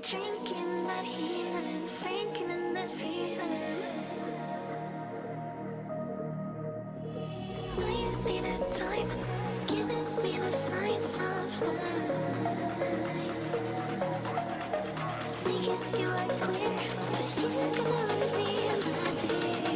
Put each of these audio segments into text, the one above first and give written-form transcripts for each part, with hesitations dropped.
drinking that healing, sinking in this feeling. Will you need a time, giving me the signs of life. Making you are clear that you're gonna read me in the deep.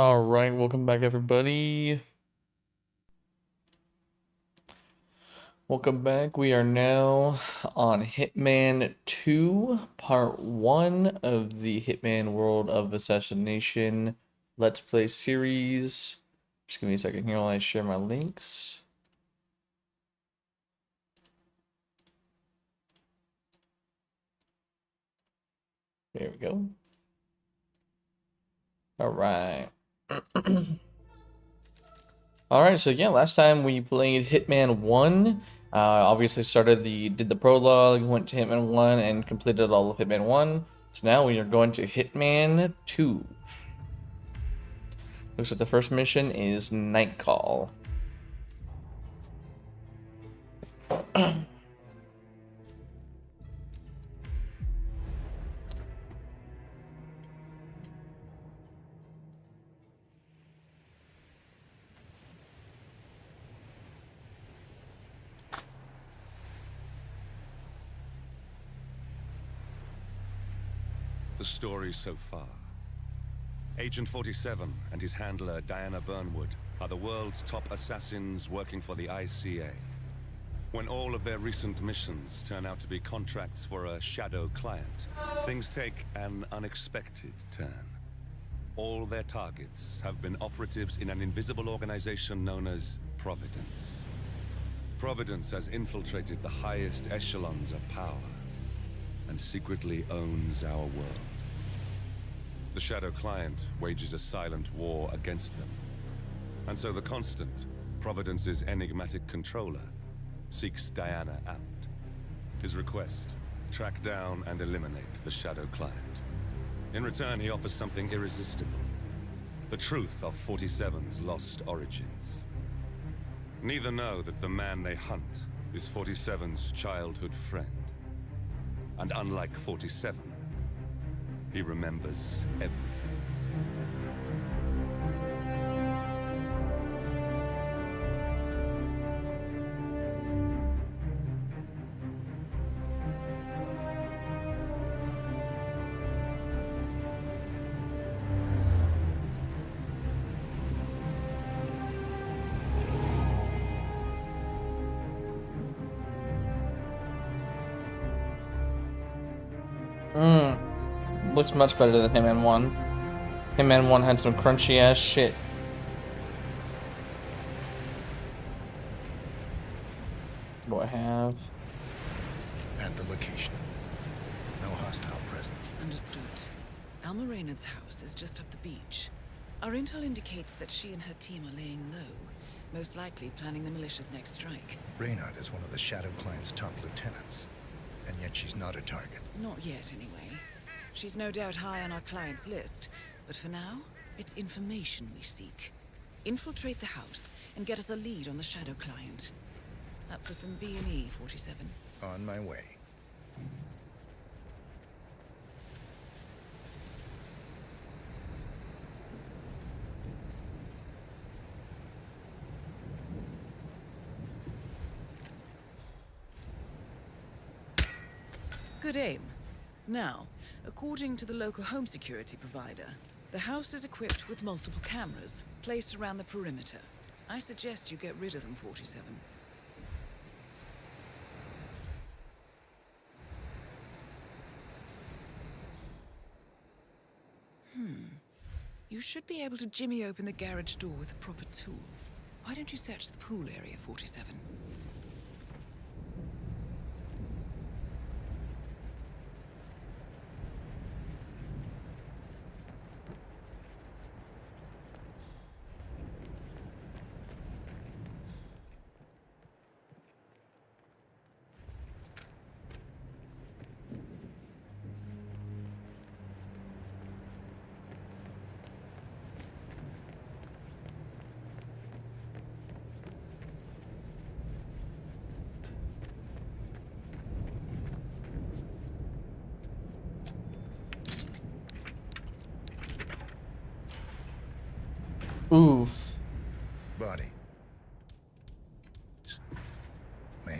All right, welcome back, everybody. Welcome back. We are now on Hitman 2, Part 1 of the Hitman World of Assassination Let's Play series. Just give me a second here while I share my links. There we go. All right. All right, so yeah, last time we played Hitman 1. Obviously did the prologue, went to Hitman 1 and completed all of Hitman 1. So now we are going to Hitman 2. Looks like the first mission is Night Call. The story so far. Agent 47 and his handler Diana Burnwood are the world's top assassins working for the ICA. When all of their recent missions turn out to be contracts for a shadow client, things take an unexpected turn. All their targets have been operatives in an invisible organization known as Providence. Providence has infiltrated the highest echelons of power and secretly owns our world. The Shadow Client wages a silent war against them. And so the Constant, Providence's enigmatic controller, seeks Diana out. His request, track down and eliminate the Shadow Client. In return, he offers something irresistible. The truth of 47's lost origins. Neither know that the man they hunt is 47's childhood friend. And unlike 47, he remembers everything. Looks much better than Hitman 1. Hitman 1 had some crunchy ass shit. What do I have? At the location. No hostile presence. Understood. Alma Reynard's house is just up the beach. Our intel indicates that she and her team are laying low, most likely planning the militia's next strike. Reynard is one of the Shadow Client's top lieutenants, and yet she's not a target. Not yet, anyway. She's no doubt high on our client's list, but for now, it's information we seek. Infiltrate the house and get us a lead on the Shadow Client. Up for some B&E, 47. On my way. Good aim. Now, according to the local home security provider, the house is equipped with multiple cameras placed around the perimeter. I suggest you get rid of them, 47. You should be able to jimmy open the garage door with a proper tool. Why don't you search the pool area, 47? Oof. Body. Male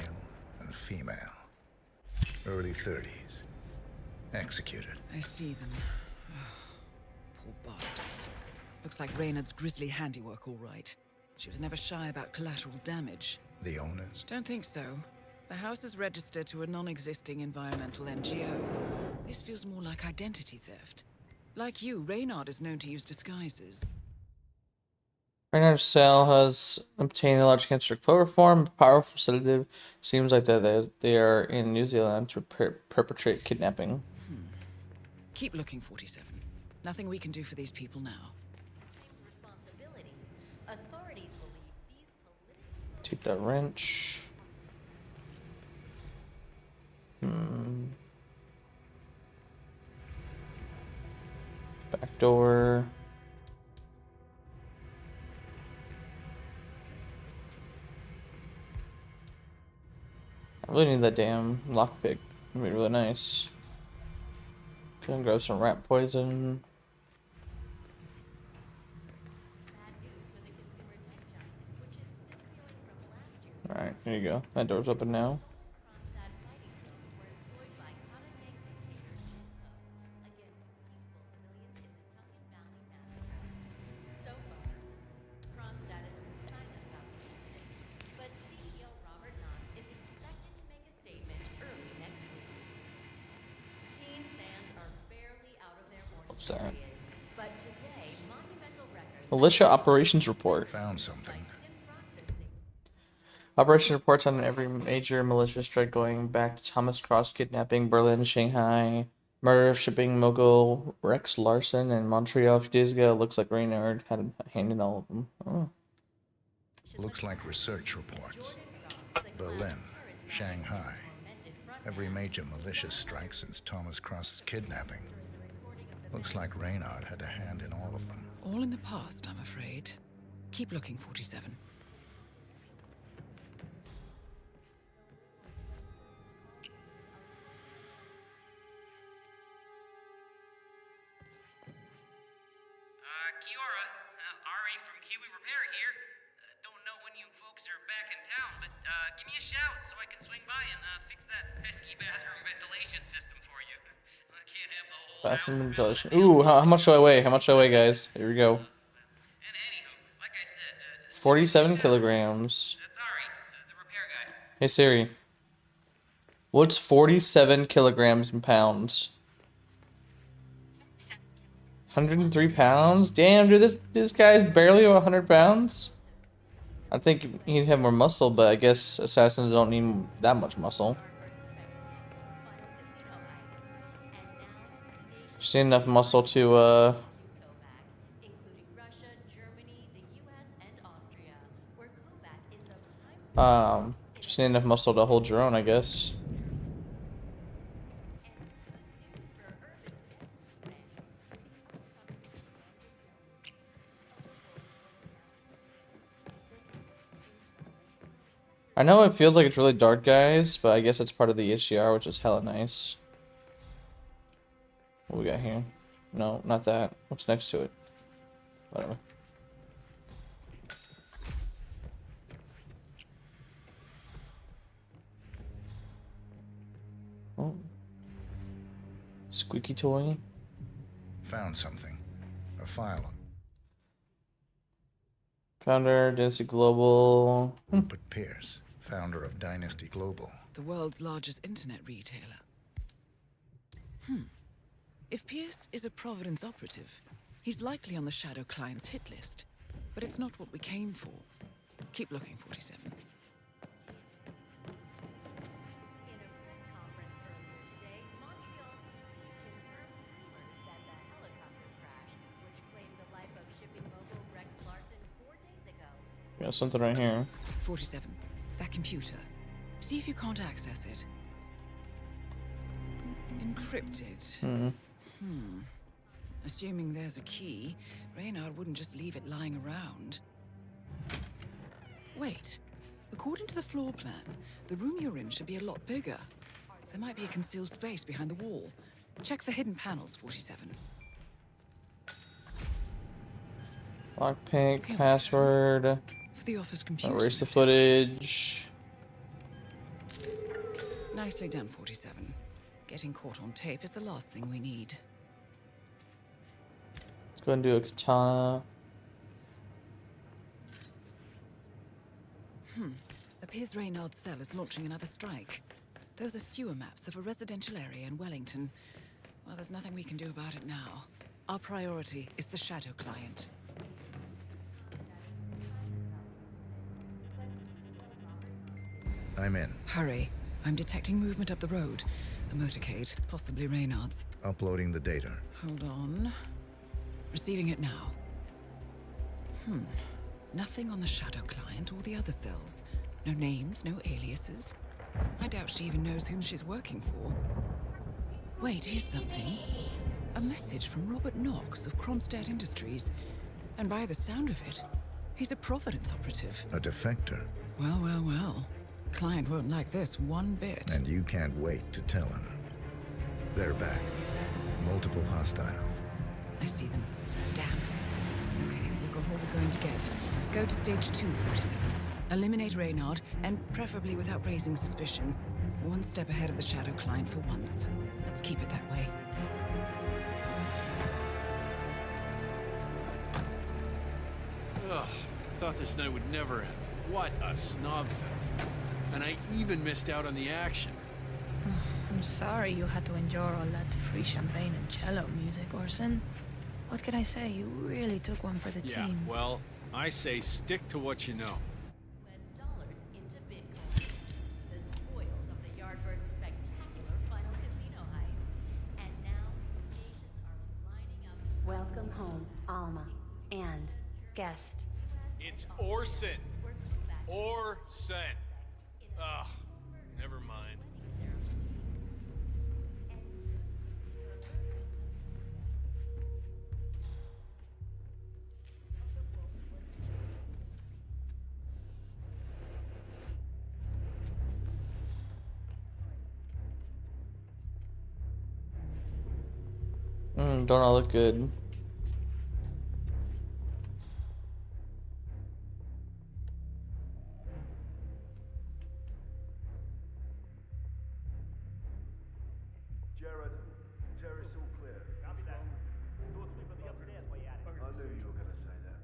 and female. Early 30s. Executed. I see them. Poor bastards. A Looks like Reynard's grisly handiwork, all right. She was never shy about collateral damage. The owners? Don't think so. The house is registered to a non-existing environmental NGO. This feels more like identity theft. Like you, Reynard is known to use disguises. Reynard's cell has obtained a large cancer chloroform, a powerful sedative. Seems like that they are in New Zealand to perpetrate kidnapping. Keep looking, 47. Nothing we can do for these people now. Responsibility. Authorities believe these political Take that wrench. Back door. I really need that damn lockpick. It'd be really nice. Gonna grab some rat poison. bad news for the consumer tech giant, which is still reeling from last year's Alright, here you go. That door's open now. Kronstadt fighting drones were employed by Khanate dictator Jin Ho against peaceful civilians in the Tongan Valley massacre. So far, Kronstadt has been silent about the incident, but CEO Robert Knox is expected to make a statement early next week. Teen fans are barely out of their mourning What's that? period, but today, monumental records Militia operations report. Found something. Operation reports on every major militia strike going back to Thomas Cross kidnapping, Berlin, Shanghai, murder of shipping mogul Rex Larson, and Montreal a few days ago. Looks like Reynard had a hand in all of them. Oh. Looks like research reports. Berlin, Shanghai. Every major militia strike since Thomas Cross's kidnapping. Looks like Reynard had a hand in all of them. All in the past, I'm afraid. Keep looking, 47. Kiora, Ari from Kiwi Repair here. Don't know when you folks are back in town, but give me a shout so I can swing by and fix that pesky bathroom ventilation system for you. I can't have the whole Bathroom house ventilation. smelling. Ooh, how much do I weigh? How much do I weigh, guys? Here we go. And anywho, like I said, 47 kilograms. that's Ari, the repair guy. Hey Siri. What's 47 kilograms in pounds? 103 pounds? Damn, dude, this guy's barely 100 pounds? I think he'd have more muscle, but I guess assassins don't need that much muscle. Just need enough muscle to, Including Russia, Germany, the US, and Austria, where Kovac is the prime just need enough muscle to hold your own, I guess. I know it feels like it's really dark, guys, but I guess it's part of the HDR, which is hella nice. What we got here? No, not that. What's next to it? Whatever. Oh. Squeaky toy. Found something. A file on Founder, Dynasty Global. Rupert Pierce, founder of Dynasty Global. The world's largest internet retailer. If Pierce is a Providence operative, he's likely on the Shadow Client's hit list. But it's not what we came for. Keep looking, 47. In a press conference earlier today, Montreal confirmed rumors that the helicopter crash, which claimed the life of shipping mogul Rex Larson 4 days ago, We got something right here. 47. That computer. See if you can't access it. Encrypted. Assuming there's a key, Reynard wouldn't just leave it lying around. Wait. According to the floor plan, the room you're in should be a lot bigger. There might be a concealed space behind the wall. Check for hidden panels, 47. Lockpick, password. For the office computer. Erase the footage. Nicely done, 47. Getting caught on tape is the last thing we need. Let's go and do a katana. Appears Reynard's cell is launching another strike. Those are sewer maps of a residential area in Wellington. Well, there's nothing we can do about it now. Our priority is the Shadow Client. I'm in. Hurry. I'm detecting movement up the road. A motorcade, possibly Reynard's. Uploading the data. Hold on. Receiving it now. Nothing on the Shadow Client or the other cells. No names, no aliases. I doubt she even knows whom she's working for. Wait, here's something. A message from Robert Knox of Kronstadt Industries. And by the sound of it, he's a Providence operative. A defector. Well, well, well. Client won't like this one bit. And you can't wait to tell him. They're back. Multiple hostiles. I see them. Damn. Okay, we've got all we're going to get. Go to stage 247. Eliminate Reynard, and preferably without raising suspicion. One step ahead of the Shadow Client for once. Let's keep it that way. Ugh, thought this night would never end. What a snobfest. And I even missed out on the action. I'm sorry you had to endure all that free champagne and cello music, Orson. What can I say? You really took one for the Yeah, team. well, I say stick to what you know. US dollars into Bitcoin. The spoils of the Yardbird's spectacular final casino heist. And now, nations are lining up to Welcome home, Alma, and guest. It's Orson. for throwback Orson. Ugh, never mind. Don't all look good. Jared, terrace all clear. Copy that. Go sweep of the upstairs while you're at it. I knew you were gonna say that.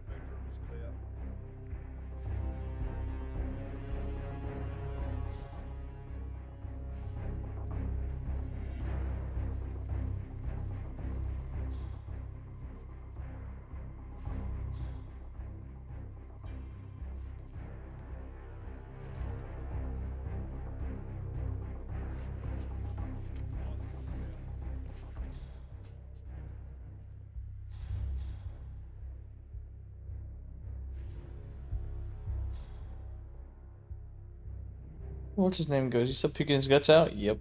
Bedroom is clear. What's his name goes? He's still puking his guts out? Yep.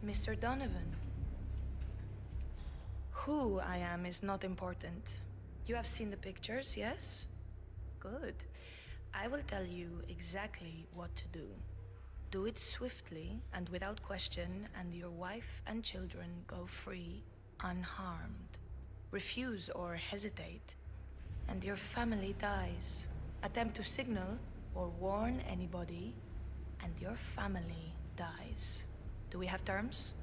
Mr. Donovan. Who I am is not important. You have seen the pictures, yes? Good. I will tell you exactly what to do. Do it swiftly and without question, and your wife and children go free, unharmed. Refuse or hesitate, and your family dies. Attempt to signal or warn anybody, and your family dies. Do we have terms?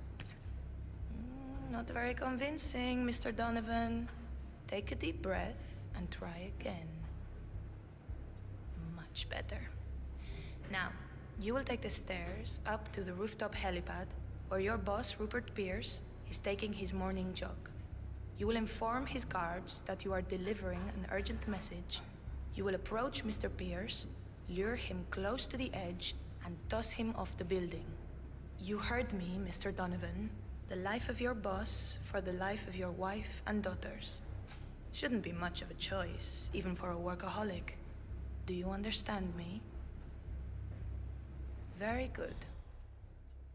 Not very convincing, Mr. Donovan. Take a deep breath and try again. Much better. Now, you will take the stairs up to the rooftop helipad, where your boss, Rupert Pierce, is taking his morning jog. You will inform his guards that you are delivering an urgent message. You will approach Mr. Pierce, lure him close to the edge, and toss him off the building. You heard me, Mr. Donovan. The life of your boss for the life of your wife and daughters. Shouldn't be much of a choice, even for a workaholic. Do you understand me? Very good.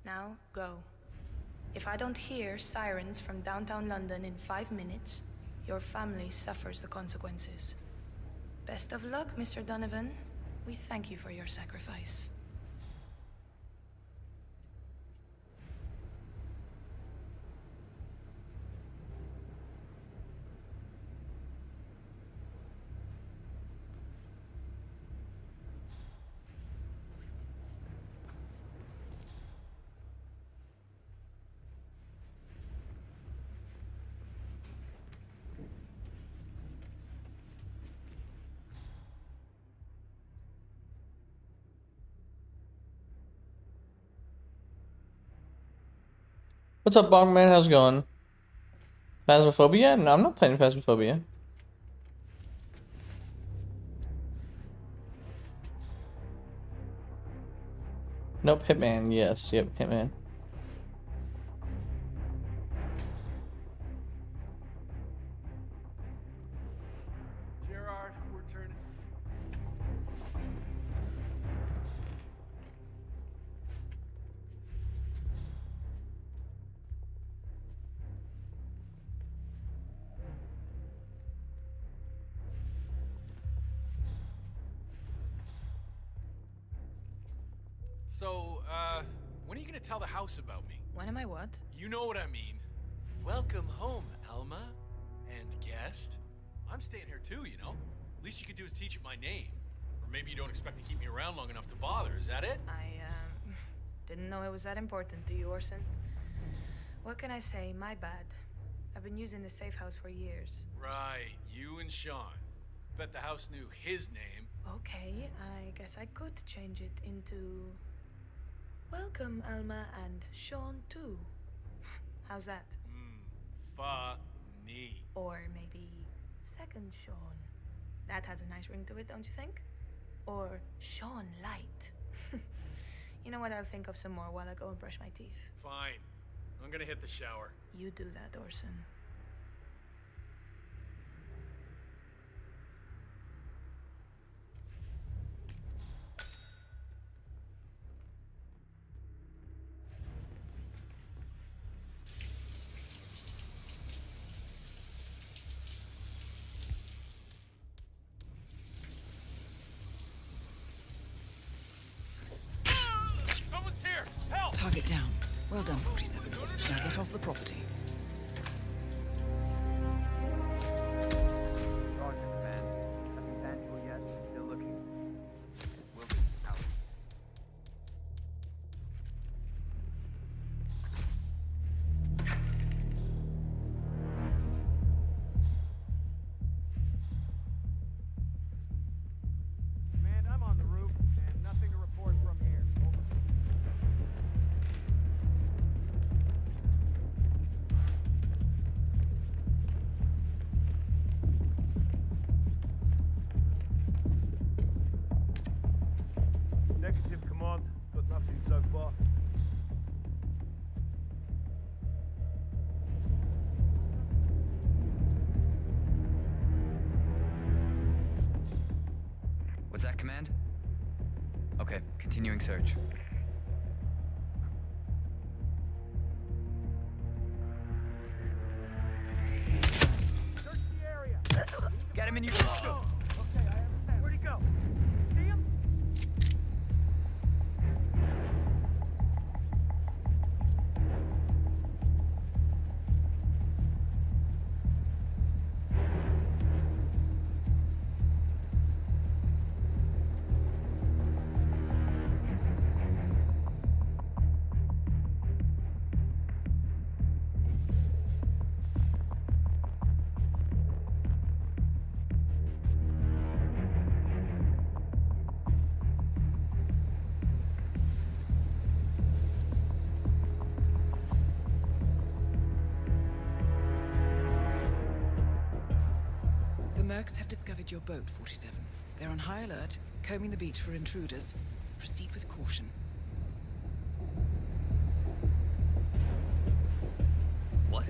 Now, go. If I don't hear sirens from downtown London in 5 minutes, your family suffers the consequences. Best of luck, Mr. Donovan. We thank you for your sacrifice. What's up, Bongman? How's it going? Phasmophobia? No, I'm not playing Phasmophobia. Nope, Hitman. Yes, yep, Hitman. Gerard, we're turning. So, when are you gonna tell the house about me? When am I what? You know what I mean. Welcome home, Alma. And guest. I'm staying here too, you know? Least you could do is teach it my name. Or maybe you don't expect to keep me around long enough to bother, is that it? I, didn't know it was that important to you, Orson. What can I say? My bad. I've been using the safe house for years. Right, you and Sean. Bet the house knew his name. Okay, I guess I could change it into... Welcome, Alma, and Sean, too. How's that? Funny. Or maybe Second Sean. That has a nice ring to it, don't you think? Or Sean Light. You know what, I'll think of some more while I go and brush my teeth. Fine. I'm gonna hit the shower. You do that, Orson. Someone's here! Help! Target down. Well done, 47. Now get off the property. Roger, command. Nothing tangible yet. Still looking. Will be. Out. Command, I'm on the roof, and nothing to report from here. Over. Negative, command. Got nothing so far. Was that command? Okay, continuing search. Search the area. Get him in your scope. Okay, I understand. Where'd he go? See him? The Mercs have discovered your boat, 47. They're on high alert, combing the beach for intruders. Proceed with caution. What?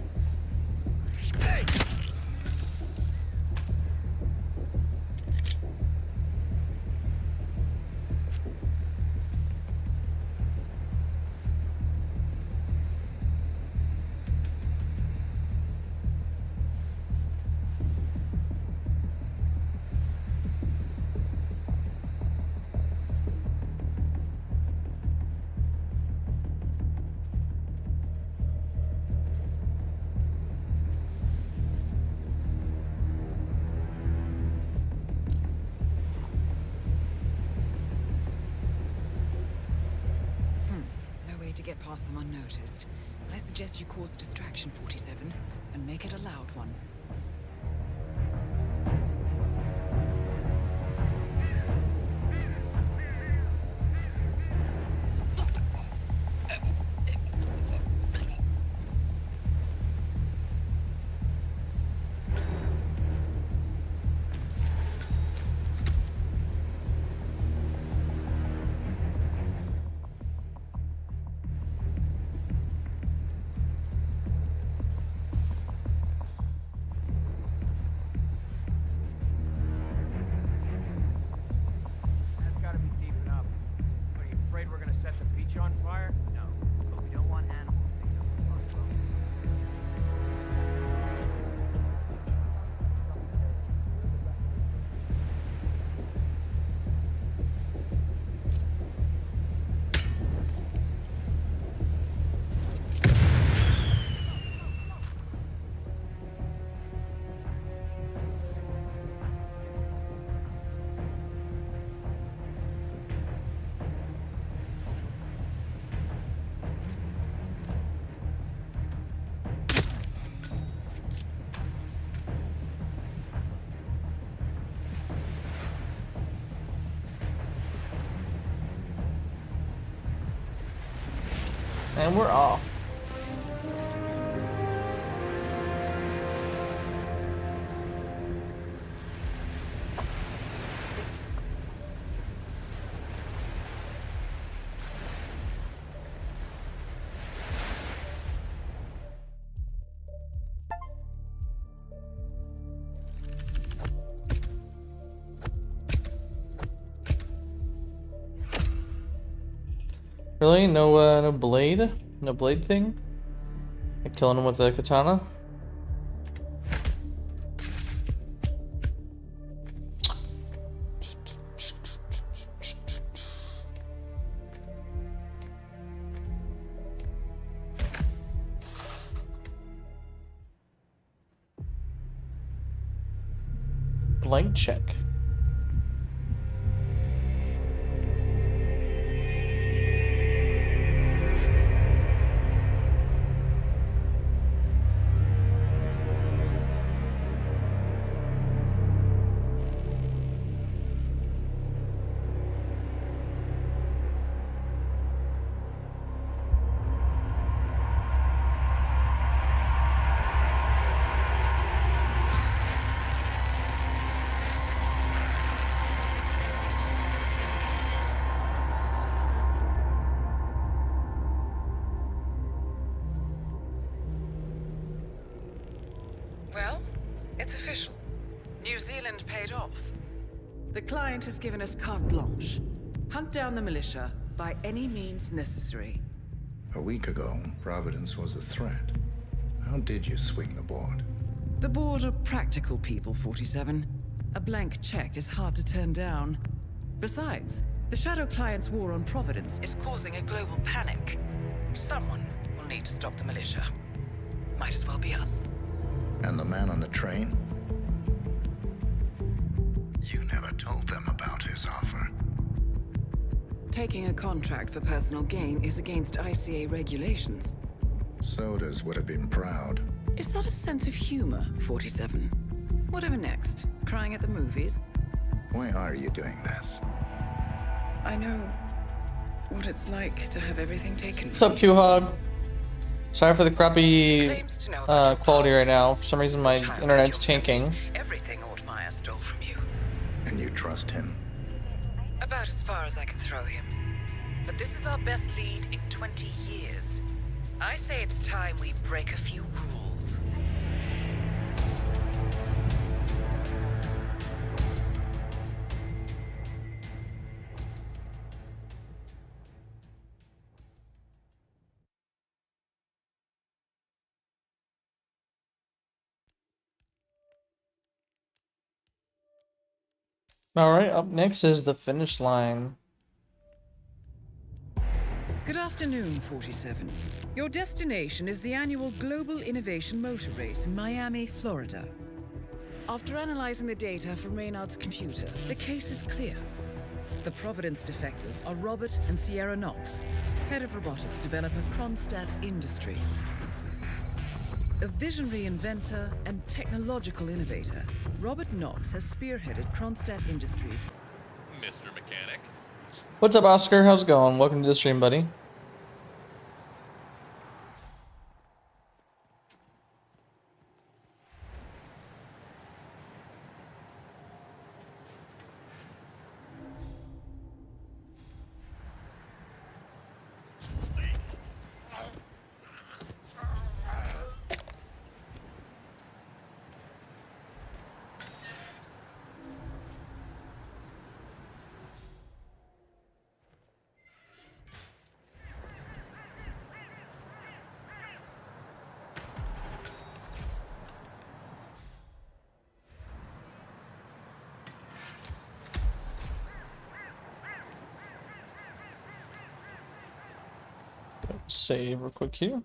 get past them unnoticed. I suggest you cause a distraction, 47, and make it a loud one. That's gotta be deep enough. Are you afraid we're gonna set the beach on fire? No, but we don't want animals picking up the front row. And we're off. Really? No blade? No blade thing? Like killing him with a katana? Blank check. Well, it's official. New Zealand paid off. The client has given us carte blanche. Hunt down the militia by any means necessary. A week ago, Providence was a threat. How did you swing the board? The board are practical people, 47. A blank check is hard to turn down. Besides, the Shadow Client's war on Providence is causing a global panic. Someone will need to stop the militia. Might as well be us. And the man on the train? You never told them about his offer. Taking a contract for personal gain is against ICA regulations. Sodas would have been proud. Is that a sense of humor, 47? Whatever next? Crying at the movies? Why are you doing this? I know what it's like to have everything taken What's up, Q-Hog? Sorry for the crappy Claims to know about your quality past. right now. For some reason, my Childhood, internet's your tanking. memories, everything Ortmeyer stole from you. And you trust him? About as far as I can throw him. But this is our best lead in 20 years. I say it's time we break a few rules. Alright, up next is the finish line. Good afternoon, 47. Your destination is the annual Global Innovation Motor Race in Miami, Florida. After analyzing the data from Reynard's computer, the case is clear. The Providence defectors are Robert and Sierra Knox, head of robotics developer Kronstadt Industries. A visionary inventor and technological innovator, Robert Knox has spearheaded Kronstadt Industries. Mr. Mechanic. What's up, Oscar? How's it going? Welcome to the stream, buddy. Save real quick here.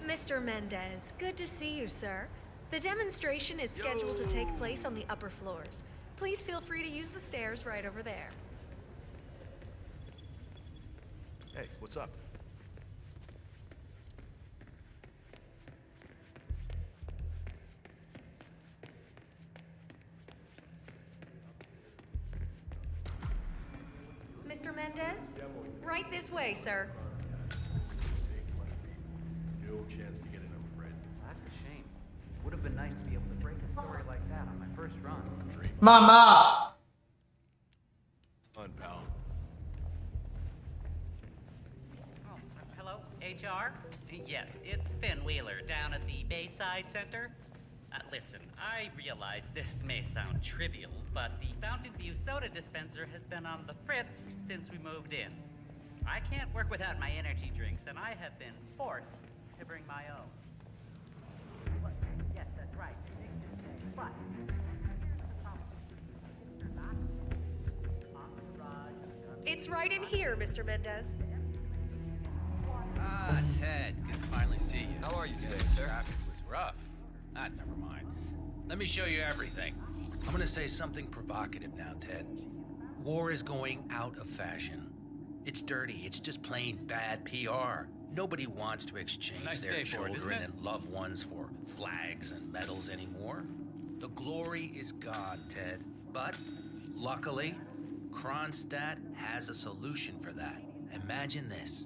Mr. Mendez, good to see you, sir. The demonstration is scheduled to take place on the upper floors. Please feel free to use the stairs right over there. Hey, what's up? Mr. Mendez? Right this way, sir. No chance to get it, I'm afraid. That's a shame. Would have been nice to be able to break a story like that on my first run. Mama! Fun, pal. Oh, hello, HR? Yes, it's Finn Wheeler down at the Bayside Center. Listen, I realize this may sound trivial, but the Fountain View soda dispenser has been on the fritz since we moved in. I can't work without my energy drinks, and I have been forced to bring my own. What? Yes, that's right. But It's right in here, Mr. Mendez. Ah, Ted, good to finally see you. How are you today, Yes, sir? Traffic was rough. Ah, never mind. Let me show you everything. I'm gonna say something provocative now, Ted. War is going out of fashion. It's dirty. It's just plain bad PR. Nobody wants to exchange Nice their day for it, isn't children it? and loved ones for flags and medals anymore. The glory is gone, Ted. But luckily, Kronstadt has a solution for that. Imagine this.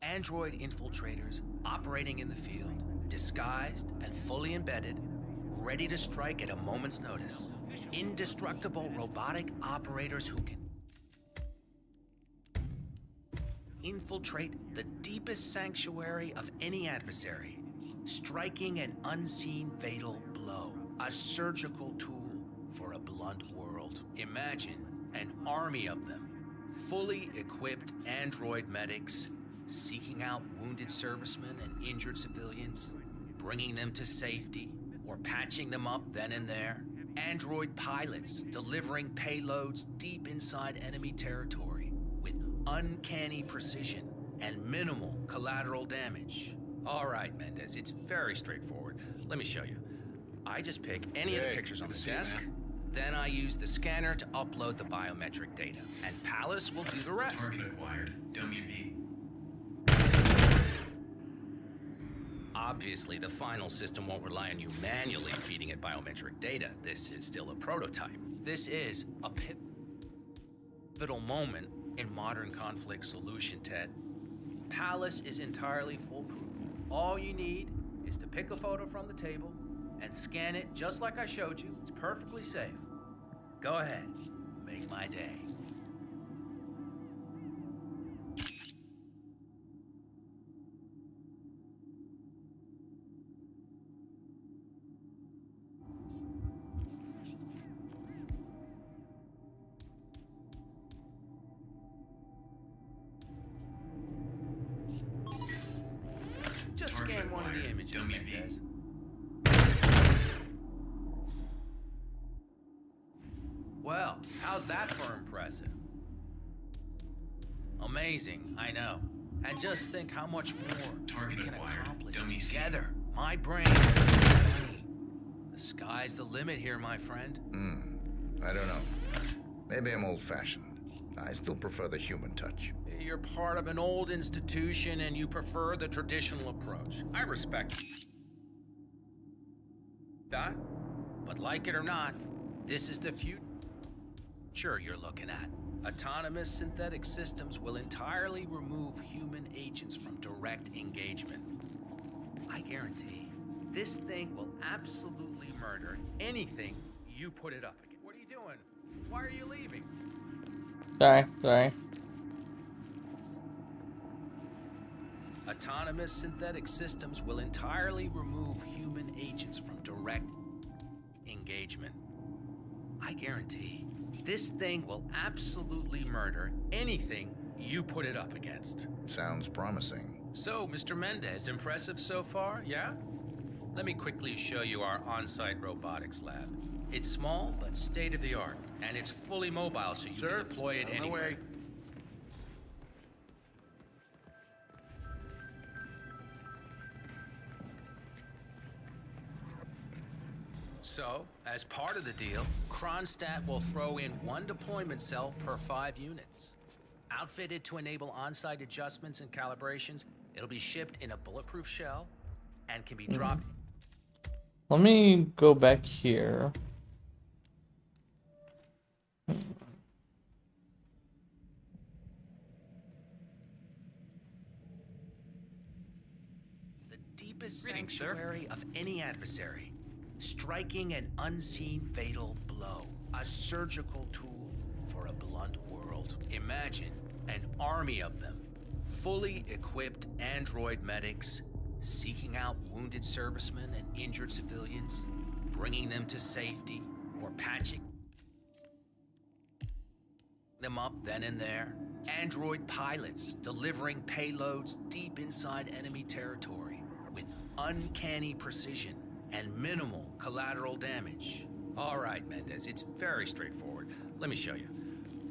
Android infiltrators operating in the field, disguised and fully embedded, ready to strike at a moment's notice. Indestructible robotic operators who can infiltrate the deepest sanctuary of any adversary, striking an unseen fatal blow, a surgical tool for a blunt world. Imagine an army of them, fully equipped android medics, seeking out wounded servicemen and injured civilians, bringing them to safety, or patching them up then and there. Android pilots delivering payloads deep inside enemy territory with uncanny precision and minimal collateral damage. All right, Mendez, it's very straightforward. Let me show you. I just pick any of the pictures on the desk, then I use the scanner to upload the biometric data, and Palace will do the rest. Target acquired. WB. Obviously, the final system won't rely on you manually feeding it biometric data. This is still a prototype. This is a pivotal moment in modern conflict solution, Ted. Palace is entirely foolproof. All you need is to pick a photo from the table and scan it just like I showed you. It's perfectly safe. Go ahead. Make my day. Just scan one of the images, Mendez. Well, how's that for impressive? Amazing, I know. And just think how much more Target we can acquired. accomplish Dummy seen. together. My brain, money. The sky's the limit here, my friend. I don't know. Maybe I'm old-fashioned. I still prefer the human touch. You're part of an old institution and you prefer the traditional approach. I respect that. But like it or not, this is the future you're looking at. Autonomous synthetic systems will entirely remove human agents from direct engagement. I guarantee this thing will absolutely murder anything you put it up against. What are you doing? Why are you leaving? Sorry. Autonomous synthetic systems will entirely remove human agents from direct engagement. I guarantee this thing will absolutely murder anything you put it up against. Sounds promising. So, Mr. Mendez, impressive so far, yeah? Let me quickly show you our on-site robotics lab. It's small, but state-of-the-art, and it's fully mobile, so you can deploy it anywhere. So, as part of the deal, Kronstadt will throw in 1 deployment cell per 5 units. Outfitted to enable on-site adjustments and calibrations, it'll be shipped in a bulletproof shell and can be dropped. Let me go back here. The deepest sanctuary of any adversary, striking an unseen fatal blow, a surgical tool for a blunt world. Imagine an army of them, fully equipped android medics, seeking out wounded servicemen and injured civilians, bringing them to safety or patching them up then and there. Android pilots delivering payloads deep inside enemy territory with uncanny precision and minimal collateral damage. All right, Mendez, it's very straightforward. Let me show you.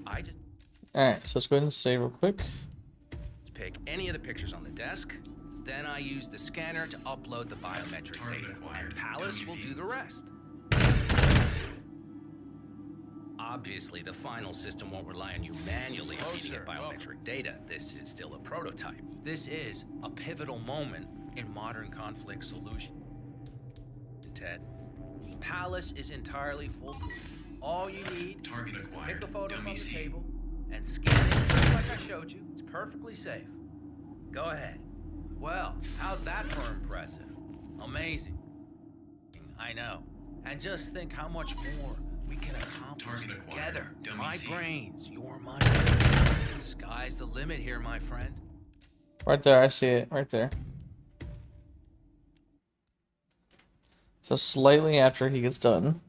Alright, so let's go ahead and save real quick. Pick any of the pictures on the desk. Then I use the scanner to upload the biometric data, and Palace will do the rest. Obviously, the final system won't rely on you manually feeding it biometric data. This is still a prototype. This is a pivotal moment in modern conflict solution. Ted, Palace is entirely foolproof. All you need is to pick a photo from the table and scan it just like I showed you. It's perfectly safe. Go ahead. Well, how's that for impressive? Amazing. I know. And just think how much more we can accomplish together. My brains, your money. The sky's the limit here, my friend. Right there, I see it. Right there. So slightly after he gets done.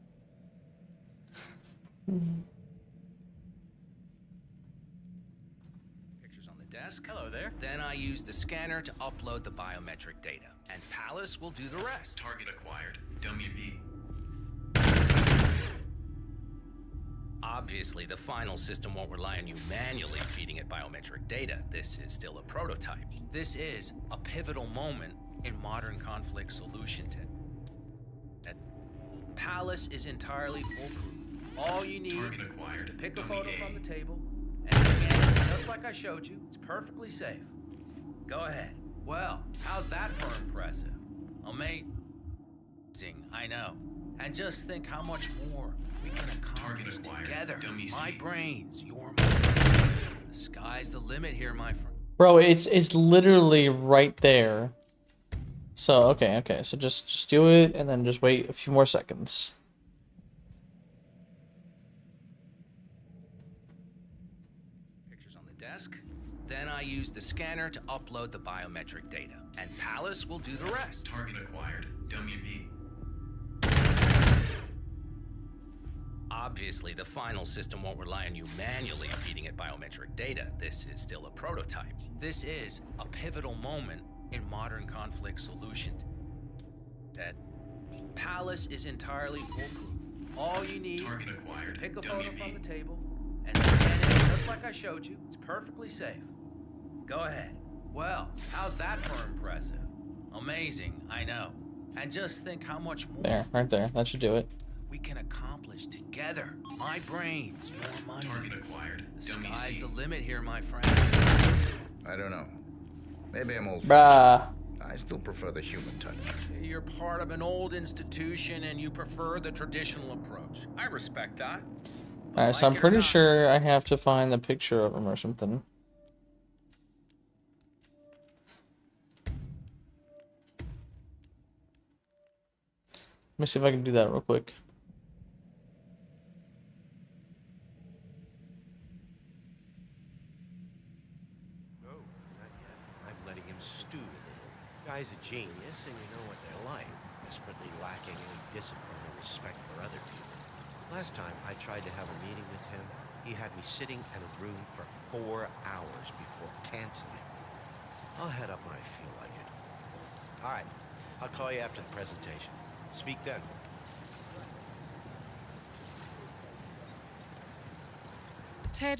Pictures on the desk. Hello there. Then I use the scanner to upload the biometric data, and Palace will do the rest. Target acquired. Dummy B. Obviously, the final system won't rely on you manually feeding it biometric data. This is still a prototype. This is a pivotal moment in modern conflict solution. Palace is entirely foolproof. All you need is to pick a photo from the table and scan it just like I showed you. It's perfectly safe. Go ahead. Well, how's that for impressive? Amazing, I know. And just think how much more we can accomplish together. My brains, your money. The sky's the limit here, my friend. Bro, it's literally right there. So okay, so just do it and then just wait a few more seconds. Pictures on the desk. Then I use the scanner to upload the biometric data, and Palace will do the rest. Target acquired. Dummy B. Obviously, the final system won't rely on you manually feeding it biometric data. This is still a prototype. This is a pivotal moment in modern conflict solution. That Palace is entirely foolproof. All you need Target is to acquired. pick a photo WB. from the table and scan it just like I showed you. It's perfectly safe. Go ahead. Well, how's that for impressive? Amazing, I know. And just think how much more There, right there. That should do it. we can accomplish together. My brains, your money. Target acquired. The Dummy sky's C. the limit here, my friend. I don't know. Maybe I'm old Bruh. I still prefer the human touch. You're part of an old institution and you prefer the traditional approach. I respect that. Alright, so I'm pretty sure I have to find the picture of him or something. Let me see if I can do that real quick. No, not yet. I'm letting him stew a little. Guy's a genius, and you know what they're like. Desperately lacking any discipline and respect for other people. Last time I tried to have a meeting with him, he had me sitting in a room for 4 hours before canceling. I'll head up when I feel like it. All right, I'll call you after the presentation. Speak then. Ted,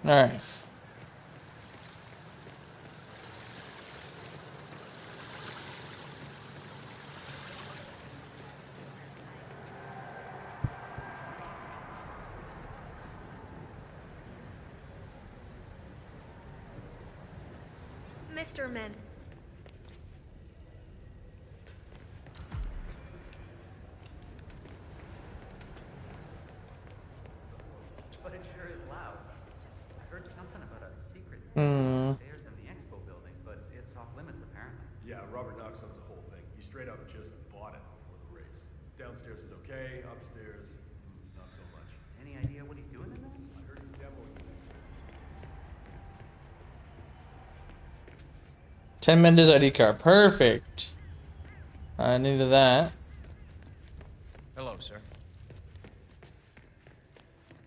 Alright. Mr. Men. But it sure is loud. I heard something about a secret stairs in the expo building, but it's off limits apparently. Yeah, Robert Knox owns the whole thing. He straight up just bought it before the race. Downstairs is okay, upstairs, not so much. Any idea what he's doing in there? I heard he's demoing it. 10 Mendes ID card. Perfect. I needed that. Hello, sir.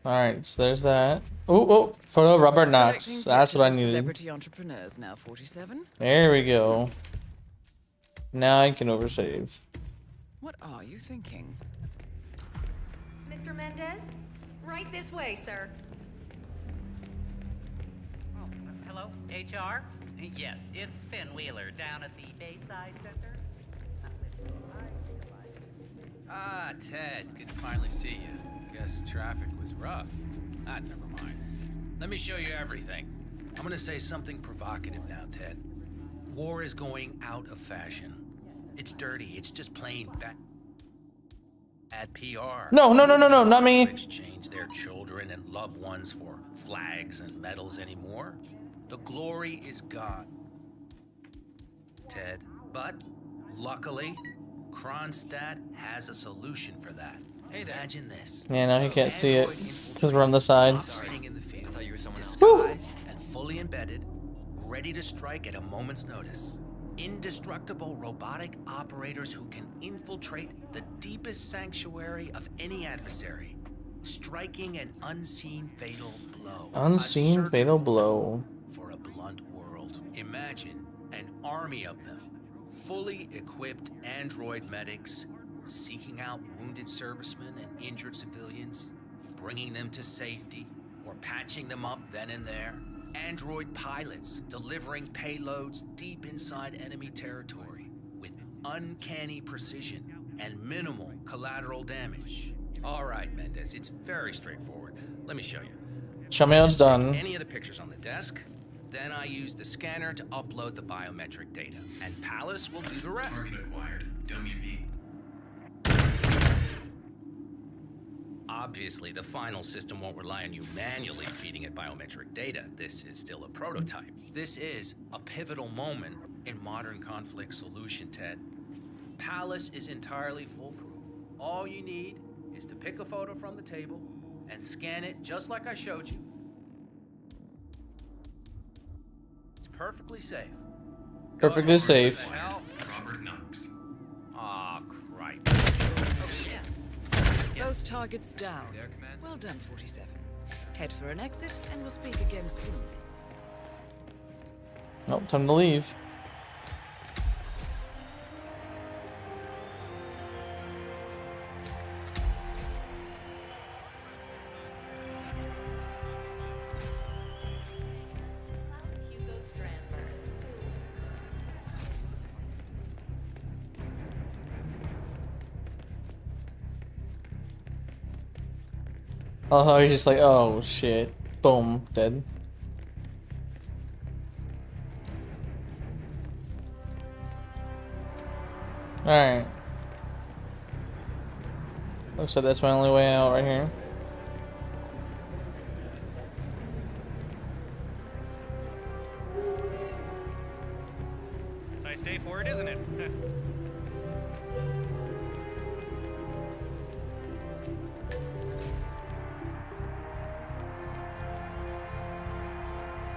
Alright, so there's that. Oh, photo of Robert Knox. collecting That's what I pictures of needed. Celebrity entrepreneurs now 47. There we go. Now I can oversave. What are you thinking? Mr. Mendez? Right this way, sir. Oh, hello, HR? Yes, it's Finn Wheeler down at the Bayside Center. Ah, Ted, good to finally see you. Guess traffic was rough. Ah, never mind. Let me show you everything. I'm gonna say something provocative now, Ted. War is going out of fashion. It's dirty. It's just plain bad PR. No, not me. To exchange their children and loved ones for flags and medals anymore. The glory is gone, Ted. But luckily, Kronstadt has a solution for that. Hey, imagine this. Yeah, now he can't see it because we're on the side. Operating in the field, disguised and fully embedded, ready to strike at a moment's notice. Indestructible robotic operators who can infiltrate the deepest sanctuary of any adversary, striking an unseen fatal blow. Unseen fatal blow. For a blunt world. Imagine an army of them, fully equipped android medics, seeking out wounded servicemen and injured civilians, bringing them to safety, or patching them up then and there. Android pilots delivering payloads deep inside enemy territory with uncanny precision and minimal collateral damage. All right, Mendez, it's very straightforward. Let me show you. Show me how it's done. Any of the pictures on the desk, Then I use the scanner to upload the biometric data, and Palace will do the rest. Target acquired. WB. Obviously, the final system won't rely on you manually feeding it biometric data. This is still a prototype. This is a pivotal moment in modern conflict solution, Ted. Palace is entirely foolproof. All you need is to pick a photo from the table and scan it just like I showed you. It's perfectly safe. Perfectly safe. What the hell? Robert Knox. Aw, cripe. Oh, shit. Both targets down. Well done, 47. Head for an exit, and we'll speak again soon. Oh, time to leave. Klaus Hugo Strandberg. Oh, he's just like, oh shit. Boom, dead. Alright. Looks like that's my only way out right here. Nice day for it, isn't it?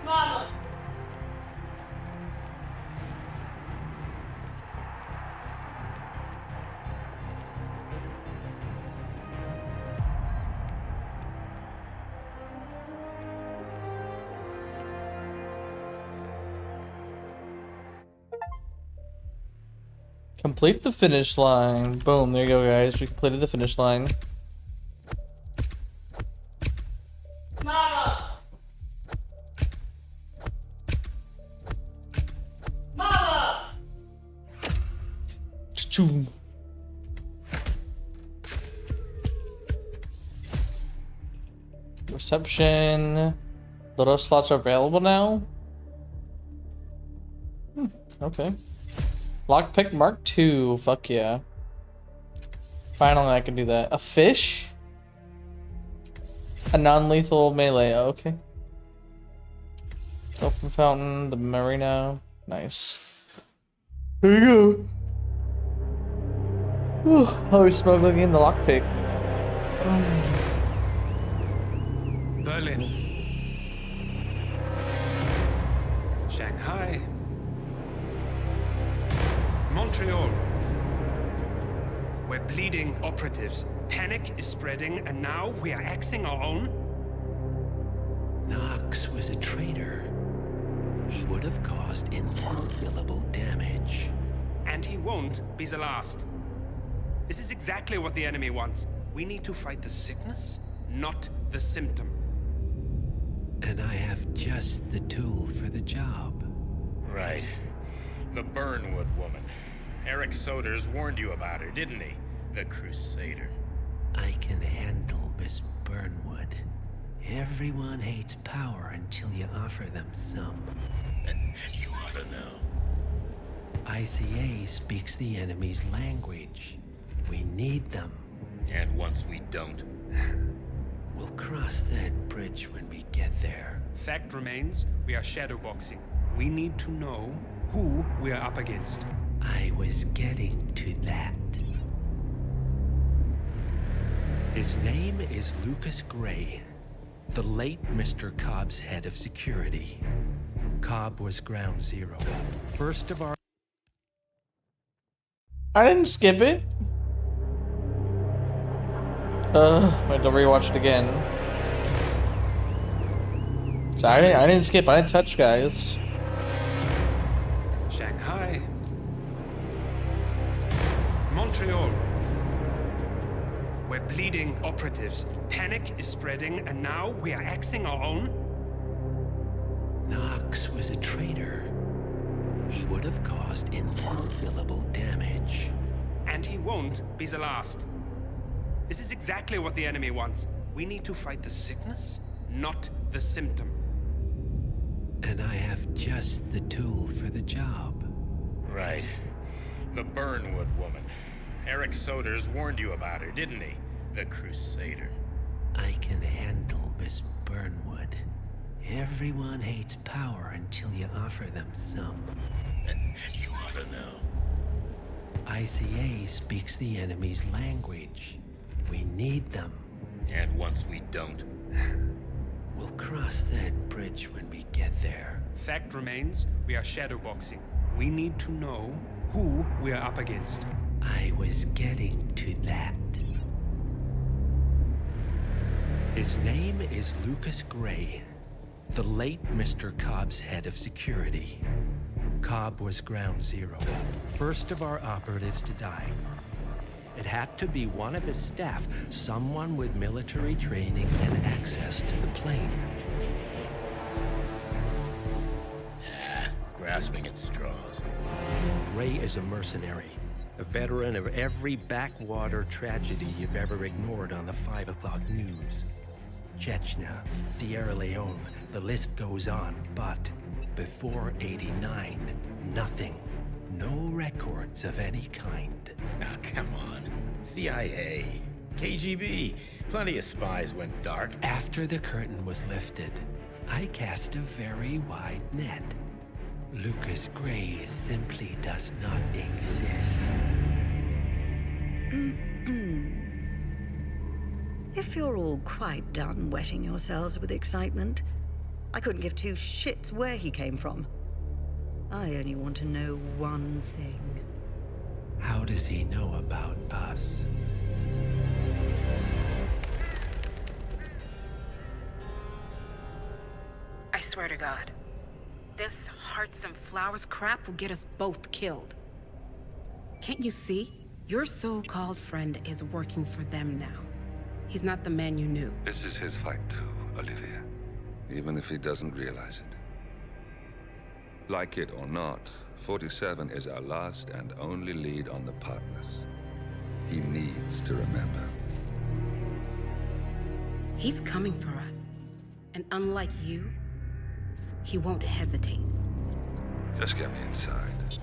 Mama! Complete the finish line. Boom, there you go, guys. We completed the finish line. Mama! Mama! Choo. Reception. The rest slots are available now. Okay. Lockpick Mark II. Fuck yeah. Finally, I can do that. A fish? A non-lethal melee. Okay. Open fountain. The marina. Nice. Here we go. Oh, we're smuggling in the lockpick. Berlin. Shanghai. Montreal. We're bleeding operatives. Panic is spreading, and now we are axing our own? Knox was a traitor. He would have caused incalculable damage. And he won't be the last. This is exactly what the enemy wants. We need to fight the sickness, not the symptom. And I have just the tool for the job. Right. The Burnwood woman. Eric Soders warned you about her, didn't he? The Crusader. I can handle Miss Burnwood. Everyone hates power until you offer them some. You ought to know. ICA speaks the enemy's language. We need them. And once we don't? We'll cross that bridge when we get there. Fact remains, we are shadowboxing. We need to know who we are up against. I was getting to that. His name is Lucas Gray, the late Mr. Cobb's head of security. Cobb was ground zero. First of our... I didn't skip it. I had to rewatch it again. Sorry, I didn't skip. I didn't touch, guys. Shanghai. Montreal. We're bleeding operatives. Panic is spreading, and now we are axing our own? Knox was a traitor. He would have caused incalculable damage. And he won't be the last. This is exactly what the enemy wants. We need to fight the sickness, not the symptom. And I have just the tool for the job. Right. The Burnwood woman. Eric Soders warned you about her, didn't he? The Crusader. I can handle Miss Burnwood. Everyone hates power until you offer them some. You ought to know. ICA speaks the enemy's language. We need them. And once we don't? We'll cross that bridge when we get there. Fact remains, we are shadowboxing. We need to know who we are up against. I was getting to that. His name is Lucas Gray, the late Mr. Cobb's head of security. Cobb was ground zero, first of our operatives to die. It had to be one of his staff, someone with military training and access to the plane. Grasping at straws. Gray is a mercenary, a veteran of every backwater tragedy you've ever ignored on the 5 o'clock news. Chechnya, Sierra Leone, the list goes on, but before '89, nothing. No records of any kind. Ah, come on. CIA, KGB, plenty of spies went dark. After the curtain was lifted, I cast a very wide net. Lucas Gray simply does not exist. If you're all quite done wetting yourselves with excitement, I couldn't give two shits where he came from. I only want to know one thing. How does he know about us? I swear to God, this hearts and flowers crap will get us both killed. Can't you see? Your so-called friend is working for them now. He's not the man you knew. This is his fight too, Olivia. Even if he doesn't realize it. Like it or not, 47 is our last and only lead on the partners. He needs to remember. He's coming for us. And unlike you, he won't hesitate. Just get me inside.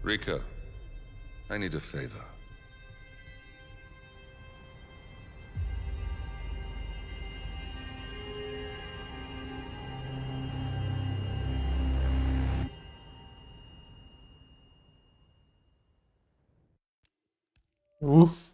Rico, I need a favor. Oof.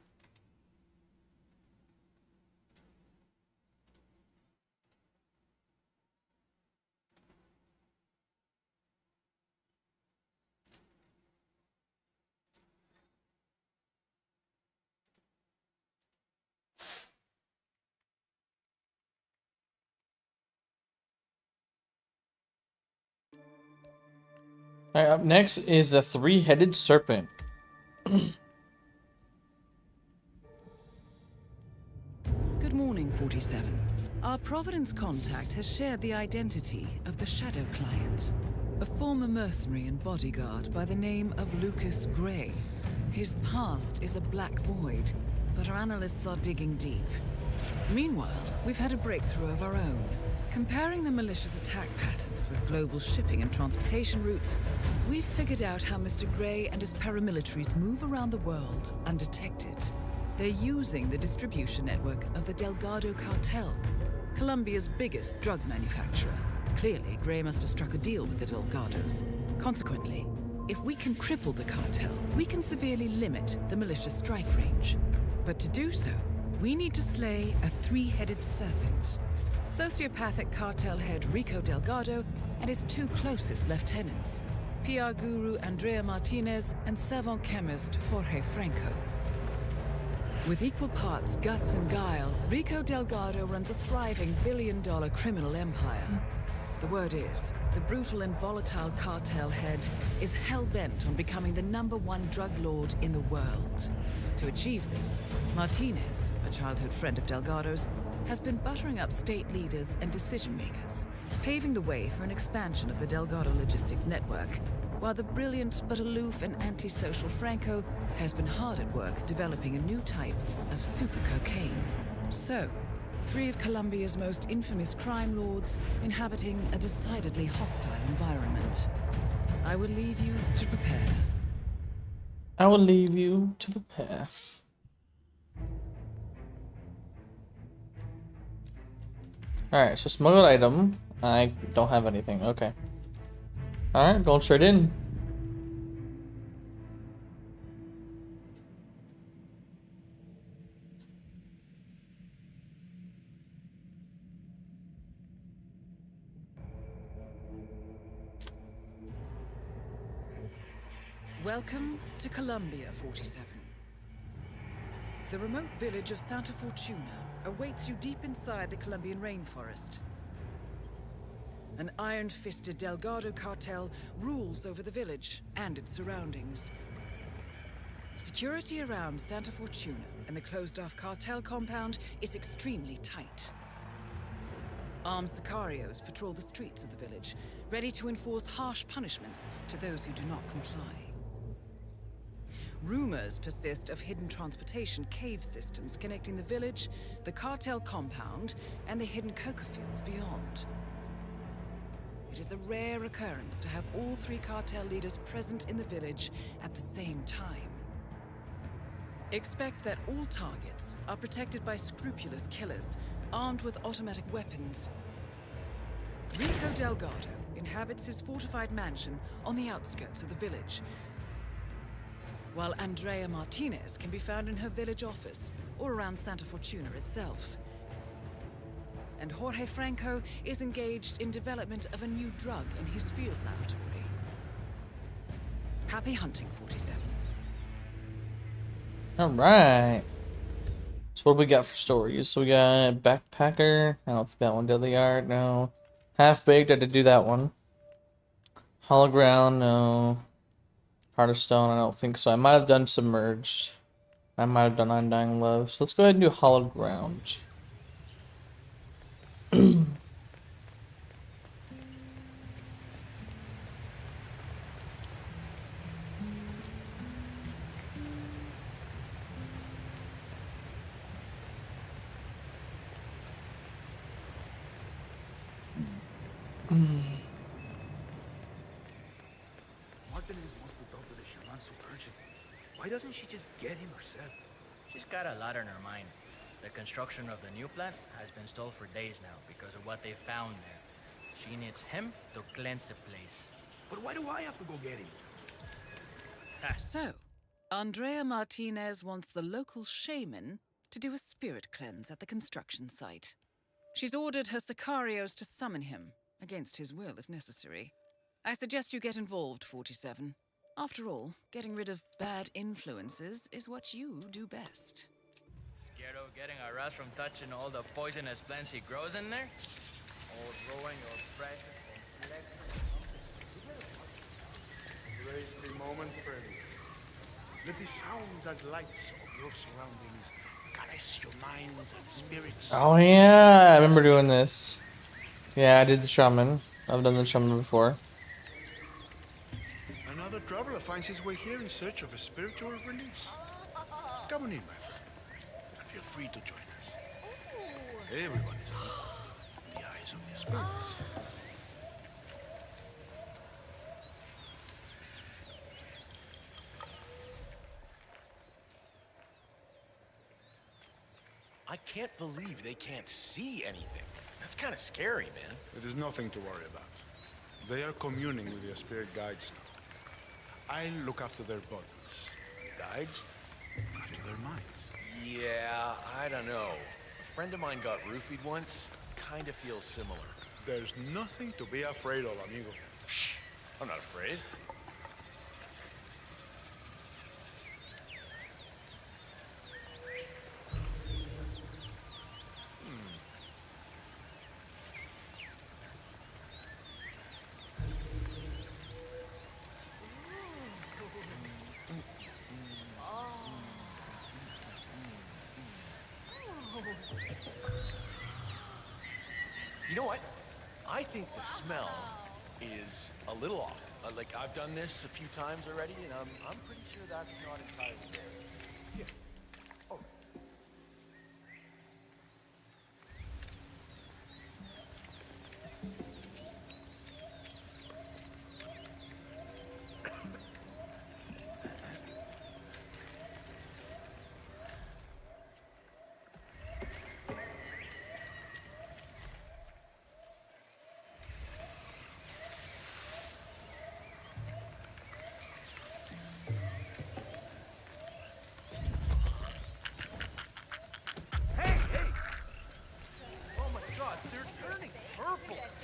All right, up next is the three-headed serpent. Good morning, 47. Our Providence contact has shared the identity of the Shadow Client, a former mercenary and bodyguard by the name of Lucas Gray. His past is a black void, but our analysts are digging deep. Meanwhile, we've had a breakthrough of our own. Comparing the malicious attack patterns with global shipping and transportation routes, we've figured out how Mr. Gray and his paramilitaries move around the world undetected. They're using the distribution network of the Delgado cartel, Colombia's biggest drug manufacturer. Clearly, Gray must have struck a deal with the Delgados. Consequently, if we can cripple the cartel, we can severely limit the malicious strike range. But to do so, we need to slay a three-headed serpent. Sociopathic cartel head Rico Delgado and his two closest lieutenants, PR guru Andrea Martinez and savant chemist Jorge Franco. With equal parts guts and guile, Rico Delgado runs a thriving billion-dollar criminal empire. The word is, the brutal and volatile cartel head is hell-bent on becoming the #1 drug lord in the world. To achieve this, Martinez, a childhood friend of Delgado's, has been buttering up state leaders and decision-makers, paving the way for an expansion of the Delgado logistics network, while the brilliant but aloof and antisocial Franco has been hard at work developing a new type of super cocaine. So, 3 of Columbia's most infamous crime lords inhabiting a decidedly hostile environment. I will leave you to prepare. I will leave you to prepare. Alright, so smuggled item. I don't have anything. Okay. Alright, going straight in. Welcome to Columbia, 47. The remote village of Santa Fortuna awaits you deep inside the Colombian rainforest. An iron-fisted Delgado cartel rules over the village and its surroundings. Security around Santa Fortuna and the closed-off cartel compound is extremely tight. Armed sicarios patrol the streets of the village, ready to enforce harsh punishments to those who do not comply. Rumors persist of hidden transportation cave systems connecting the village, the cartel compound, and the hidden coca fields beyond. It is a rare occurrence to have all 3 cartel leaders present in the village at the same time. Expect that all targets are protected by scrupulous killers, armed with automatic weapons. Rico Delgado inhabits his fortified mansion on the outskirts of the village, while Andrea Martinez can be found in her village office or around Santa Fortuna itself. And Jorge Franco is engaged in development of a new drug in his field laboratory. Happy hunting, 47. Alright. So what do we got for stories? So we got Backpacker. I don't think that one did the art, no. Half-Baked, I did do that one. Hollow Ground, no. Heart of Stone, I don't think so. I might have done Submerged. I might have done Undying Love. So let's go ahead and do Hollow Ground. Martinez wants to talk to the shaman so urgently. Why doesn't she just get him herself? She's got a lot on her mind. The construction of the new plant has been stalled for days now because of what they found there. She needs him to cleanse the place. But why do I have to go get him? So, Andrea Martinez wants the local shaman to do a spirit cleanse at the construction site. She's ordered her sicarios to summon him, against his will if necessary. I suggest you get involved, 47. After all, getting rid of bad influences is what you do best. Scared of getting arrested from touching all the poisonous plants he grows in there? Or growing or fresh or complex? Grace the moment, friends. Let the sounds and lights of your surroundings caress your minds and spirits. Oh yeah, I remember doing this. Yeah, I did the shaman. I've done the shaman before. Another traveler finds his way here in search of a spiritual release. Come on in, my friend. And feel free to join us. Everyone is in the eyes of the spirits. I can't believe they can't see anything. That's kind of scary, man. It is nothing to worry about. They are communing with their spirit guides now. I look after their bodies. The guides after their minds. Yeah, I don't know. A friend of mine got roofied once. Kind of feels similar. There's nothing to be afraid of, amigo. Psh, I'm not afraid. You know what? I think the smell is a little off. Like, I've done this a few times already, and I'm pretty sure that's not entirely there. Yeah. Oh.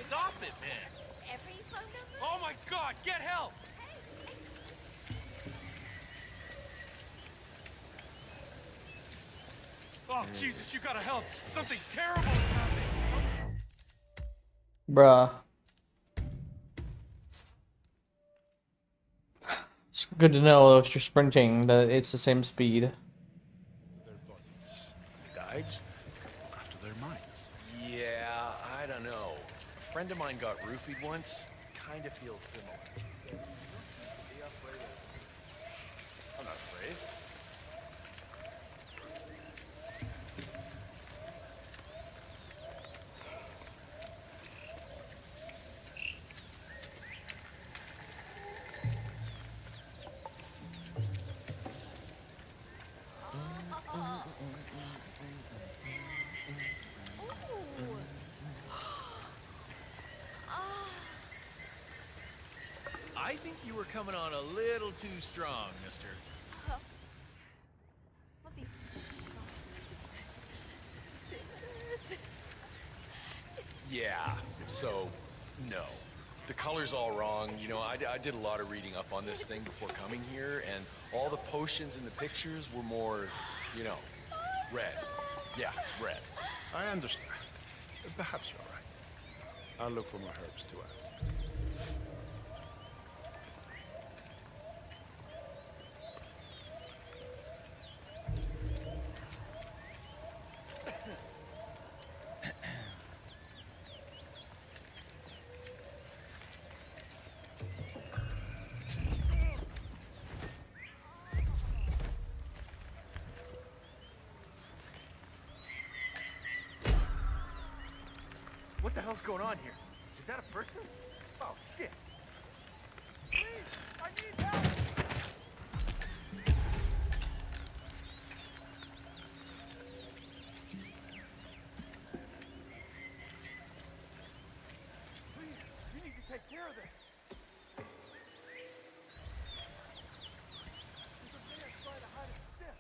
Stop it, man! Every phone number? Oh my god, get help! Oh, Jesus, you gotta help! Something terrible is happening! Bruh. It's good to know if you're sprinting that it's the same speed. Their bodies. The guides go after their minds. Yeah, I don't know. A friend of mine got roofied once. Kind of feels similar. I'm not afraid. I think you were coming on a little too strong, mister. All these sinners. Yeah, so, no. The color's all wrong. You know, I did a lot of reading up on this thing before coming here, and all the potions in the pictures were more, you know, red. Yeah, red. I understand. Perhaps you're right. I'll look for more herbs to add. What the hell's going on here? Is that a person? Oh, shit. Please, I need help! Please, you need to take care of this. There's a man trying to hide his stiff.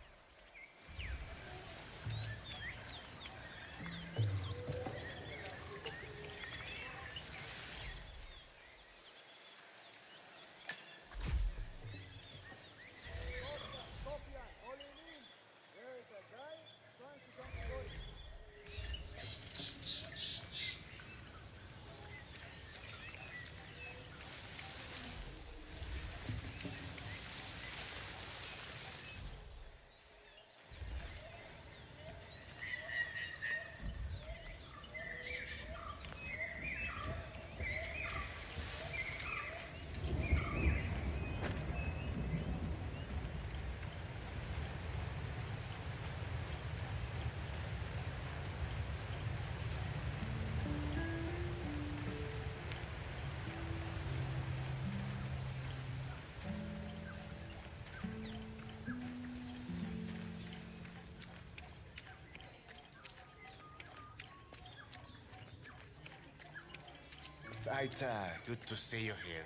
Taita, good to see you here.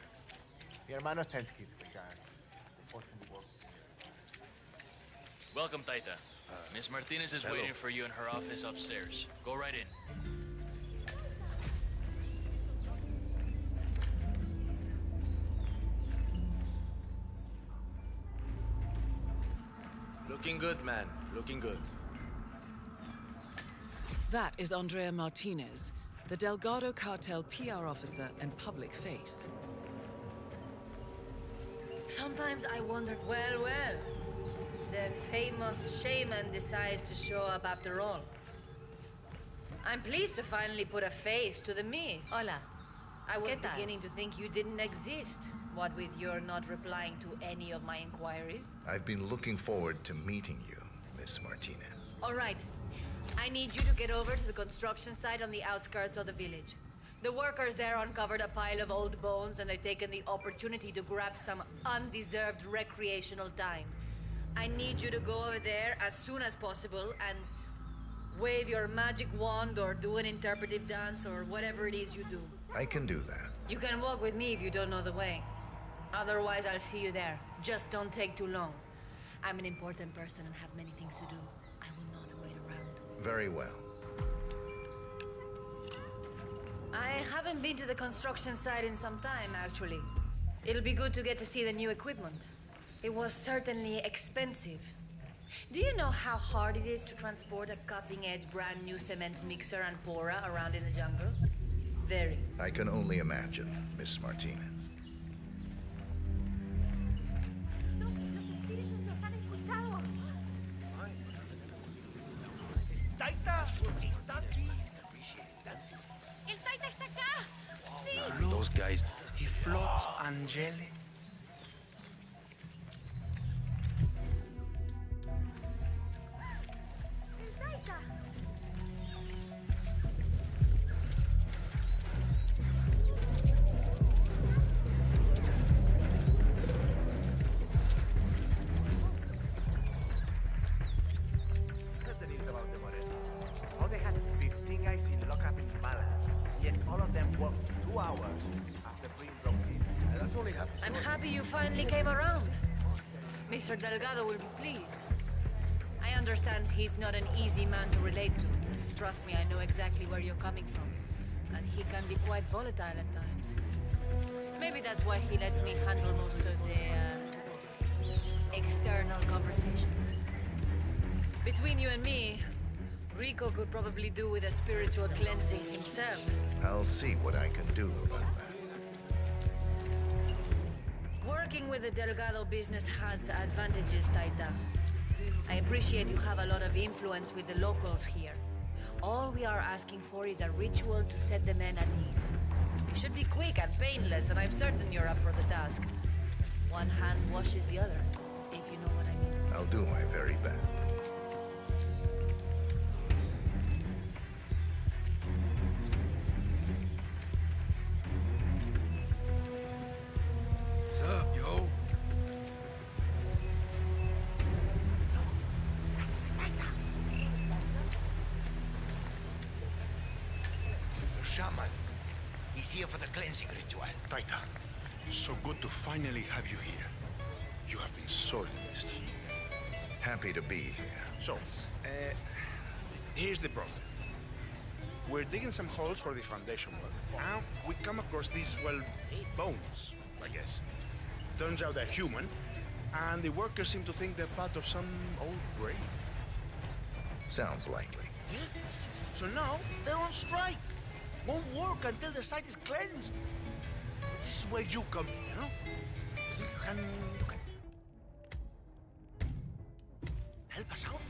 Mi hermano Sensky, Welcome, Taita. Miss Martinez is hello. waiting for you in her office upstairs. Go right in. Looking good, man. Looking good. That is Andrea Martinez, the Delgado cartel PR officer and public face. Sometimes I wonder, well, the famous shaman decides to show up after all. I'm pleased to finally put a face to the myth. Hola. I was ¿Qué tal? beginning to think you didn't exist, what with your not replying to any of my inquiries. I've been looking forward to meeting you, Miss Martinez. All right. I need you to get over to the construction site on the outskirts of the village. The workers there uncovered a pile of old bones and they've taken the opportunity to grab some undeserved recreational time. I need you to go over there as soon as possible and wave your magic wand or do an interpretive dance or whatever it is you do. I can do that. You can walk with me if you don't know the way. Otherwise, I'll see you there. Just don't take too long. I'm an important person and have many things to do. I will not wait around. Very well. I haven't been to the construction site in some time, actually. It'll be good to get to see the new equipment. It was certainly expensive. Do you know how hard it is to transport a cutting-edge brand new cement mixer and pourer around in the jungle? Very. I can only imagine, Miss Martinez. ¡El Taita está acá! ¡Sí! Those guys, he floats angelic. ¡El Taita! Heard the news about the Moreno. How they had 15 guys in lockup in Malaga, yet all of them worked 2 hours after being broke in. And that's only happened. I'm happy you finally came around. Mr. Delgado will be pleased. I understand he's not an easy man to relate to. Trust me, I know exactly where you're coming from. And he can be quite volatile at times. Maybe that's why he lets me handle most of the external conversations. Between you and me, Rico could probably do with a spiritual cleansing himself. I'll see what I can do about that. Working with the Delgado business has advantages, Taita. I appreciate you have a lot of influence with the locals here. All we are asking for is a ritual to set the men at ease. It should be quick and painless, and I'm certain you're up for the task. One hand washes the other, if you know what I mean. I'll do my very best. What's up, yo? The shaman. He's here for the cleansing ritual. Taita, so good to finally have you here. You have been sorely missed. Happy to be here. So, here's the problem. We're digging some holes for the foundation work. Now, we come across these, well, bones, I guess. Turns out they're human, and the workers seem to think they're part of some old grave. Sounds likely. Yeah? So now, they're on strike. Won't work until the site is cleansed. This is where you come in, you know? You think you can help us out?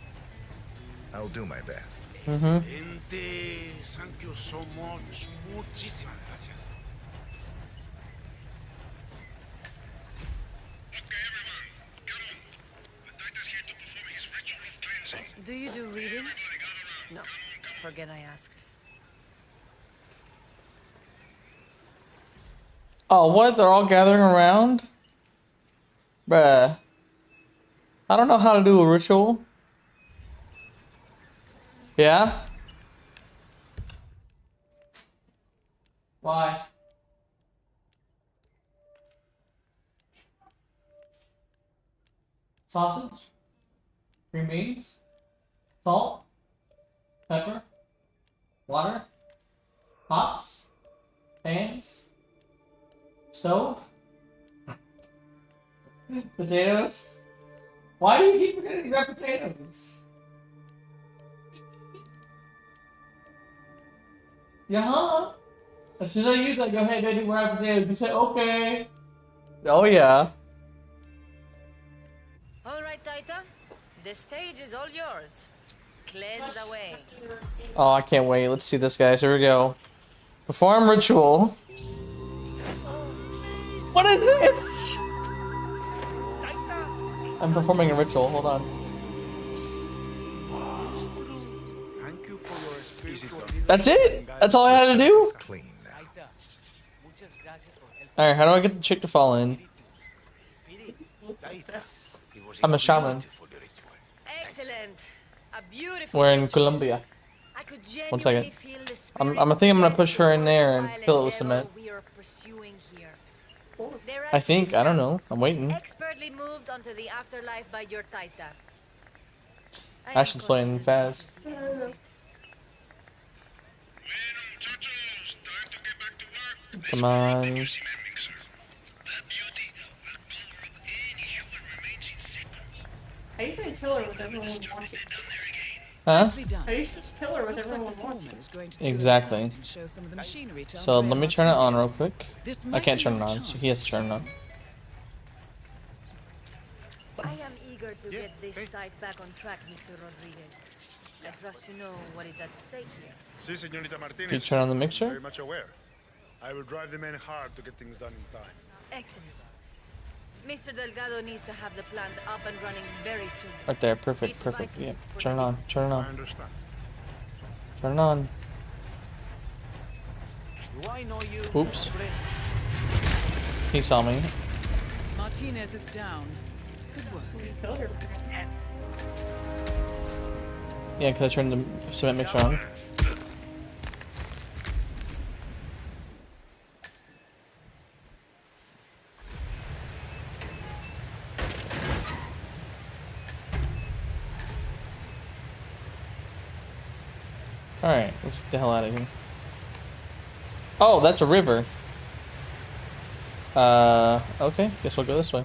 I'll do my best. Excelente. Thank you so much. Muchísimas gracias. Do you do readings? No, forget I asked. Oh, what? They're all gathering around? Bruh. I don't know how to do a ritual. Yeah? Why? Sausage? Green beans? Salt? Pepper? Water? Pots? Pans? Stove? Potatoes? Why do you keep forgetting about potatoes? Yeah. As soon as I use that, go, hey baby, we're out potatoes. You say, okay. Oh yeah. All right, Taita. The stage is all yours. Cleanse away. Oh, I can't wait. Let's see this, guys. Here we go. Perform ritual. What is this? I'm performing a ritual. Hold on. Thank you for your spiritual. That's it? That's all I had to do? Alright, how do I get the chick to fall in? I'm a shaman. Excellent. A beautiful. We're in Colombia. I could 1 second. genuinely feel the I think I'm gonna push her in there and fill it with cement. we are pursuing here. They're I at think. peace I don't now. know. I'm waiting. Expertly moved onto the afterlife by your Taita. I am Ashton's playing fast. confident this is the end of it. Come on. How you gonna kill her with everyone watching? Huh? How you just kill her with Looks like everyone the foreman watching? is going to tour the Exactly. site and show some of the machinery to So Andrea let me turn it on real Martinez. quick. This I might can't be turn your it on, so he has to turn it on. I am eager to get this site back on track, Mr. Rodriguez. I trust you know what is at stake here. Si, Señorita Martinez. Can you turn on the mixer? Very much aware. I will drive the men hard to get things done in time. Excellent. Mr. Delgado needs to have the plant up and running very soon. Right there, perfect, It's perfect. vital Yeah, for turn it the on, business. turn it I on, understand. turn it on. Do I know you? Oops. He saw me. Martinez is down. Good work. You killed her. Yeah, can I turn the cement mixer on? Alright, let's get the hell out of here. Oh, that's a river. Okay, guess we'll go this way.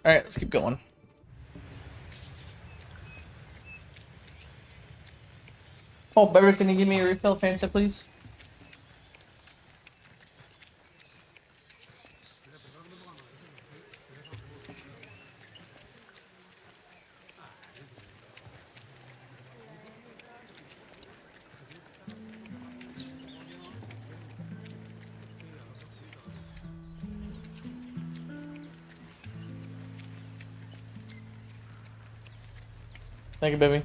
Alright, let's keep going. Oh, Beverly, can you give me a refill, Fanta, please? Thank you, baby.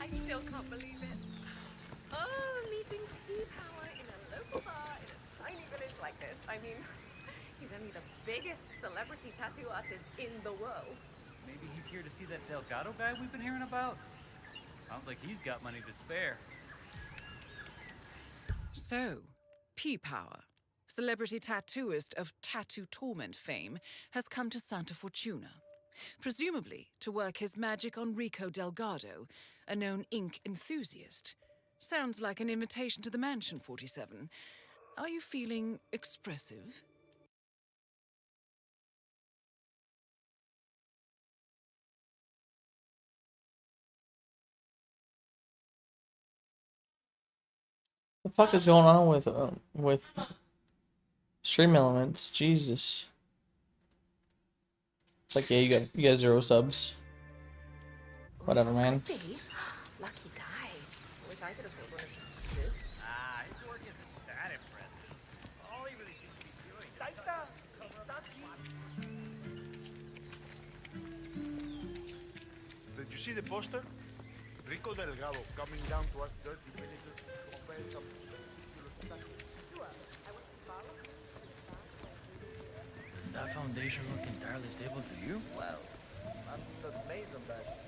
I still can't believe it. Oh, meeting Sea Power in a local bar in a tiny village like this. I mean, he's only the biggest celebrity tattoo artist in the world. Maybe he's here to see that Delgado guy we've been hearing about. Sounds like he's got money to spare. So, P-Power, celebrity tattooist of Tattoo Torment fame, has come to Santa Fortuna, presumably to work his magic on Rico Delgado, a known ink enthusiast. Sounds like an invitation to the mansion, 47. Are you feeling expressive? The fuck is going on with stream elements? Jesus. It's like, yeah, you got 0 subs. Whatever, man. Lucky guy. Wish I could afford one of this. His work isn't that impressive. All he really seems to be doing is Did you see the poster? Rico Delgado coming down to us dirty villagers to obey some Does that foundation look entirely stable to you? Well, I'm not made them that.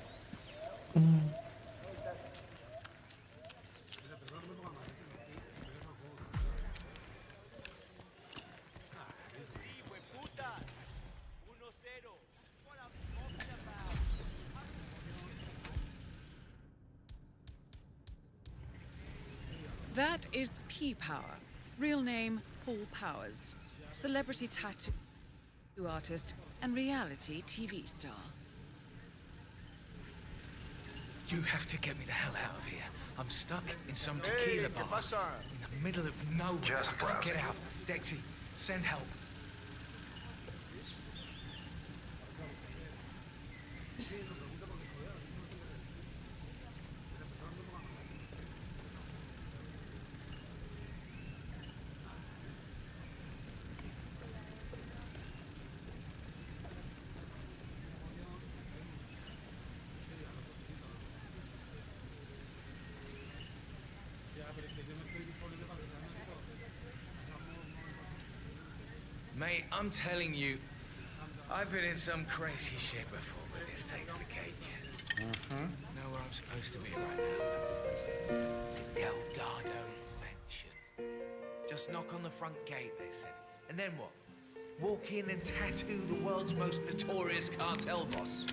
That is P-Power, real name Paul Powers, celebrity tattoo artist and reality TV star. You have to get me the hell out of here. I'm stuck in some tequila bar in the middle of nowhere. Just I can't get browsing. out. Dexy, send help. Mate, I'm telling you, I've been in some crazy shit before, but this takes the cake. Know where I'm supposed to be right now. The Delgado Mansion. Just knock on the front gate, they said. And then what? Walk in and tattoo the world's most notorious cartel boss.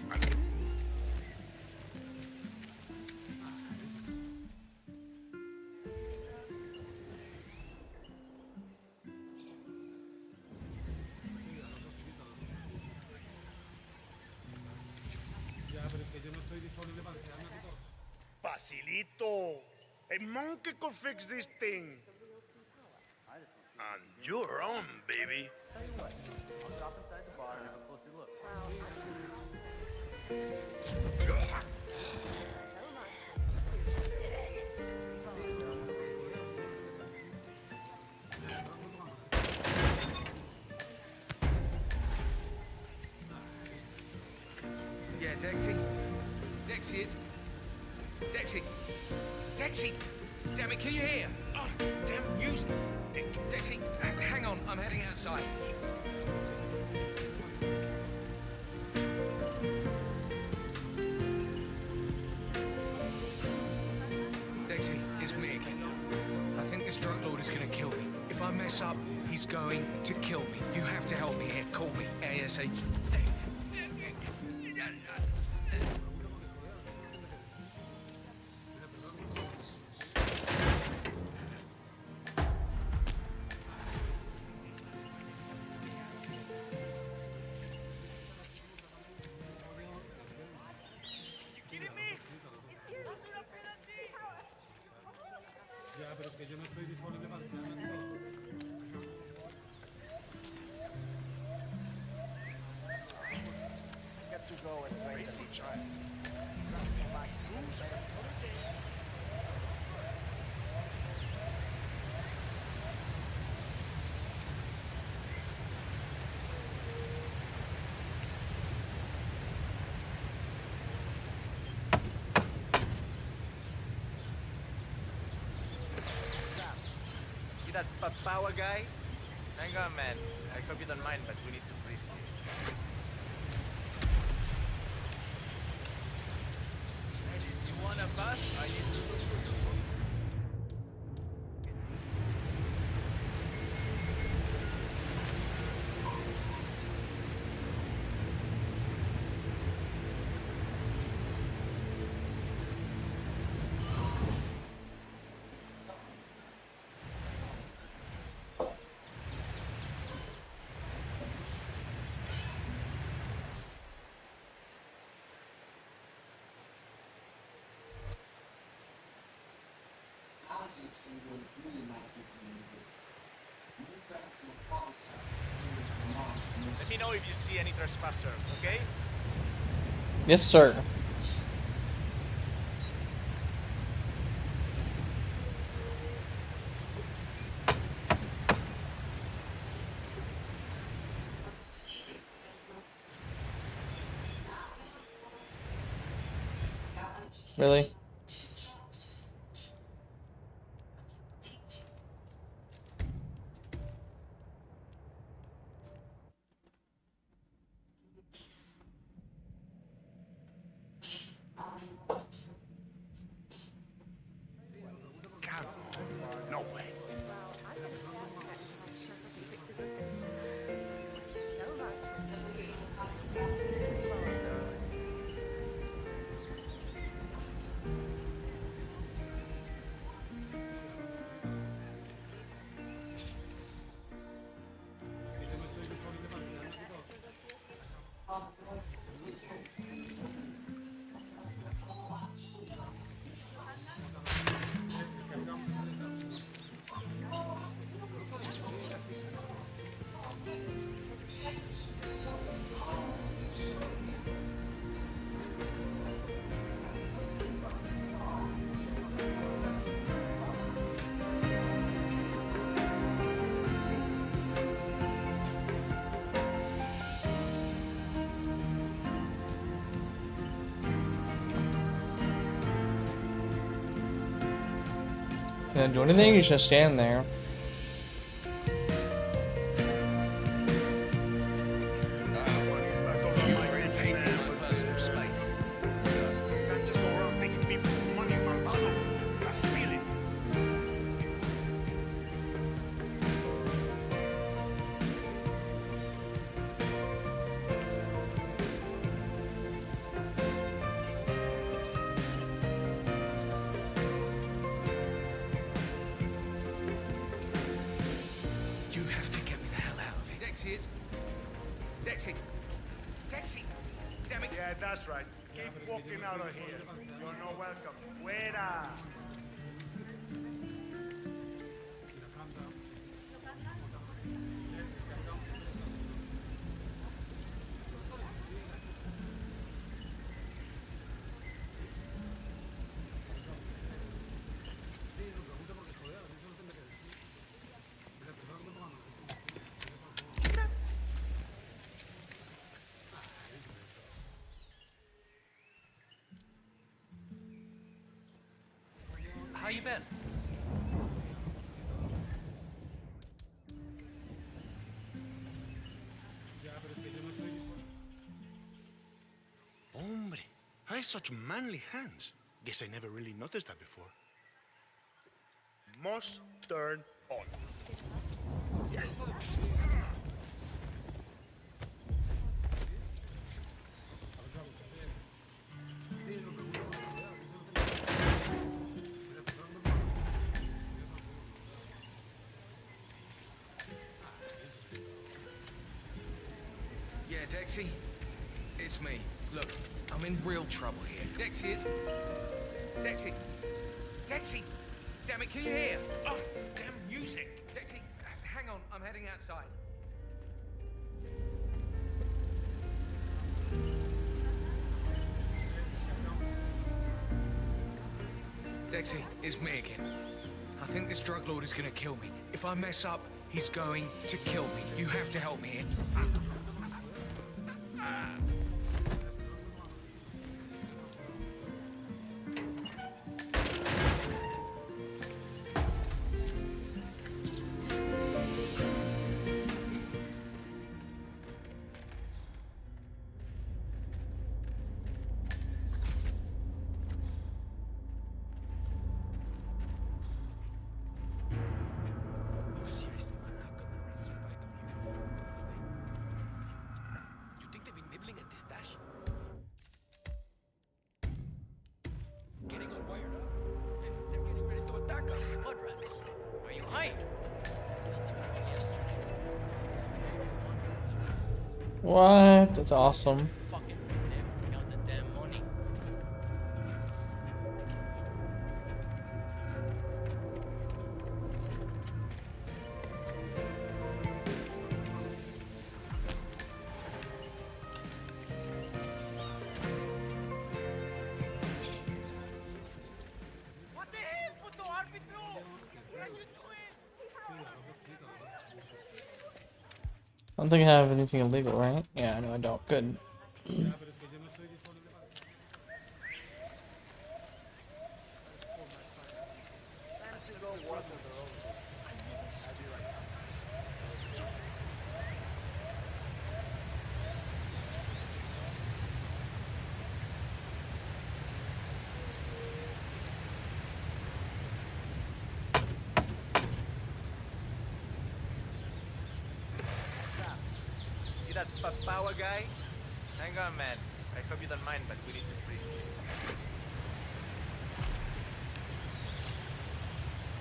Facilito. A monkey could fix this thing. And you're on, baby. Tell you what, I'll drop inside the bar and have a closer look. Dexy? Dexy is... Dexy! Dexy! Damn it, can you hear? Oh, damn you... Dexy, hang on, I'm heading outside. Dexy, it's me again. I think this drug lord is gonna kill me. If I mess up, he's going to kill me. You have to help me here. Call me ASAP. Get to go and play the child. You that power guy? Hang on, man. I hope you don't mind, but we need to frisk you. You want a bus? I need to... Let me know if you see any trespassers, okay? Yes, sir. Really? No way. Can't do anything, you just stand there. Dexy! Dexy! Damn it! Yeah, that's right. Keep walking out of here. You're not welcome. Fuera! you been? Hombre, has such manly hands. Guess I never really noticed that before. Must turn on. Yes. Yeah, Dexy? It's me. Look, I'm in real trouble here. Dexy is... Dexy! Dexy! Damn it, can you hear? Oh, damn music! Dexy, hang on, I'm heading outside. Dexy, it's me again. I think this drug lord is gonna kill me. If I mess up, he's going to kill me. You have to help me here. What? That's awesome. I don't think I have anything illegal, right? Yeah, no, I don't. Good. You that power guy? Hang on, man. I hope you don't mind, but we need to freeze me.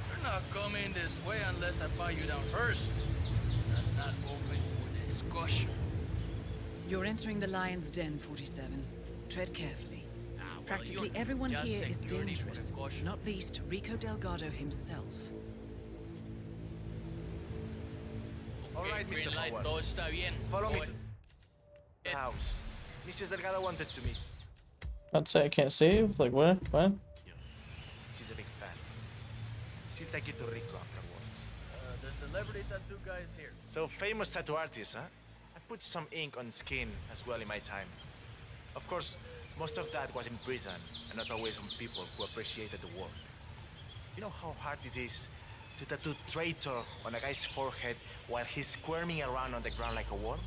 You're not coming this way unless I buy you down first. That's not open for discussion. You're entering the Lion's Den, 47. Tread carefully. Practically everyone here is dangerous, not least Rico Delgado himself. Alright, Mr. Forward. Follow me to the house. Mrs. Delgado wanted to meet. I'd say I can't save? Like what? What? She's a big fan. She'll take you to Rico afterwards. The celebrity tattoo guy is here. So famous tattoo artist, huh? I put some ink on skin as well in my time. Of course, most of that was in prison and not always on people who appreciated the work. You know how hard it is to tattoo traitor on a guy's forehead while he's squirming around on the ground like a worm?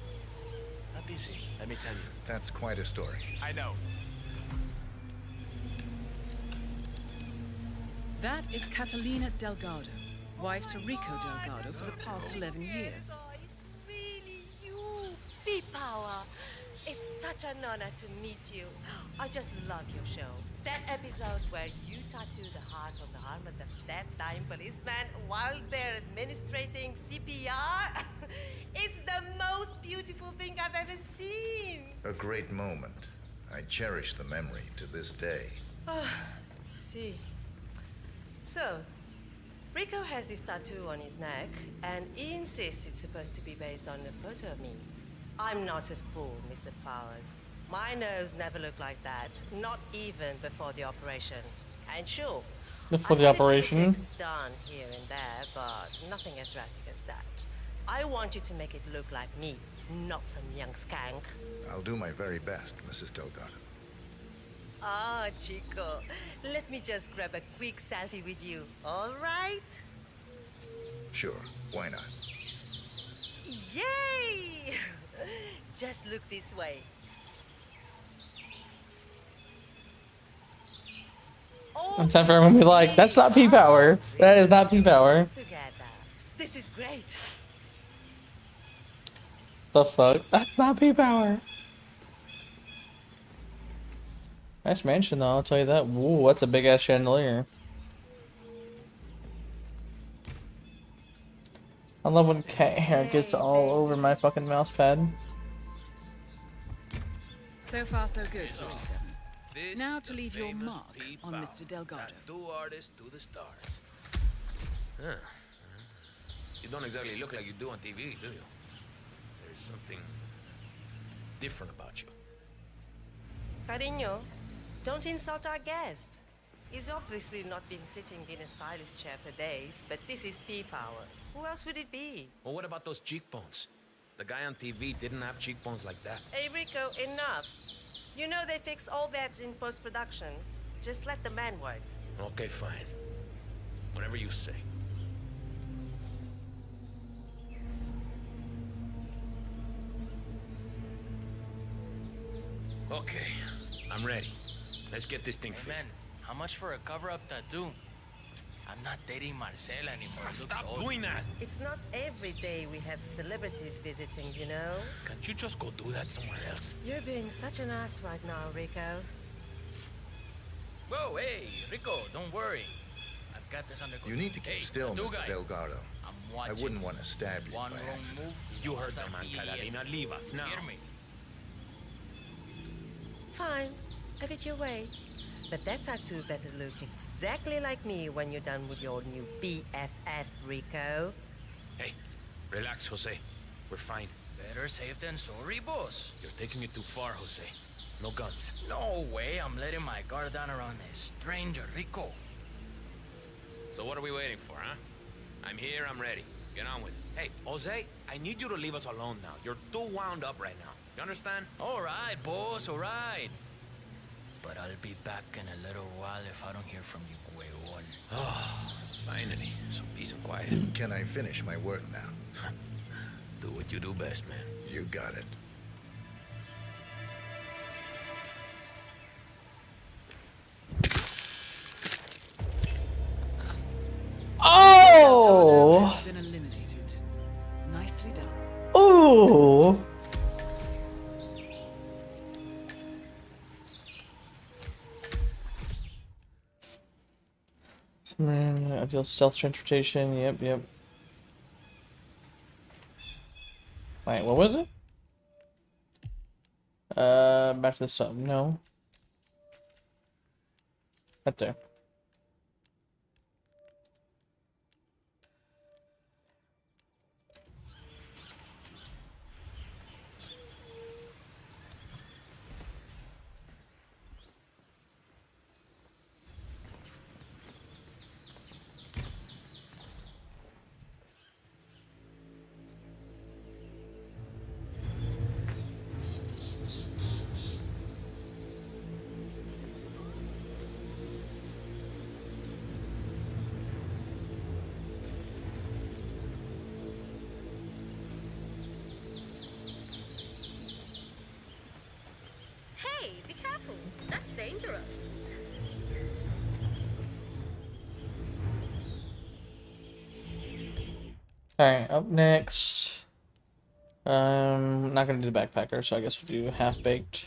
Not easy, let me tell you. That's quite a story. I know. That is Catalina Delgado, wife to Rico Delgado for the past 11 years. It's really you, B-Power. It's such an honor to meet you. I just love your show. That episode where you tattoo the heart on the arm of the dead-dying policeman while they're administrating CPR. It's the most beautiful thing I've ever seen. A great moment. I cherish the memory to this day. See. So, Rico has this tattoo on his neck, and he insists it's supposed to be based on a photo of me. I'm not a fool, Mr. Powers. My nose never looked like that, not even before the operation. And sure, Before the operation? I've had a few ticks done here and there, but nothing as drastic as that. I want you to make it look like me, not some young skank. I'll do my very best, Mrs. Delgado. Ah, Chico, let me just grab a quick selfie with you, all right? Sure, why not? Yay! Just look this way. And time for everyone to be like, that's not P-Power. That is not P-Power. Together. This is great. The fuck? That's not P-Power. Nice mansion though, I'll tell you that. Ooh, that's a big ass chandelier. I love when cat hair gets all over my fucking mouse pad. So far, so good, 47. Now to leave your mark on Mr. Delgado. Tattoo artist to the stars. Huh. You don't exactly look like you do on TV, do you? There's something different about you. Cariño, don't insult our guest. He's obviously not been sitting in a stylish chair for days, but this is P-Power. Who else would it be? Well, what about those cheekbones? The guy on TV didn't have cheekbones like that. Hey, Rico, enough. You know they fix all that in post-production. Just let the man work. Okay, fine. Whatever you say. Okay, I'm ready. Let's get this thing Hey, fixed. man, how much for a cover-up tattoo? I'm not dating Marcela anymore. Stop doing that! It's not every day we have celebrities visiting, you know? Can't you just go do that somewhere else? You're being such an ass right now, Rico. Whoa, hey, Rico, don't worry. I've got this under control. You need to keep still, tattoo Mr. guy. Delgado. I'm I watching. wouldn't want to stab you One by wrong accident. move. You heard the man, Catalina. Leave us now. Hear me? Fine, have it your way. But that tattoo better look exactly like me when you're done with your new BFF, Rico. Hey, relax, Jose. We're fine. Better safe than sorry, boss. You're taking it too far, Jose. No guns. No way, I'm letting my guard down around a stranger, Rico. So what are we waiting for, huh? I'm here, I'm ready. Get on with it. Hey, Jose, I need you to leave us alone now. You're too wound up right now. You understand? All right, boss, all right. But I'll be back in a little while if I don't hear from you, Huevon. Oh, finally. Some peace and quiet. Can I finish my work now? Do what you do best, man. You got it. Oh! Has been eliminated. Nicely done. Ooh! Man, I feel stealth transportation. Yep, yep. Wait, what was it? Back to the sub. No. Right there. Hey, be careful. That's dangerous. Alright, up next. Not gonna do the backpacker, so I guess we'll do half-baked.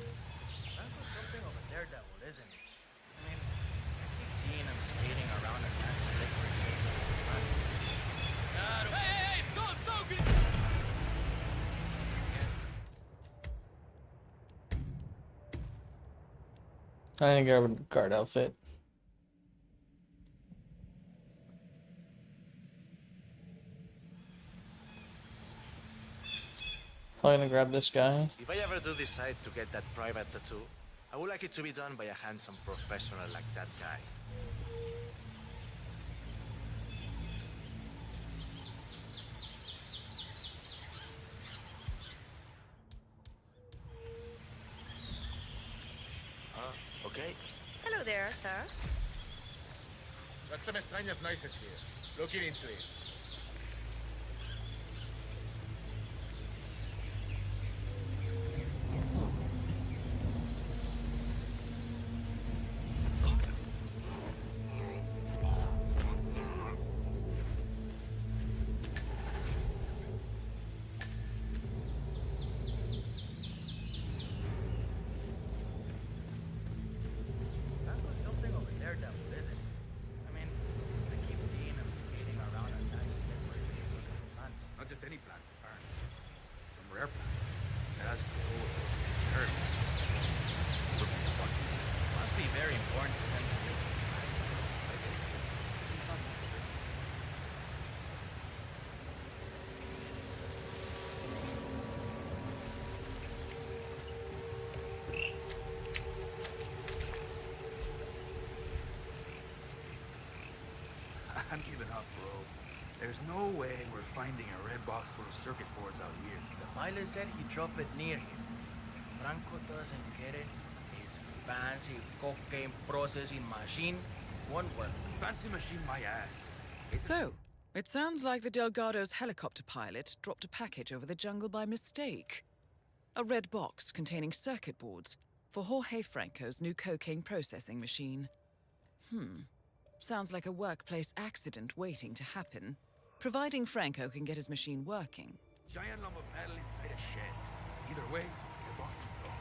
Something of a daredevil, isn't he? I mean, I keep seeing him skating around in that slippery Hey, stop, stop! I think I would guard outfit. Probably gonna grab this guy. If I ever do decide to get that private tattoo, I would like it to be done by a handsome professional like that guy. okay? Hello there, sir. Got some extrañas noises here. Looking into it. That was something over there that was it. I mean, I keep seeing them skating around at night where they see the sun. Not just any plant, Baron. Some rare plant. That's the whole herbs. Must be very important to them to make it. I'm giving up, bro. There's no way we're finding a red box full of circuit boards out here. The pilot said he dropped it near here. Franco doesn't get it. His fancy cocaine processing machine won't work. Fancy machine my ass. So, it sounds like the Delgado's helicopter pilot dropped a package over the jungle by mistake. A red box containing circuit boards for Jorge Franco's new cocaine processing machine. Sounds like a workplace accident waiting to happen, providing Franco can get his machine working. Giant lump of metal inside a shed. Either way, your box is gone.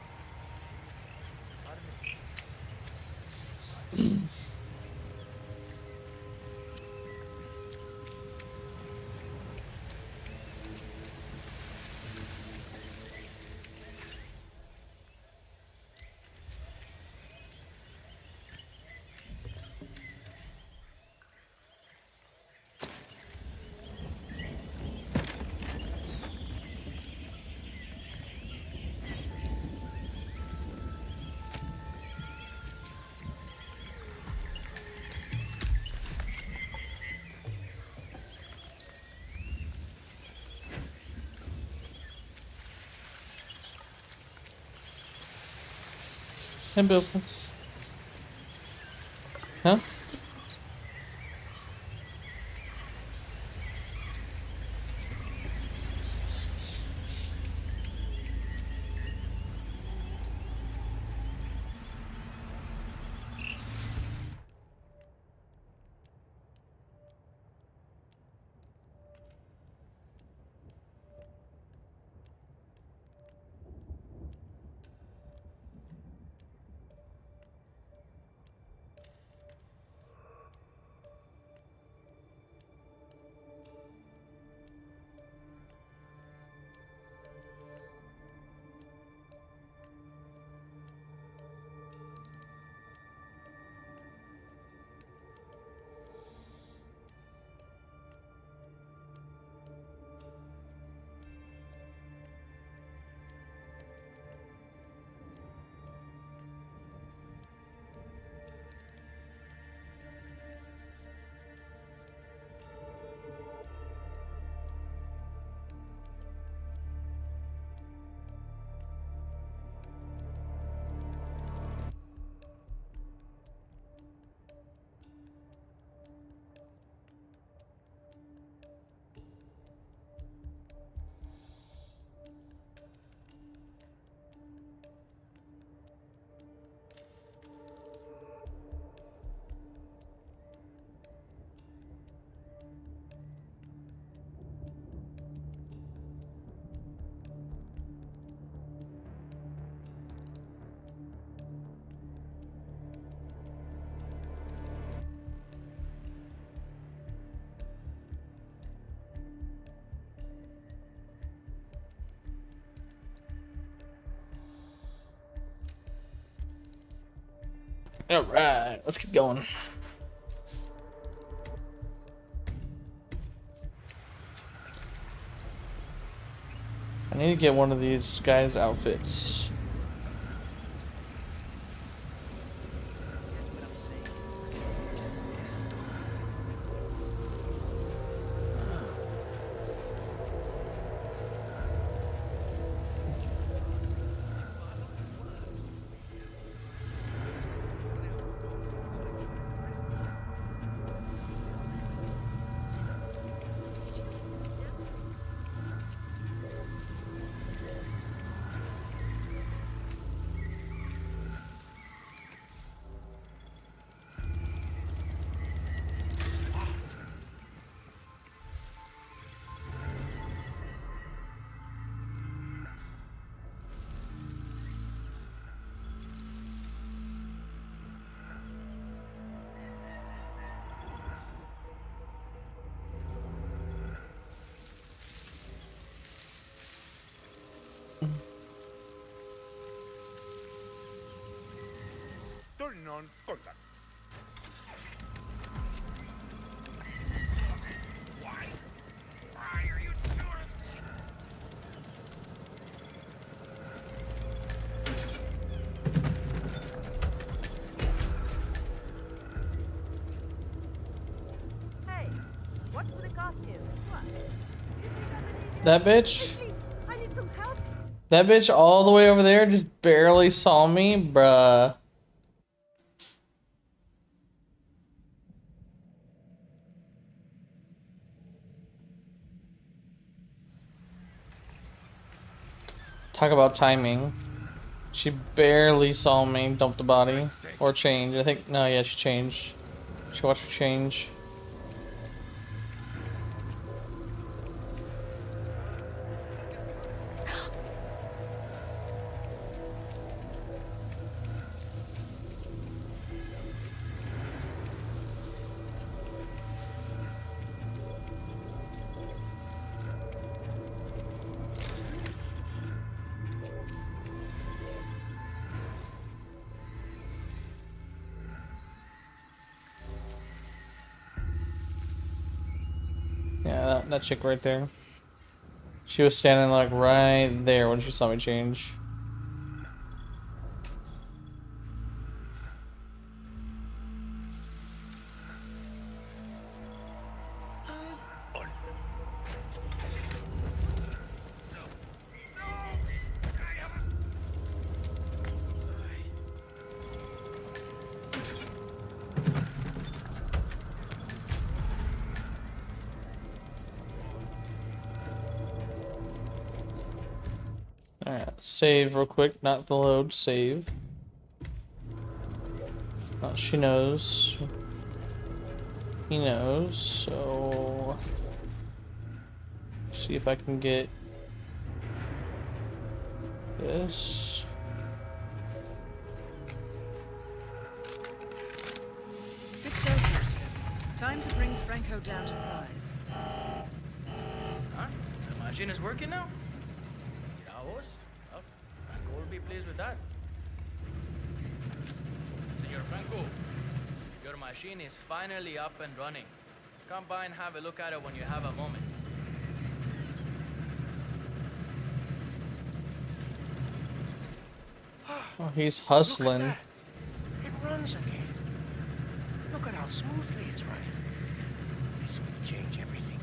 Hey, Bill. Huh? All right, let's keep going. I need to get one of these guys' outfits. Turning on contact. Why? Why are you doing this? Hey, what's with the costume? What? That bitch? I need some help. That bitch all the way over there just barely saw me, bruh. Talk about timing. She barely saw me dump the body. Or change. I think, no, yeah, she changed. She watched me change. Yeah, that chick right there. She was standing like right there when she saw me change. Alright, save real quick, not the load, save. Oh, she knows. He knows, so... See if I can get this. Good show, Peterson. Time to bring Franco down to size. Huh? The machine is working now? Vamos. Oh, Franco will be pleased with that. Senor Franco, your machine is finally up and running. Come by and have a look at it when you have a moment. Oh, he's hustling. It runs again. Look at how smoothly it's running. This will change everything.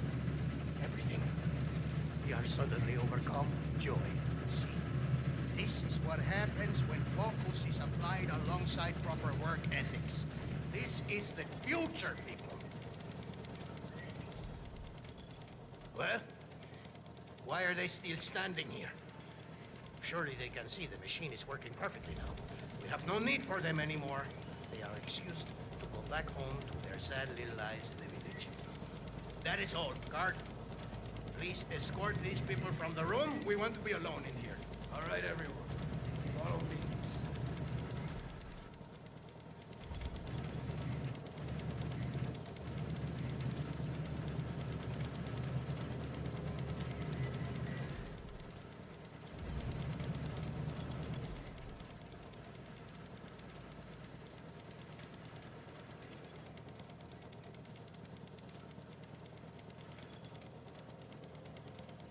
Everything. We are suddenly overcome with joy. See, this is what happens when focus is applied alongside proper work ethics. This is the future, people. Well, why are they still standing here? Surely they can see the machine is working perfectly now. We have no need for them anymore. They are excused to go back home to their sad little lives in the village. That is all. Guard, please escort these people from the room. We want to be alone in here. All right, everyone. Follow me.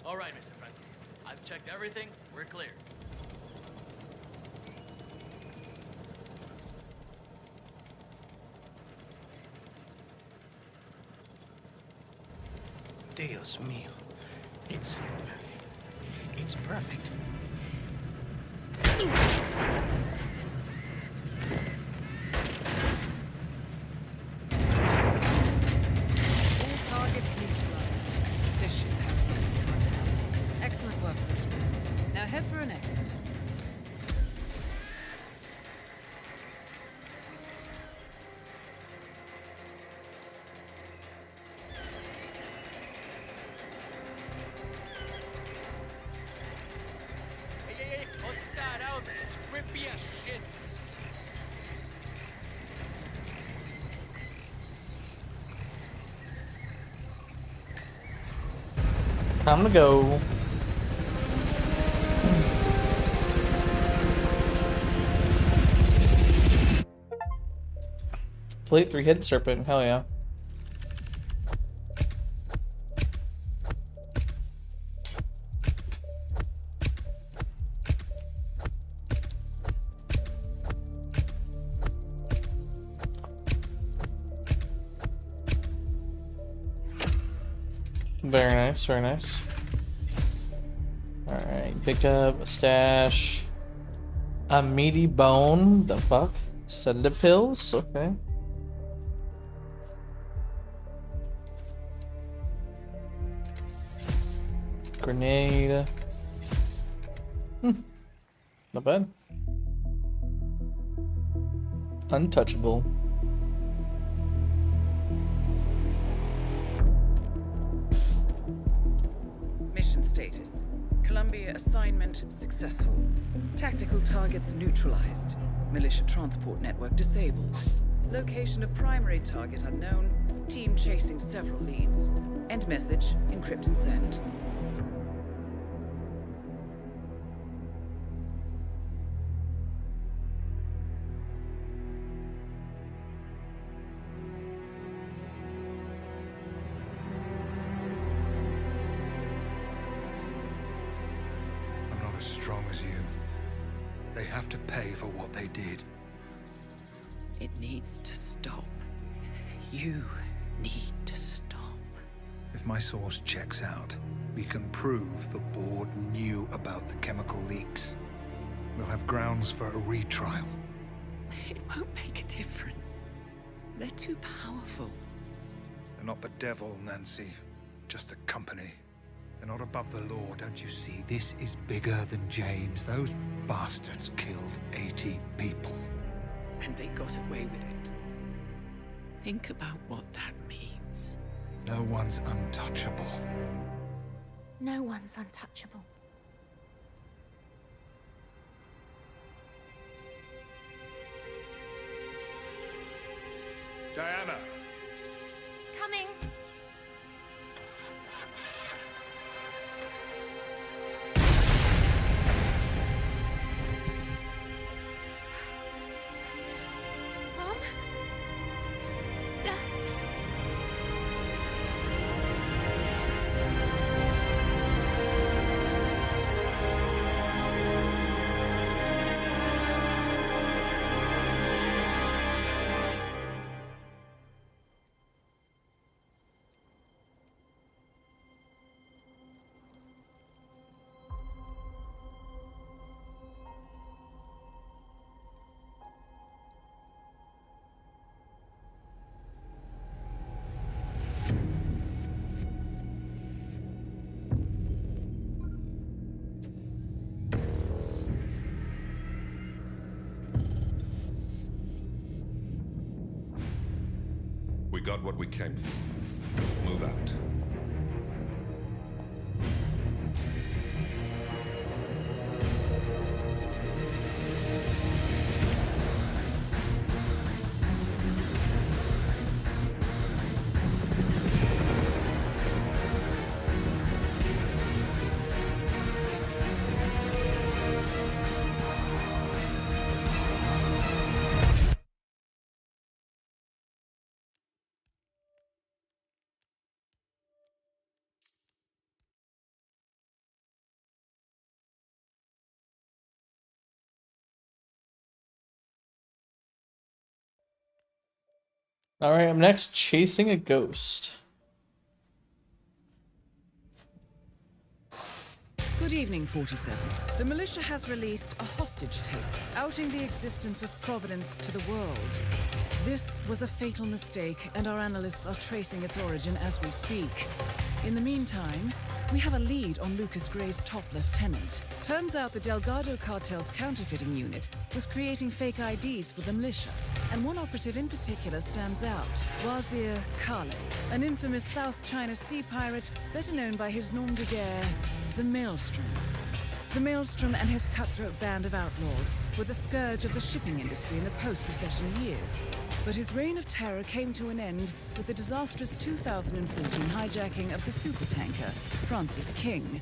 All right, Mr. Franco. I've checked everything. We're clear. Dios mío. It's perfect. All targets neutralized. This should have the cartel. Excellent work, Peterson. Now head for an exit. Hey, cut that out. It's creepy as shit. Time to go. plate, three-headed serpent. Hell yeah. Very nice, very nice. Alright, pick up a stash. A meaty bone. The fuck? Sedative pills? Okay. Grenade. Not bad. Untouchable. Mission status. Columbia assignment successful. Tactical targets neutralized. Militia transport network disabled. Location of primary target unknown. Team chasing several leads. End message. Encrypt and send. As strong as you. They have to pay for what they did. It needs to stop. You need to stop. If my source checks out, we can prove the board knew about the chemical leaks. We'll have grounds for a retrial. It won't make a difference. They're too powerful. They're not the devil, Nancy. Just a company. They're not above the law, don't you see? This is bigger than James. Those bastards killed 80 people. And they got away with it. Think about what that means. No one's untouchable. No one's untouchable. Diana! Coming! Mom? Dad? We got what we came for. Move out. Alright, I'm next chasing a ghost. Good evening, 47. The militia has released a hostage tape, outing the existence of Providence to the world. This was a fatal mistake, and our analysts are tracing its origin as we speak. In the meantime, we have a lead on Lucas Gray's top lieutenant. Turns out the Delgado cartel's counterfeiting unit was creating fake IDs for the militia, and one operative in particular stands out, Wazir Kale, an infamous South China Sea pirate better known by his nom de guerre, the Maelstrom. The Maelstrom and his cutthroat band of outlaws were the scourge of the shipping industry in the post-recession years. But his reign of terror came to an end with the disastrous 2014 hijacking of the supertanker, Francis King.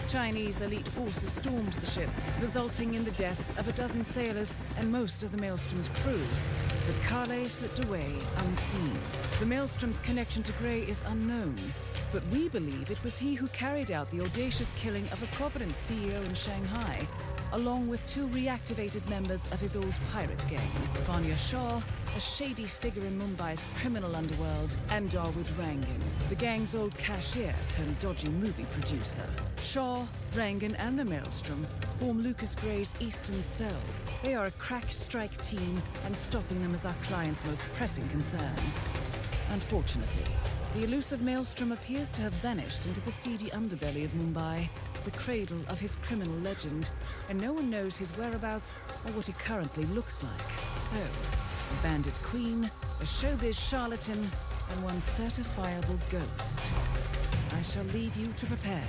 Chinese elite forces stormed the ship, resulting in the deaths of a dozen sailors and most of the Maelstrom's crew. But Kale slipped away unseen. The Maelstrom's connection to Grey is unknown, but we believe it was he who carried out the audacious killing of a Providence CEO in Shanghai, along with 2 reactivated members of his old pirate gang, Vanya Shah, a shady figure in Mumbai's criminal underworld, and Dawood Rangan, the gang's old cashier turned dodgy movie producer. Shah, Rangan, and the Maelstrom form Lucas Gray's Eastern Cell. They are a crack strike team, and stopping them is our client's most pressing concern. Unfortunately, the elusive Maelstrom appears to have vanished into the seedy underbelly of Mumbai, the cradle of his criminal legend, and no one knows his whereabouts or what he currently looks like. So, a bandit queen, a showbiz charlatan, and one certifiable ghost. I shall leave you to prepare.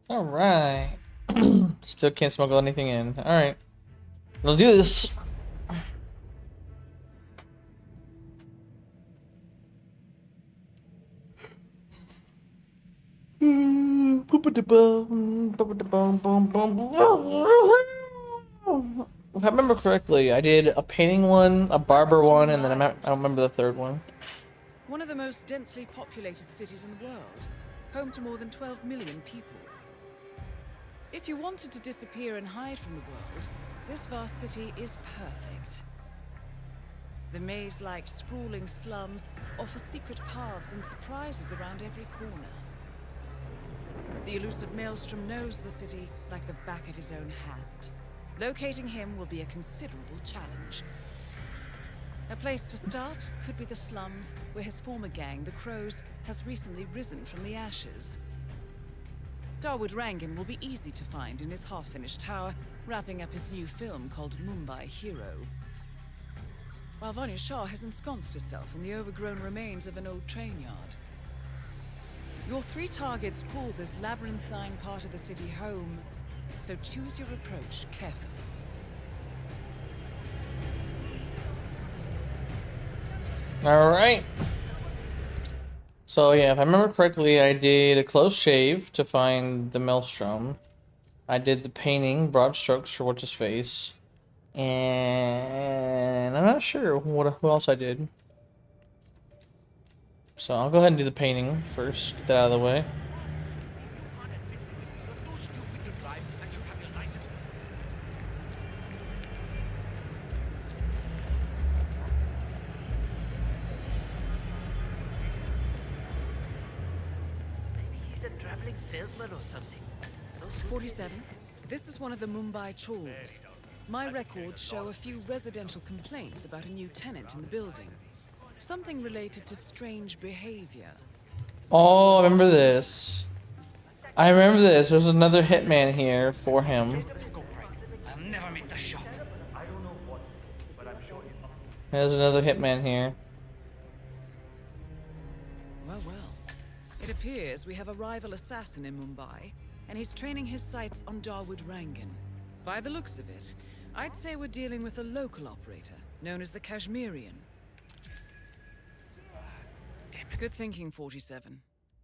All right. Still can't smuggle anything in. All right. Let's do this. If I remember correctly, I did a painting one, a barber one, and then I don't remember the third one. One of the most densely populated cities in the world, home to more than 12 million people. If you wanted to disappear and hide from the world, this vast city is perfect. The maze-like sprawling slums offer secret paths and surprises around every corner. The elusive Maelstrom knows the city like the back of his own hand. Locating him will be a considerable challenge. A place to start could be the slums, where his former gang, the Crows, has recently risen from the ashes. Dawood Rangan will be easy to find in his half-finished tower, wrapping up his new film called Mumbai Hero. While Vanya Shah has ensconced herself in the overgrown remains of an old train yard. Your 3 targets call this labyrinthine part of the city home, so choose your approach carefully. All right. So yeah, if I remember correctly, I did a close shave to find the Maelstrom. I did the painting, broad strokes for what's his face, and I'm not sure who else I did. So I'll go ahead and do the painting first, get that out of the way. He's a traveling salesman or something. 47. This is one of the Mumbai chores. My records show a few residential complaints about a new tenant in the building. Something related to strange behavior. Oh, I remember this. I remember this. There's another hitman here for him. I'll never make the shot. There's another hitman here. Well, well. It appears we have a rival assassin in Mumbai, and he's training his sights on Dawood Rangan. By the looks of it, I'd say we're dealing with a local operator, known as the Kashmirian. Good thinking, 47.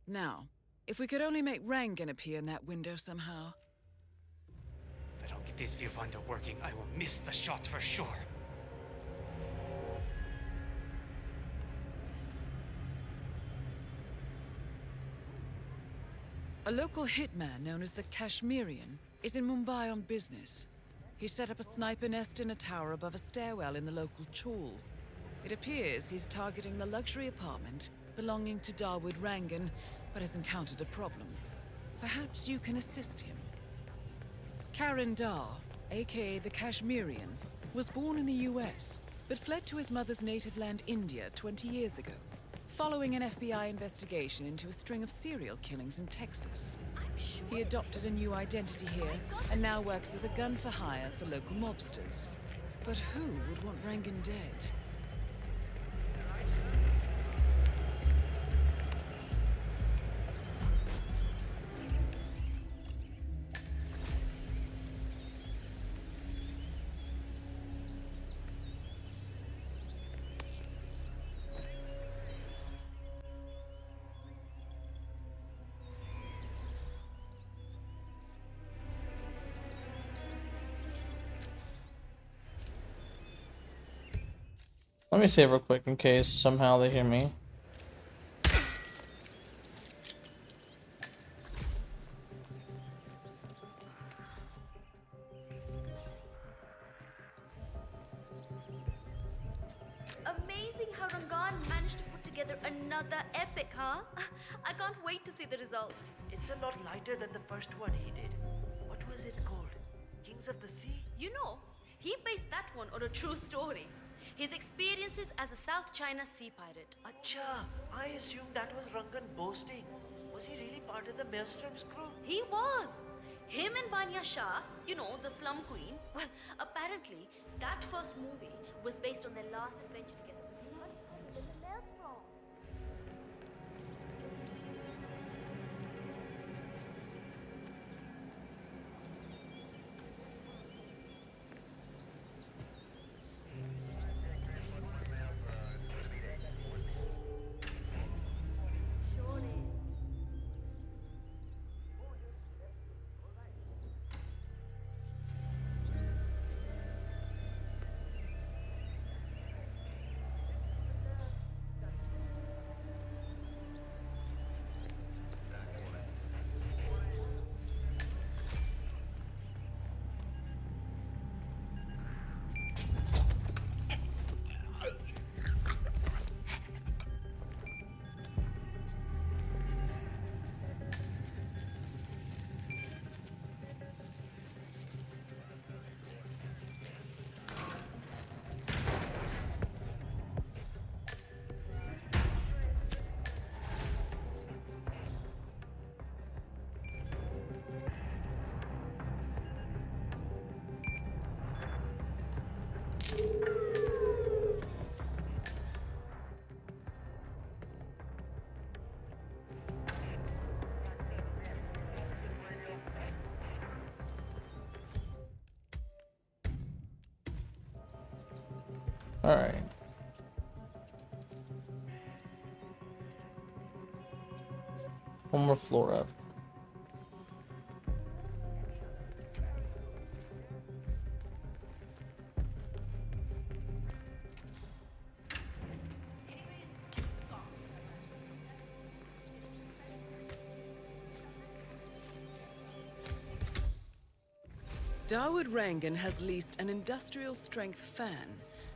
Now, if we could only make Rangan appear in that window somehow. If I don't get this viewfinder working, I will miss the shot for sure. A local hitman known as the Kashmirian is in Mumbai on business. He set up a sniper nest in a tower above a stairwell in the local chawl. It appears he's targeting the luxury apartment belonging to Dawood Rangan, but has encountered a problem. Perhaps you can assist him. Karan Dar, aka the Kashmirian, was born in the US, but fled to his mother's native land, India, 20 years ago, following an FBI investigation into a string of serial killings in Texas. He adopted a new identity here, and now works as a gun for hire for local mobsters. But who would want Rangan dead? Let me save real quick in case somehow they hear me. Amazing how Rangan managed to put together another epic, huh? I can't wait to see the results. It's a lot lighter than the first one he did. What was it called? Kings of the Sea? You know, he based that one on a true story. His experiences as a South China sea pirate. Acha, I assumed that was Rangan boasting. Was he really part of the Maelstrom's crew? He was. Him and Banya Shah, you know, the slum queen. Well, apparently, that first movie was based on their last adventure together. In the Maelstrom. Alright. One more floor up. Dawood Rangan has leased an industrial-strength fan,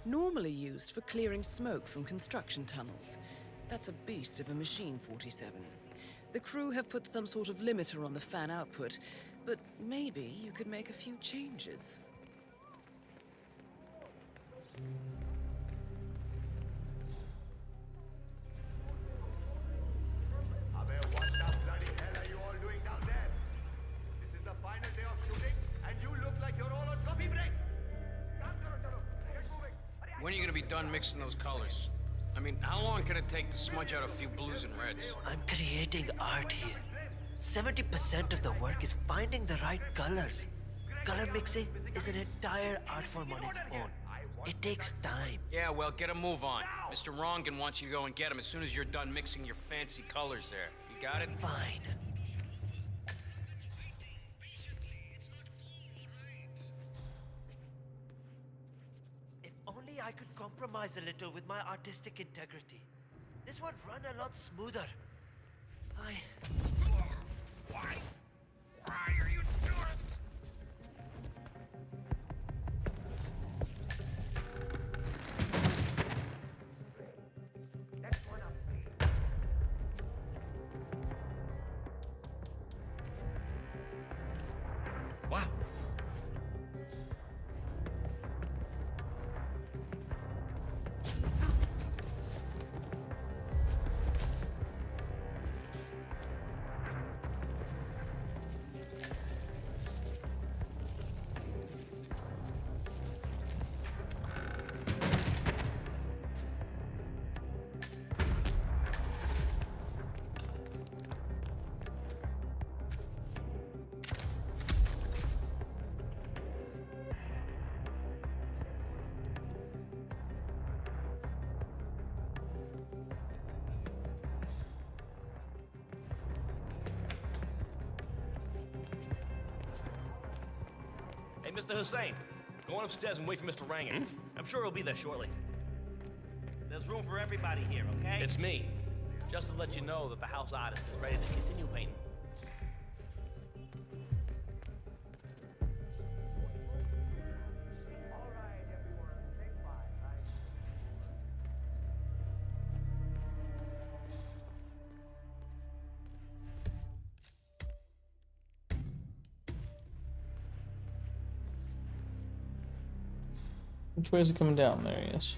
normally used for clearing smoke from construction tunnels. That's a beast of a machine, 47. The crew have put some sort of limiter on the fan output, but maybe you could make a few changes. What the bloody hell are you all doing down there? This is the final day of shooting, and you look like you're all on coffee break. When are you gonna be done mixing those colors? I mean, how long can it take to smudge out a few blues and reds? I'm creating art here. 70% of the work is finding the right colors. Color mixing is an entire art form on its own. It takes time. Yeah, well, get a move on. Mr. Rongan wants you to go and get him as soon as you're done mixing your fancy colors there. You got it? Fine. If only I could compromise a little with my artistic integrity. This would run a lot smoother. Why? Why are you doing it? Wow. Hey, Mr. Hussein, go on upstairs and wait for Mr. Rangan. I'm sure he'll be there shortly. There's room for everybody here, okay? It's me. Just to let you know that the house artist is ready to continue painting. Which way is it coming down? There he is.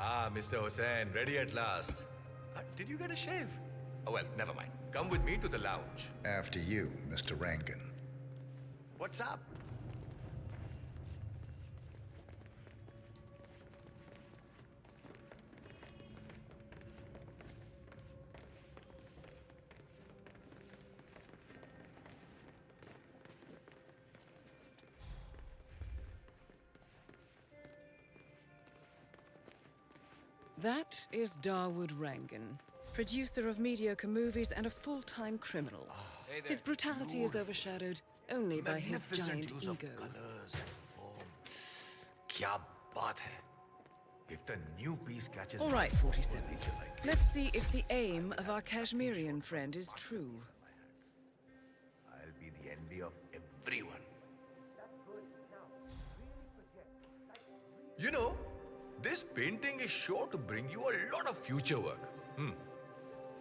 Ah, Mr. Hussain, ready at last. Did you get a shave? Oh, well, never mind. Come with me to the lounge. After you, Mr. Rangan. What's up? That is Dawood Rangan, producer of mediocre movies and a full-time criminal. Hey there. His brutality is overshadowed only by his giant use of ego. colors and form. Kya baat hai? If the new piece catches All right, 47. Let's see if the aim of our Kashmirian friend is true. I'll be the envy of everyone. You know, this painting is sure to bring you a lot of future work.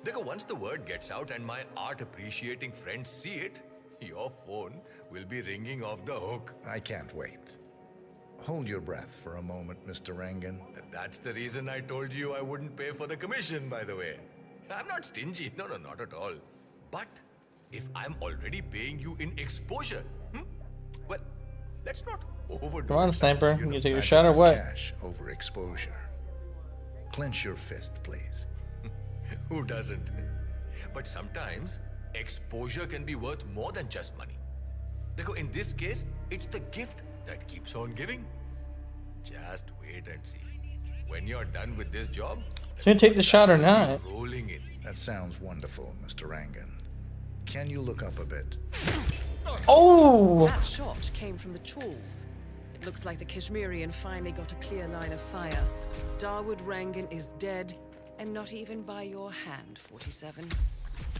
Dekho, once the word gets out and my art appreciating friends see it, your phone will be ringing off the hook. I can't wait. Hold your breath for a moment, Mr. Rangan. That's the reason I told you I wouldn't pay for the commission, by the way. I'm not stingy. No, not at all. But if I'm already paying you in exposure, well, let's not overdo Come on, it. sniper. You take your I shot or prefer what? Cash over exposure. Clench your fist, please. Who doesn't? But sometimes exposure can be worth more than just money. Dekho, in this case, it's the gift that keeps on giving. Just wait and see. When you're done with this job, He's gonna take the shot or not. rolling in. That sounds wonderful, Mr. Rangan. Can you look up a bit? Oh! That shot came from the trawls. It looks like the Kashmirian finally got a clear line of fire. Dawood Rangan is dead, and not even by your hand, 47.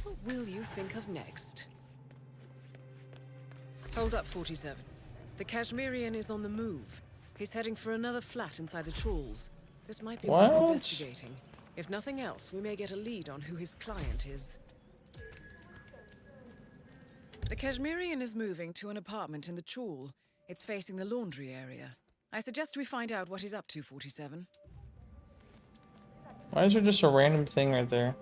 What will you think of next? Hold up, 47. The Kashmirian is on the move. He's heading for another flat inside the trawls. This might be worth What? investigating. If nothing else, we may get a lead on who his client is. The Kashmirian is moving to an apartment in the trawl. It's facing the laundry area. I suggest we find out what he's up to, 47. Why is there just a random thing right there?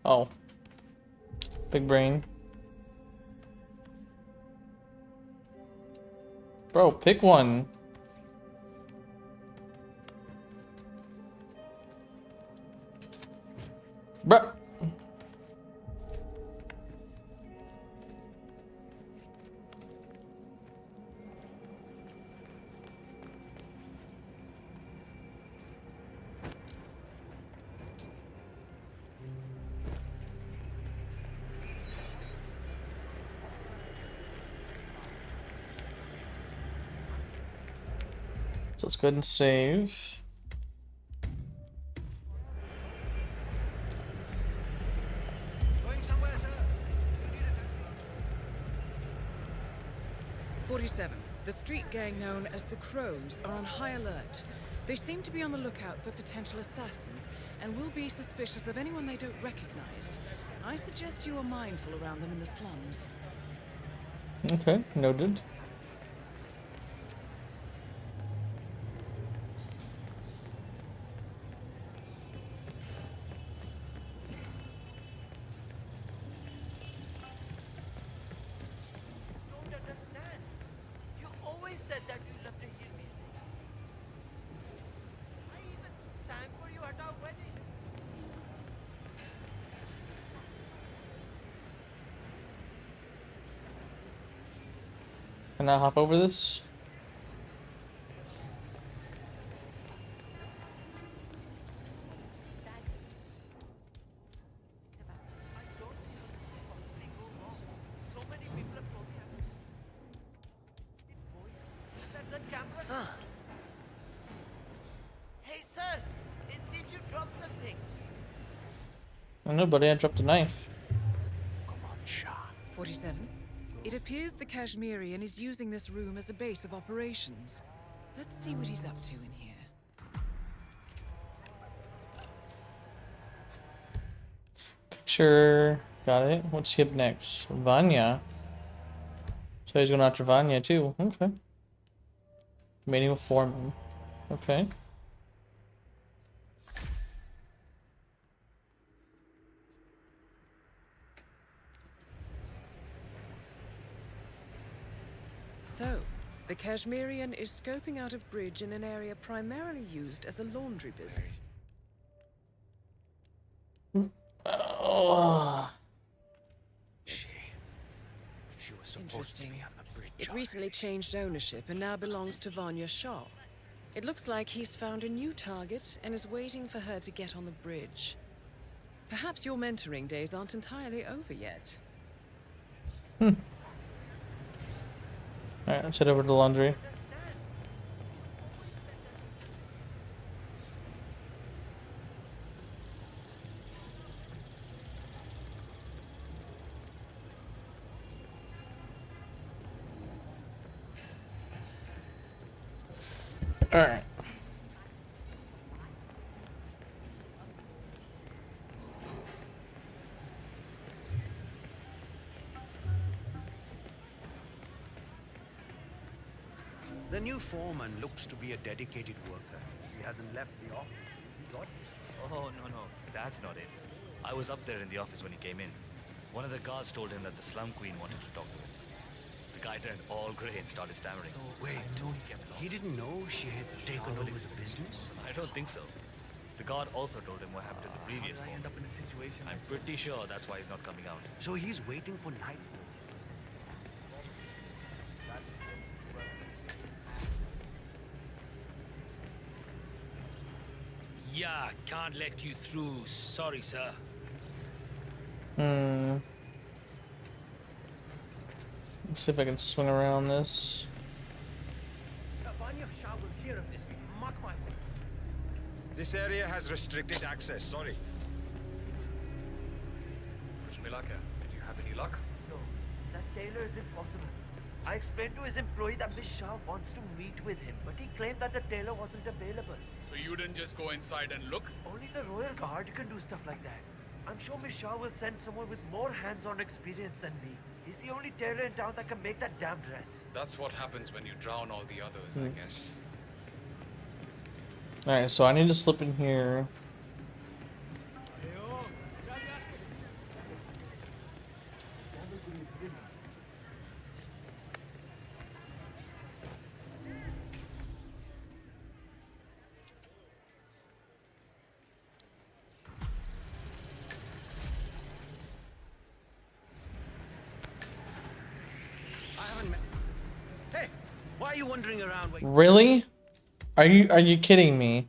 Oh. Big brain. Bro, pick one. Bruh. So let's go ahead and save. Going somewhere, sir. 47. The street gang known as the Crows are on high alert. They seem to be on the lookout for potential assassins and will be suspicious of anyone they don't recognize. I suggest you are mindful around them in the slums. Okay, noted. Don't understand. You always said that you love to hear me sing. I even sang for you at our wedding. Can I hop over this? Hey, sir! It seems you dropped something. Oh, no, buddy, I dropped a knife. 47. It appears the Kashmirian is using this room as a base of operations. Let's see what he's up to in here. Picture. Got it. What's he up next? Vanya. So he's going after Vanya too. Okay. Meeting with Foreman. Okay. So, the Kashmirian is scoping out a bridge in an area primarily used as a laundry business. Oh. She was supposed to Interesting. be on the bridge. It recently changed ownership and now belongs to Vanya Shah. It looks like he's found a new target and is waiting for her to get on the bridge. Perhaps your mentoring days aren't entirely over yet. Alright, let's head over to the laundry. Alright. The new foreman looks to be a dedicated worker. He hasn't left the office. He got Oh, no, that's not it. I was up there in the office when he came in. One of the guards told him that the slum queen wanted to talk to him. The guy turned all grey and started stammering. Wait, he didn't know she had taken over the business? I don't think so. The guard also told him what happened to the previous foreman. I'm pretty sure that's why he's not coming out. So he's waiting for nightfall. Yeah, can't let you through. Sorry, sir. Let's see if I can swing around this. Vanya Shah will hear of this. Mark my word. This area has restricted access, sorry. Did you have any luck? No, that tailor is impossible. I explained to his employee that Miss Shah wants to meet with him, but he claimed that the tailor wasn't available. So you didn't just go inside and look? Only the Royal Guard can do stuff like that. I'm sure Miss Shah will send someone with more hands-on experience than me. He's the only tailor in town that can make that damn dress. That's what happens when you drown all the others, I guess. Alright, so I need to slip in here. Hey, why are you wandering around? Really? Are you kidding me?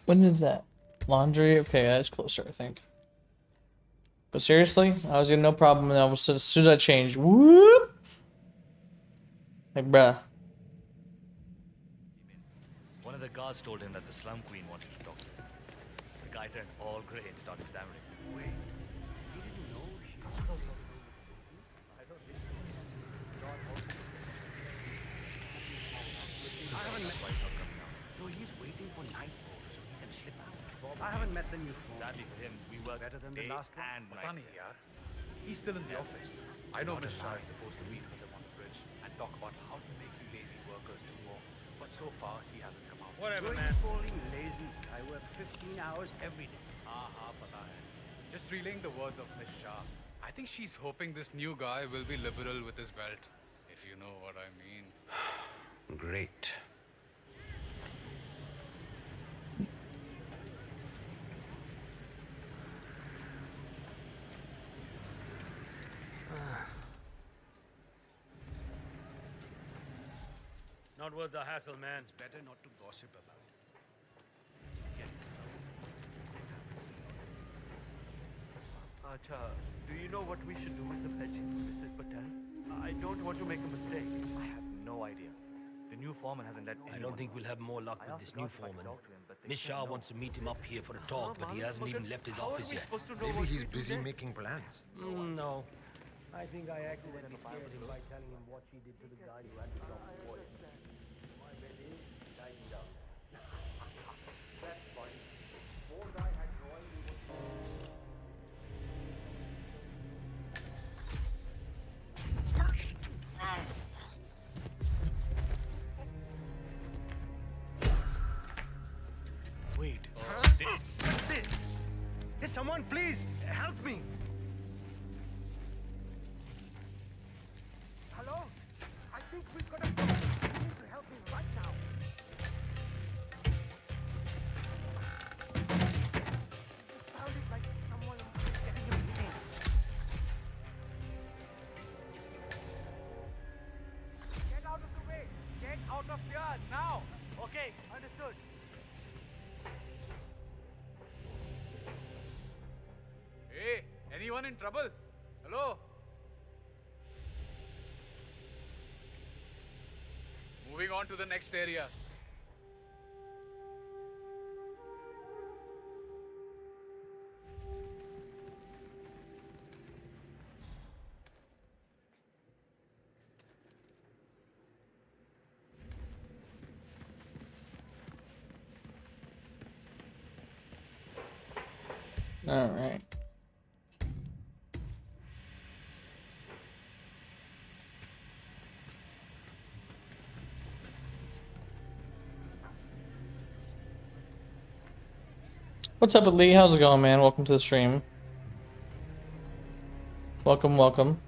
When is that? Laundry? Okay, that's closer, I think. But seriously, I was getting no problem, and as soon as I changed, whoop! Like, bruh. One of the guards told him that the slum queen wanted to talk to him. The guy turned all grey and started stammering. Wait, he didn't know she was... I don't think so. I haven't met... So he's waiting for nightfall so he can slip out. I haven't met the new foreman. Sadly for him, we work better than the day last one. and night. He's still in the office. I know Miss Shah is supposed to meet with him on the bridge and talk about how to make the lazy workers do more. But so far, he hasn't come out. Whatever, man. Falling lazy. I work 15 hours every day. Pata hai. Just relaying the words of Miss Shah. I think she's hoping this new guy will be liberal with his belt, if you know what I mean. Great. Hmm. 'Cause Not worth the hassle, man. It's better not to gossip about it. Acha, do you know what we should do with the pledges, Mrs. Patel? I don't want to make a mistake. I have no idea. The new foreman hasn't let I don't think we'll have more luck with this new foreman. Miss Shah wants to meet him up here for a talk, but he hasn't even left his office yet. Maybe he's busy making plans. No. I think I accidentally scared him by telling him what she did to the guy who had to stop the boy. My bet is dying down. That's funny. Poor guy had no idea what Wait. Hey, someone, please help me. Hello? I think we've got a problem. You need to help me right now. It sounded like someone was getting a meeting. Get out of the way. Get out of here now. Okay, understood. Hey, anyone in trouble? Hello? Moving on to the next area. All right. What's up, Lee? How's it going, man? Welcome to the stream. Welcome, welcome.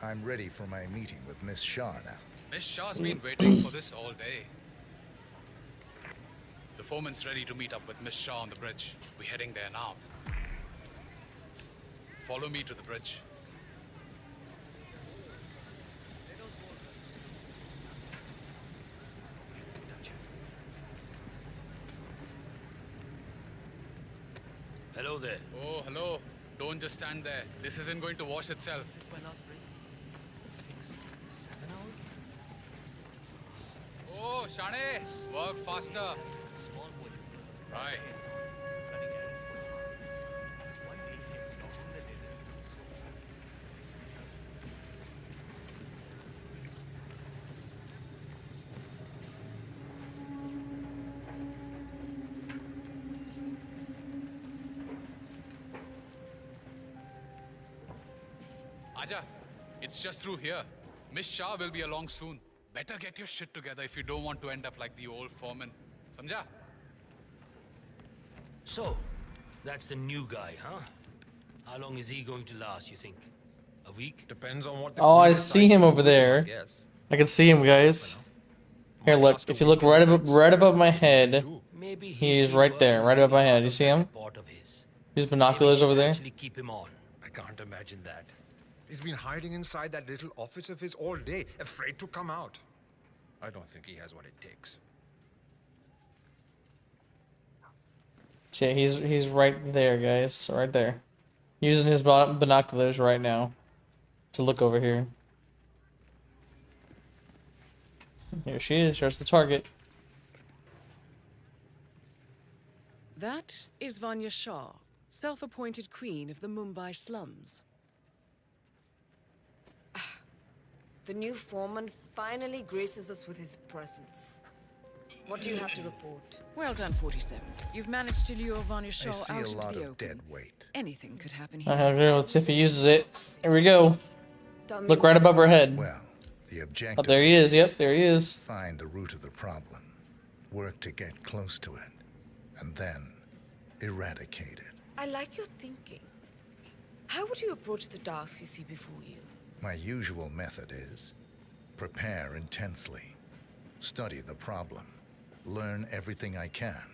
I'm ready for my meeting with Miss Shah now. Miss Shah's been waiting for this all day. The foreman's ready to meet up with Miss Shah on the bridge. We're heading there now. Follow me to the bridge. Hello there. Oh, hello. Don't just stand there. This isn't going to wash itself. 6, 7 hours? Oh, Shane, work faster. Right. Aja, it's just through here. Miss Shah will be along soon. Better get your shit together if you don't want to end up like the old foreman. Samjha? So, that's the new guy, huh? How long is he going to last, you think? A week? Depends on what Oh, I see him over there. I can see him, guys. Here, look. If you look right above my head, he's right there, right above my head. You see him? These binoculars over there. Keep him on. I can't imagine that. He's been hiding inside that little office of his all day, afraid to come out. I don't think he has what it takes. Yeah, he's right there, guys. Right there. Using his binoculars right now to look over here. Here she is. Here's the target. That is Vanya Shah, self-appointed queen of the Mumbai slums. The new foreman finally graces us with his presence. What do you have to report? Well done, 47. You've managed to lure Vanya Shah I see out a into lot the of open. dead weight. Anything could happen here. Let's see if he uses it. Here we go. Look right above her head. Well, the objective. Oh, there he is. Yep, there he is. Find the root of the problem, work to get close to it, and then eradicate it. I like your thinking. How would you approach the tasks you see before you? My usual method is prepare intensely, study the problem, learn everything I can,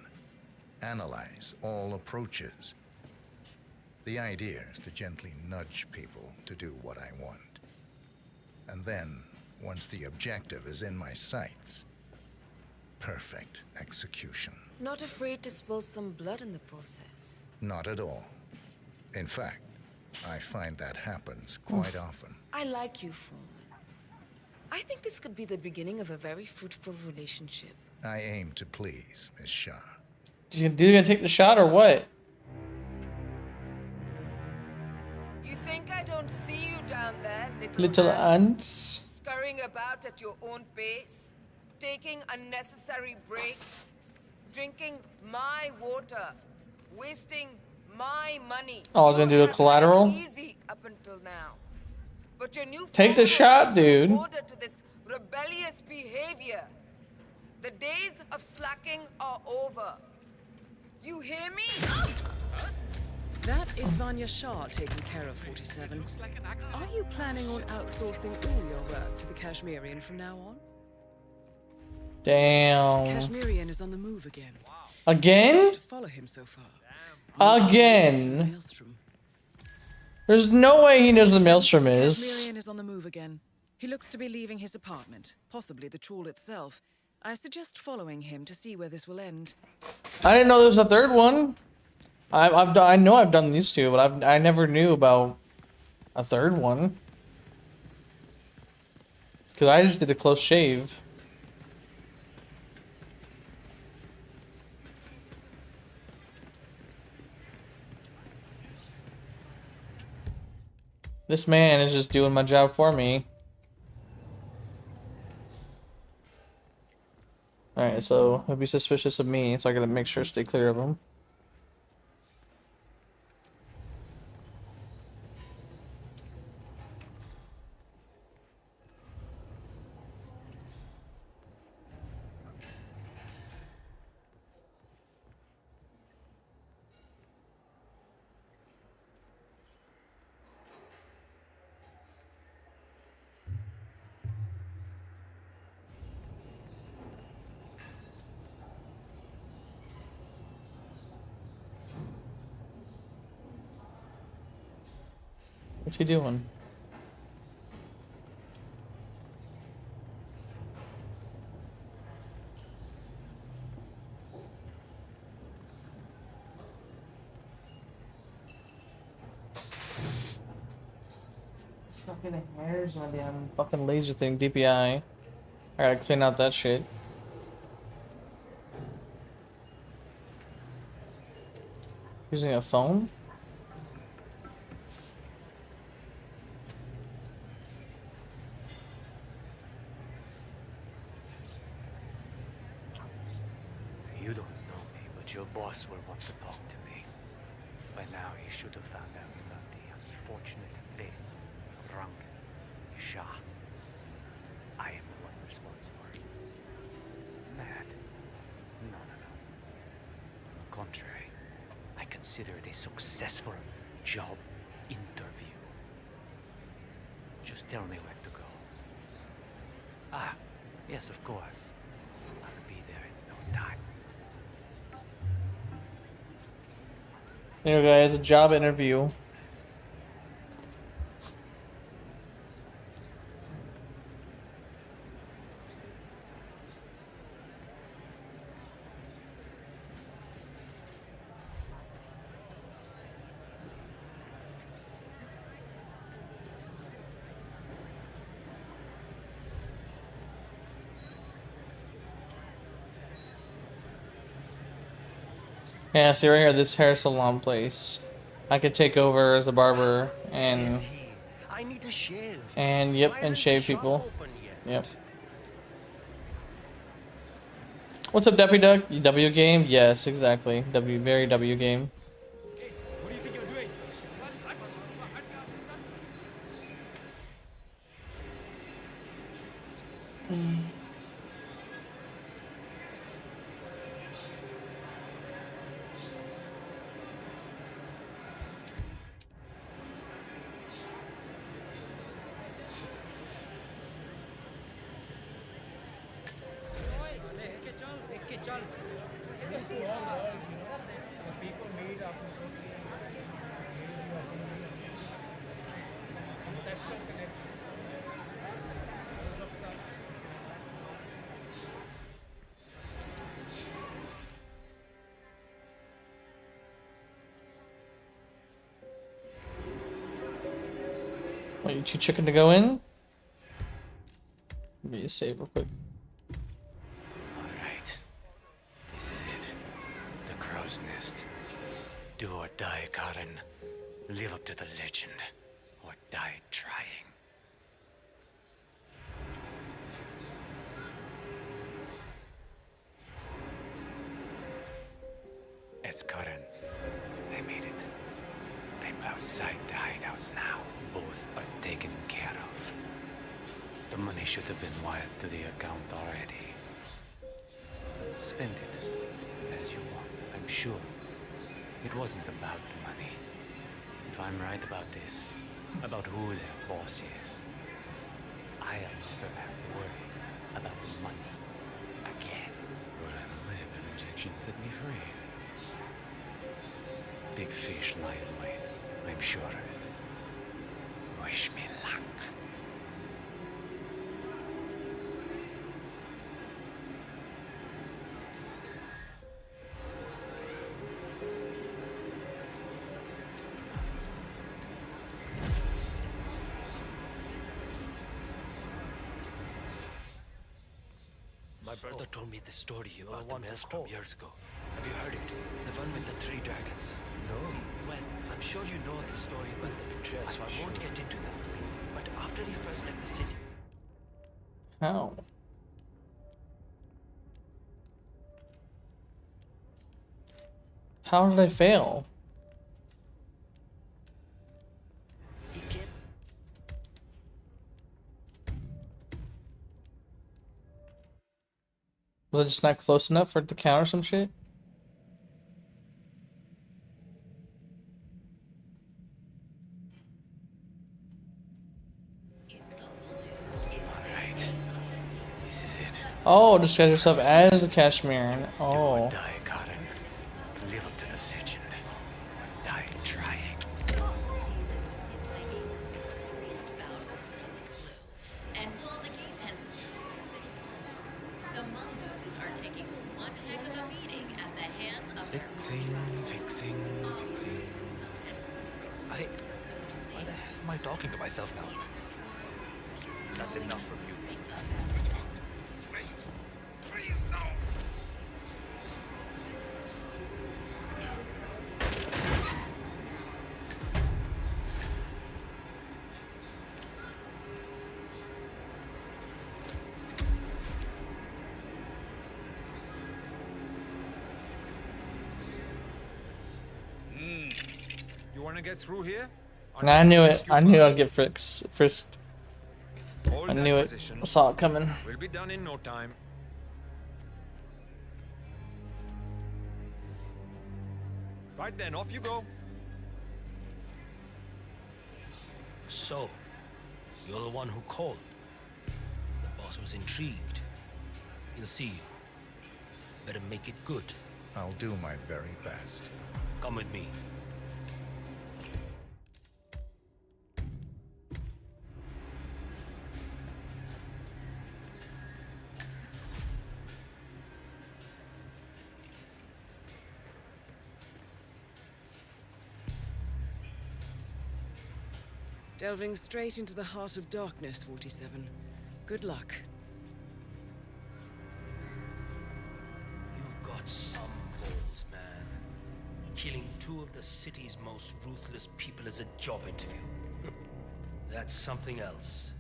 analyze all approaches. The idea is to gently nudge people to do what I want. And then, once the objective is in my sights, perfect execution. Not afraid to spill some blood in the process. Not at all. In fact, I find that happens quite often. I like you, Foreman. I think this could be the beginning of a very fruitful relationship. I aim to please, Miss Shah. You gonna take the shot or what? You think I don't see you down there, Little ants. scurrying about at your own pace, taking unnecessary breaks, drinking my water, wasting my money. Oh, I was gonna do a collateral. Easy up until now. But your new Take the shot, dude. order to this rebellious behavior. The days of slacking are over. You hear me? That is Vanya Shah taking care of 47. Are you planning on outsourcing all your work to the Kashmirian from now on? Damn. Kashmirian is on the move again. Again? To follow him so far. Again. There's no way he knows what the Maelstrom is. Kashmirian is on the move again. He looks to be leaving his apartment, possibly the trawl itself. I suggest following him to see where this will end. I didn't know there was a third one. I know I've done these two, but I never knew about a third one. Cause I just did a close shave. This man is just doing my job for me. Alright, so he'll be suspicious of me, so I gotta make sure to stay clear of him. What's he doing? Fucking hairs, my damn fucking laser thing, DPI. I gotta clean out that shit. Using a phone? You don't know me, but your boss will want to talk to me. By now, he should have found out about the unfortunate fate of Rangan Shah. I am the one responsible. Mad? No. On the contrary, I consider it a successful job interview. Just tell me where to go. Ah, yes, of course. I'll be there in no time. There you go, guys, a job interview. Yeah, see right here, this hair salon place. I could take over as a barber and I need to shave. and yep, Why and isn't shave the shop people. open yet? Yep. What's up, Duffy Duck? W game? Yes, exactly. Very W game. you too chicken to go in? Let me save real quick. Alright. This is it. The crow's nest. Do or die, Karen. Live up to the legend. Or die trying. It's Karen. I made it. I'm outside the hideout now. Both are taken care of. The money should have been wired to the account already. Spend it as you want, I'm sure. It wasn't about the money. If I'm right about this, about who their boss is, I'll never have to worry about the money again. But I'm glad that injection set me free. Big fish lie in wait. I'm sure of it. Wish me luck. My brother told me the story about the maelstrom years ago. Have you heard it? The one with the 3 dragons. No. Well, I'm sure you know of the story about the betrayal, so I won't get into that. But after he first left the city... How? How did I fail? He came... Was I just not close enough for it to count or some shit? Alright. This is it. Oh, disguise yourself as the Cashmere. Oh. Die, Karen. Live up to the legend. Or die trying. Mysterious bout of stomach flu. And while the game has the mongooses are taking one heck of a beating at the hands of Fixing. Why the hell am I talking to myself now? That's enough from you. Please, no. You want to get through here? I knew it. I knew I'd get frisked. Hold I that knew it. position. I saw it coming. We'll be done in no time. Right then, off you go. So, you're the one who called. The boss was intrigued. He'll see you. Better make it good. I'll do my very best. Come with me. Delving straight into the heart of darkness, 47. Good luck. You've got some balls, man. Killing 2 of the city's most ruthless people is a job interview. That's something else.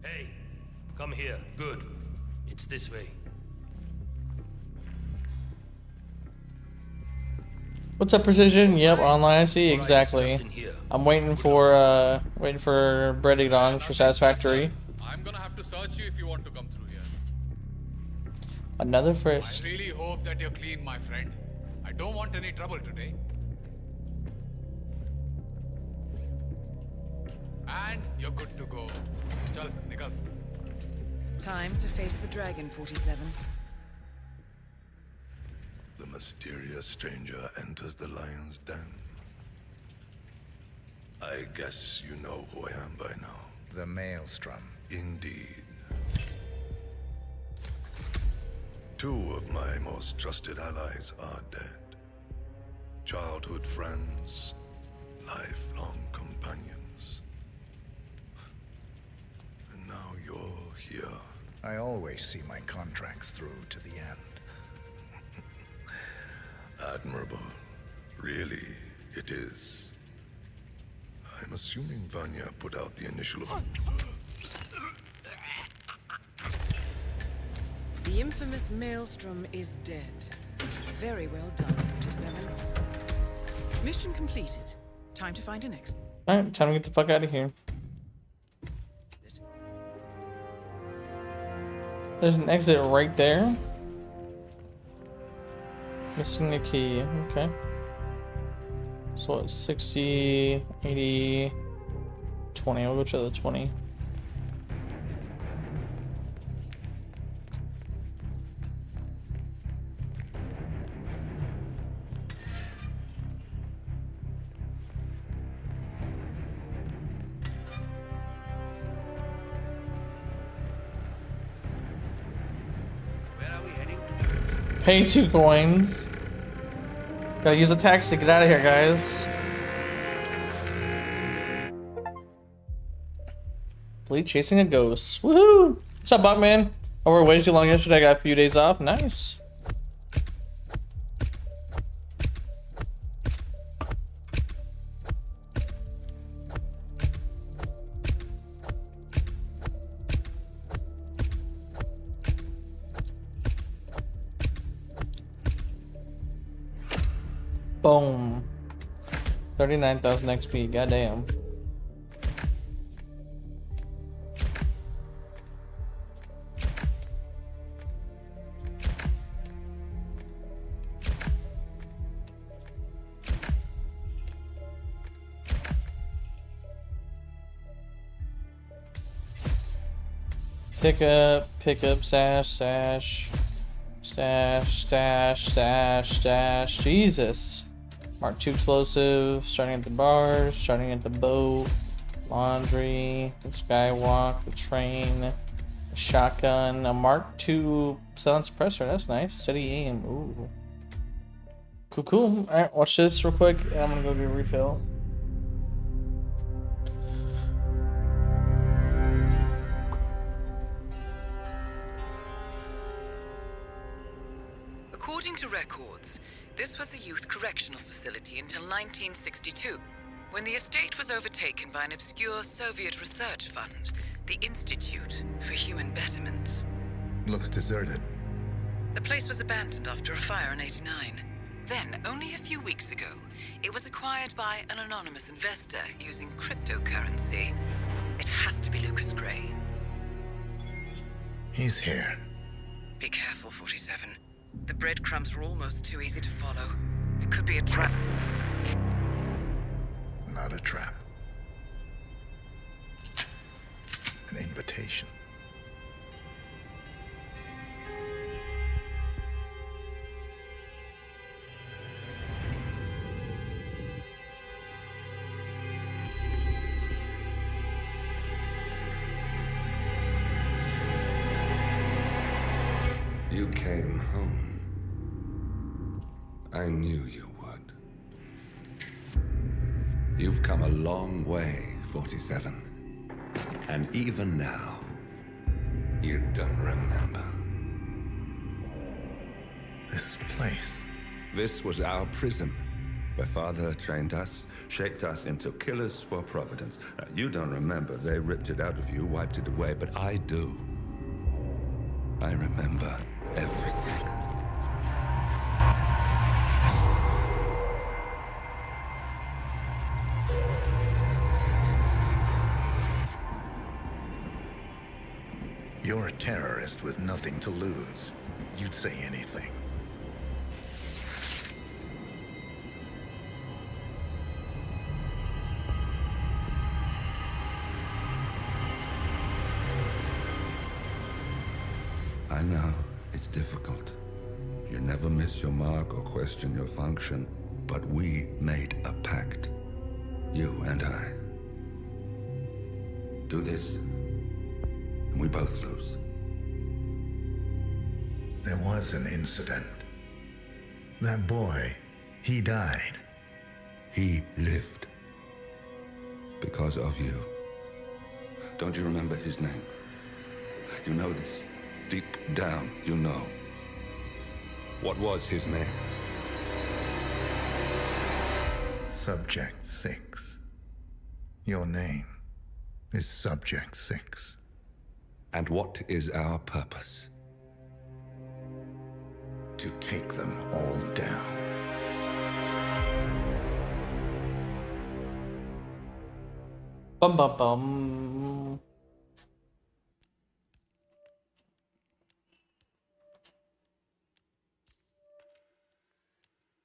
Hey, come here. Good. It's this way. What's up, Precision? Yep, online I see, exactly. I'm waiting for Brett to get on for Satisfactory. I'm gonna have to search you if you want to come through here. Another I frisk. really hope that you're clean, my friend. I don't want any trouble today. And you're good to go. Chal, nikal. Time to face the dragon, 47. The mysterious stranger enters the lion's den. I guess you know who I am by now. The Maelstrom. Indeed. 2 of my most trusted allies are dead. Childhood friends, lifelong companions. And now you're here. I always see my contracts through to the end. Admirable. Really, it is. I'm assuming Vanya put out the initial of... The infamous Maelstrom is dead. Very well done, 47. Mission completed. Time to find an exit. Alright, time to get the fuck out of here. There's an exit right there. Missing the key. Okay. So it's 60, 80, 20. I'll go to the 20. Pay 2 coins. Gotta use the taxi to get out of here, guys. Bleed chasing a ghost. Woohoo! What's up, Buckman? Oh, we're way too long yesterday. I got a few days off. Nice. Boom. 39,000 XP. Goddamn. Pick up, stash, stash, stash, stash, stash, stash. Jesus. Mark 2 explosive, starting at the bars, starting at the boat, laundry, the skywalk, the train, the shotgun, a Mark 2 silent suppressor. That's nice. Steady aim. Ooh. Cool, cool. Alright, watch this real quick, and I'm gonna go get a refill. According to records, this was a youth correctional facility until 1962, when the estate was overtaken by an obscure Soviet research fund, the Institute for Human Betterment. Looks deserted. The place was abandoned after a fire in '89. Then, only a few weeks ago, it was acquired by an anonymous investor using cryptocurrency. It has to be Lucas Gray. He's here. Be careful, 47. The breadcrumbs were almost too easy to follow. It could be a trap. Not a trap. An invitation. You came home. I knew you would. You've come a long way, 47. And even now, you don't remember. This place. This was our prison, where Father trained us, shaped us into killers for Providence. Now, you don't remember. They ripped it out of you, wiped it away, but I do. I remember everything. You're a terrorist with nothing to lose. You'd say anything. I know, it's difficult. You never miss your mark or question your function, but we made a pact. You and I. Do this, and we both lose. There was an incident. That boy, he died. He lived. Because of you. Don't you remember his name? You know this. Deep down, you know. What was his name? Subject 6. Your name is Subject 6. And what is our purpose? To take them all down. Bum bum bum.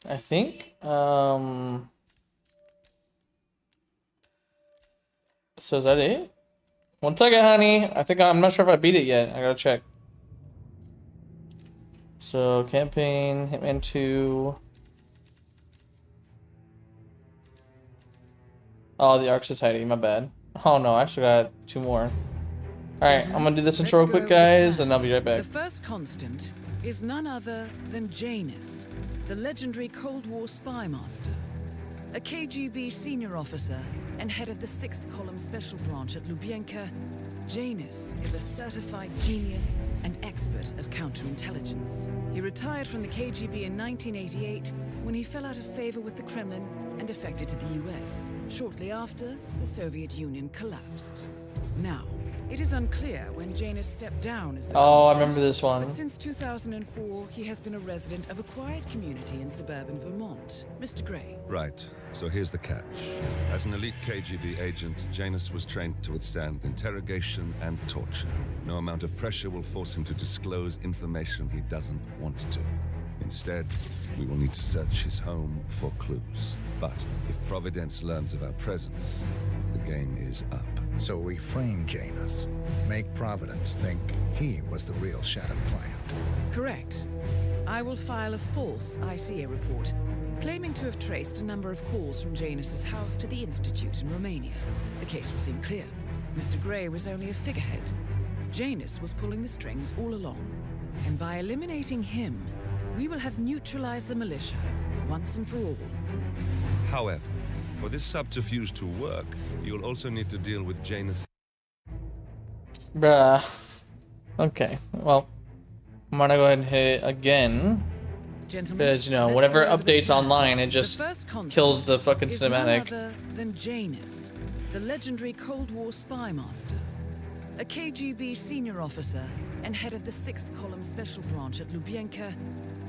I think, so is that it? One second, honey. I'm not sure if I beat it yet. I gotta check. So, campaign, Hitman 2. Oh, the Ark Society, my bad. Oh no, I actually got 2 more. Alright, I'm gonna do this intro real quick, guys, and I'll be right back. The first constant is none other than Janus, the legendary Cold War spy master. A KGB senior officer and head of the 6th Column Special Branch at Lubyanka, Janus is a certified genius and expert of counterintelligence. He retired from the KGB in 1988 when he fell out of favor with the Kremlin and defected to the US. Shortly after, the Soviet Union collapsed. Now, it is unclear when Janus stepped down as the I constant, remember this one. But since 2004, he has been a resident of a quiet community in suburban Vermont. Mr. Gray. Right. So here's the catch. As an elite KGB agent, Janus was trained to withstand interrogation and torture. No amount of pressure will force him to disclose information he doesn't want to. Instead, we will need to search his home for clues. But if Providence learns of our presence, the game is up. So we frame Janus, make Providence think he was the real Shadow Client. Correct. I will file a false ICA report, claiming to have traced a number of calls from Janus's house to the Institute in Romania. The case will seem clear. Mr. Gray was only a figurehead. Janus was pulling the strings all along. And by eliminating him, we will have neutralized the militia, once and for all. However, for this subterfuge to work, you'll also need to deal with Janus. Bruh. Okay, well, I'm gonna go ahead and hit it again. Because, you know, whatever updates online, it just kills the fucking cinematic. None other than Janus, the legendary Cold War spy master. A KGB senior officer and head of the 6th Column Special Branch at Lubyanka,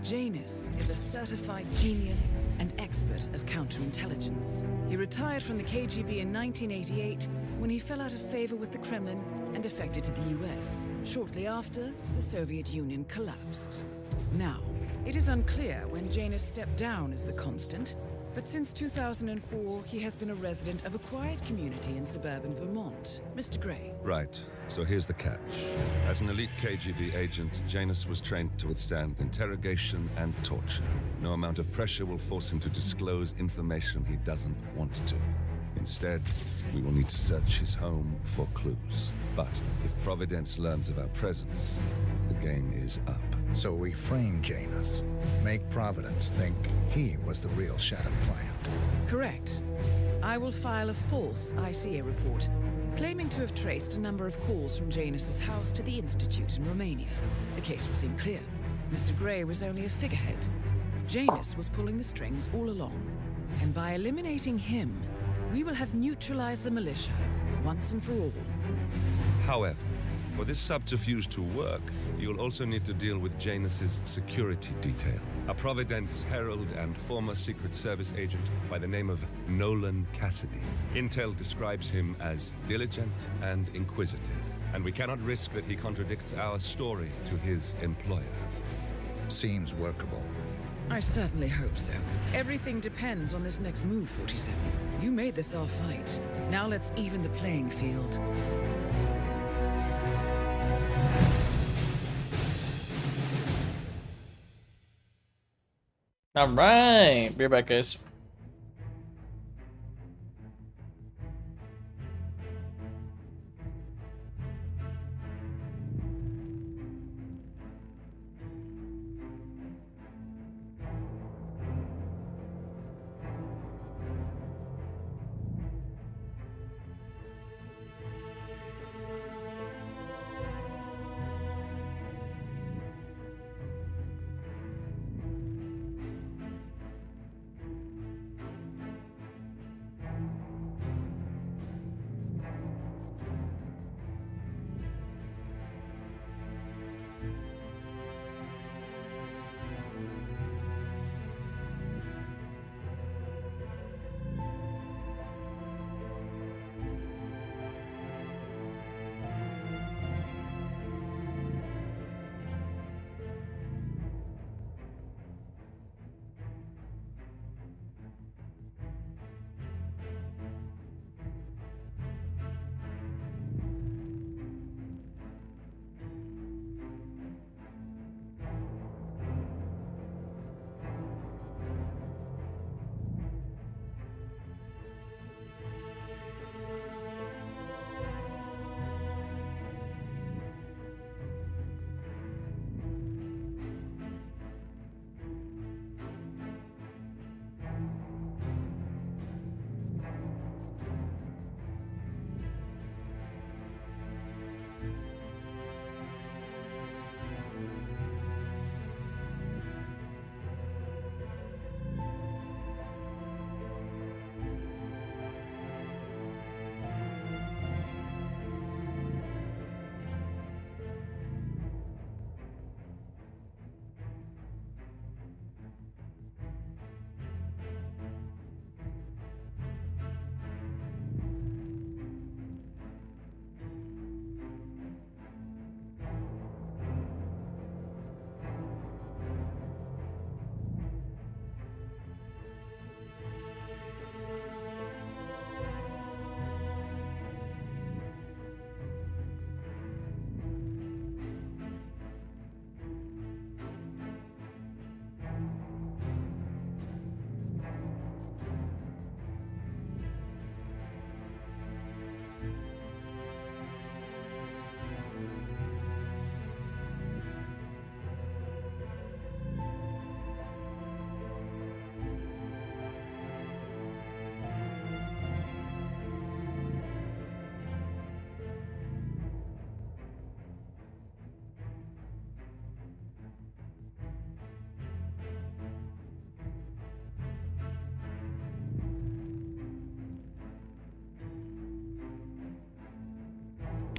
Janus is a certified genius and expert of counterintelligence. He retired from the KGB in 1988 when he fell out of favor with the Kremlin and defected to the US. Shortly after, the Soviet Union collapsed. Now, it is unclear when Janus stepped down as the constant, but since 2004, he has been a resident of a quiet community in suburban Vermont. Mr. Gray. Right. So here's the catch. As an elite KGB agent, Janus was trained to withstand interrogation and torture. No amount of pressure will force him to disclose information he doesn't want to. Instead, we will need to search his home for clues. But if Providence learns of our presence, the game is up. So we frame Janus, make Providence think he was the real Shadow Client. Correct. I will file a false ICA report, claiming to have traced a number of calls from Janus's house to the Institute in Romania. The case will seem clear. Mr. Gray was only a figurehead. Janus was pulling the strings all along. And by eliminating him, we will have neutralized the militia, once and for all. However, for this subterfuge to work, you'll also need to deal with Janus's security detail. A Providence herald and former Secret Service agent by the name of Nolan Cassidy. Intel describes him as diligent and inquisitive, and we cannot risk that he contradicts our story to his employer. Seems workable. I certainly hope so. Everything depends on this next move, 47. You made this our fight. Now let's even the playing field. Alright, be right back, guys.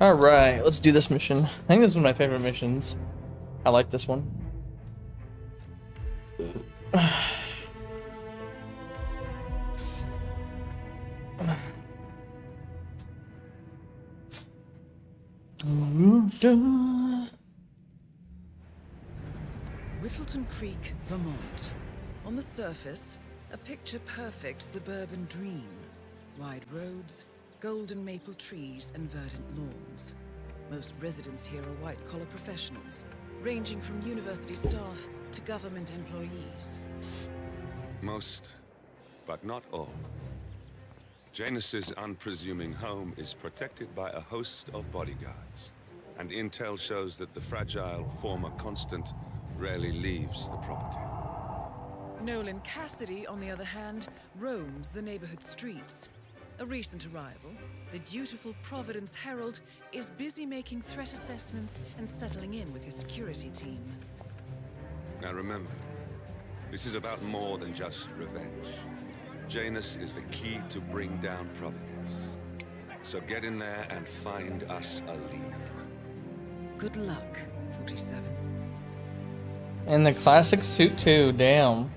Alright, let's do this mission. I think this is one of my favorite missions. I like this one. Whittleton Creek, Vermont. On the surface, a picture-perfect suburban dream. Wide roads, golden maple trees, and verdant lawns. Most residents here are white-collar professionals, ranging from university staff to government employees. Most, but not all. Janus's unpresuming home is protected by a host of bodyguards, and intel shows that the fragile former constant rarely leaves the property. Nolan Cassidy, on the other hand, roams the neighborhood streets. A recent arrival, the dutiful Providence Herald is busy making threat assessments and settling in with his security team. Now remember, this is about more than just revenge. Janus is the key to bring down Providence. So get in there and find us a lead. Good luck, 47. And the classic suit too, damn.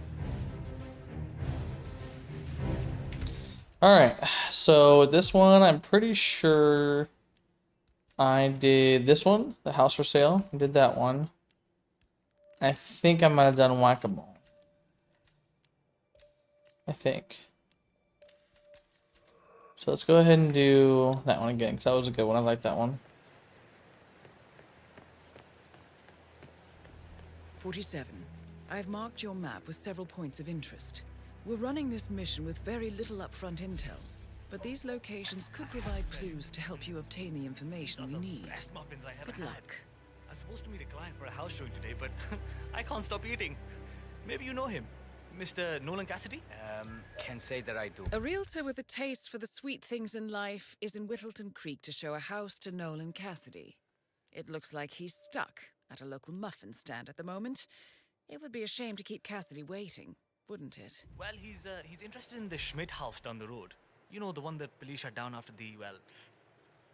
Alright, so this one, I'm pretty sure I did this one, the house for sale. I did that one. I think I might have done whack-a-mole. I think. So let's go ahead and do that one again, because that was a good one. I like that one. 47. I've marked your map with several points of interest. We're running this mission with very little upfront intel, but these locations could provide clues to help you obtain the information we need. Best muffins I ever Good had. luck. I'm supposed to meet a client for a house showing today, but I can't stop eating. Maybe you know him, Mr. Nolan Cassidy? Can't say that I do. A realtor with a taste for the sweet things in life is in Whittleton Creek to show a house to Nolan Cassidy. It looks like he's stuck at a local muffin stand at the moment. It would be a shame to keep Cassidy waiting, wouldn't it? Well, he's interested in the Schmidt house down the road. You know, the one the police shut down after the, well,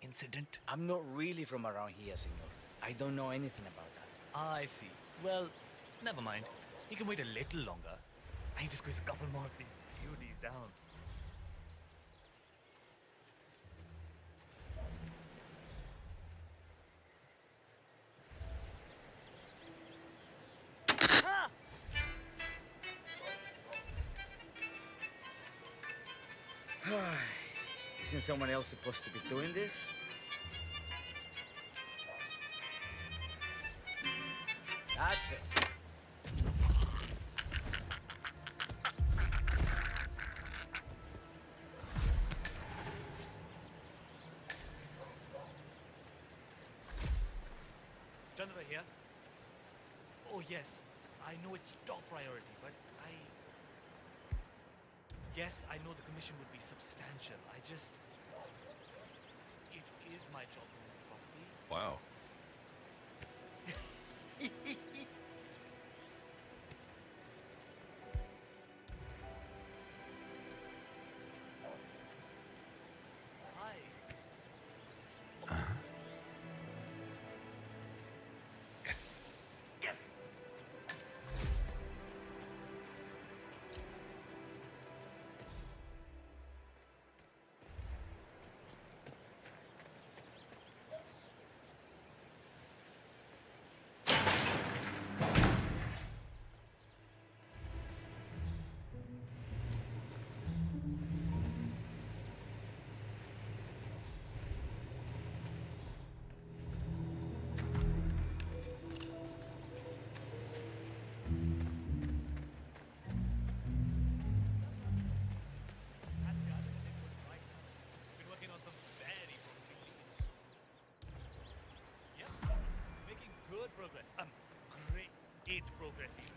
incident. I'm not really from around here, senor. I don't know anything about that. I see. Well, never mind. You can wait a little longer. I need to squeeze a couple more of these beauties down. Isn't someone else supposed to be doing this? That's it. Chandra here. Oh yes, I know it's top priority, but yes, I know the commission would be substantial. It is my job to move the property. Wow. Hi. Yes. Been working on some very promising leads. Yep, making good progress. Great progress even.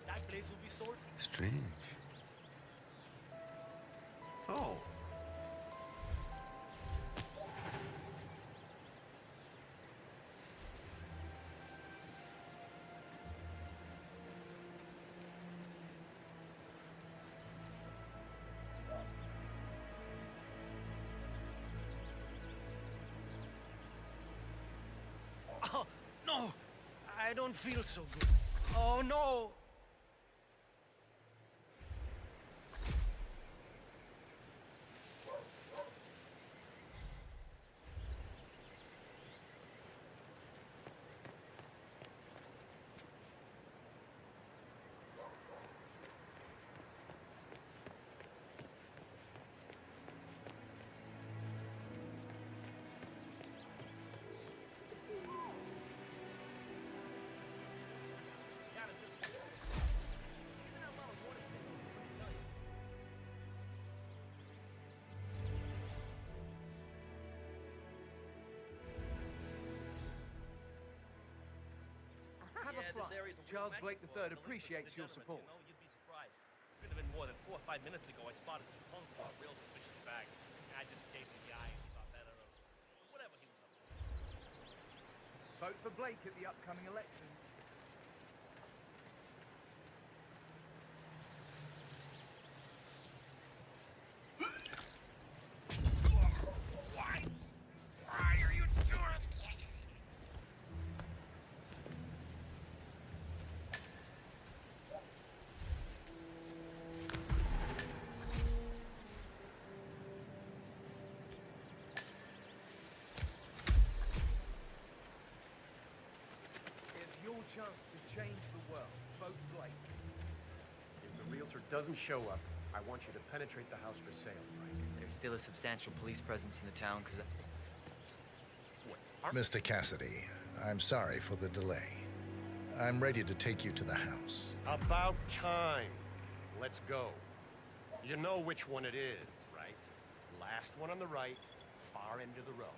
That place will be sold. Strange. Oh. I don't feel so good. Oh no! This area's Charles Blake III appreciates your support. You'd be surprised. Could have been more than 4 or 5 minutes ago. I spotted some punk with a real suspicious bag. I just gave him the eye and he thought better of whatever he was up to. Vote for Blake at the upcoming election. Why are you doing this? It's your chance to change the world. Vote Blake. If the realtor doesn't show up, I want you to penetrate the house for sale, Frank. There's still a substantial police presence in the town because Mr. Cassidy, I'm sorry for the delay. I'm ready to take you to the house. About time. Let's go. You know which one it is, right? Last one on the right, far end of the road.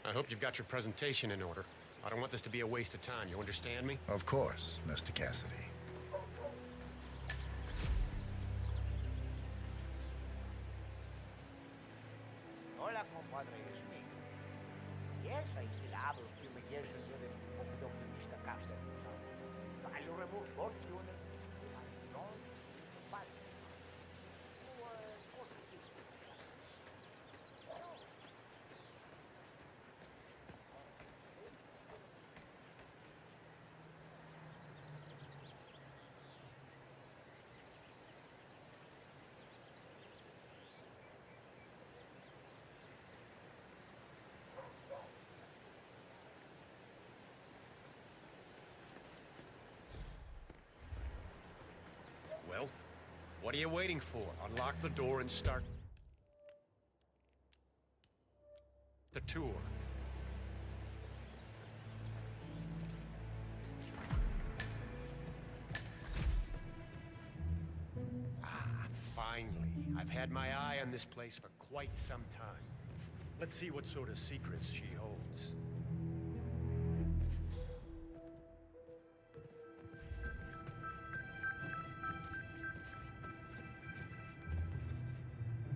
I hope you've got your presentation in order. I don't want this to be a waste of time, you understand me? Of course, Mr. Cassidy. Hola, compadre, es me. Yes, I still have a few years of the optimista capstone. I will remove fortune. Well, what are you waiting for? Unlock the door and start the tour. Finally. I've had my eye on this place for quite some time. Let's see what sort of secrets she holds.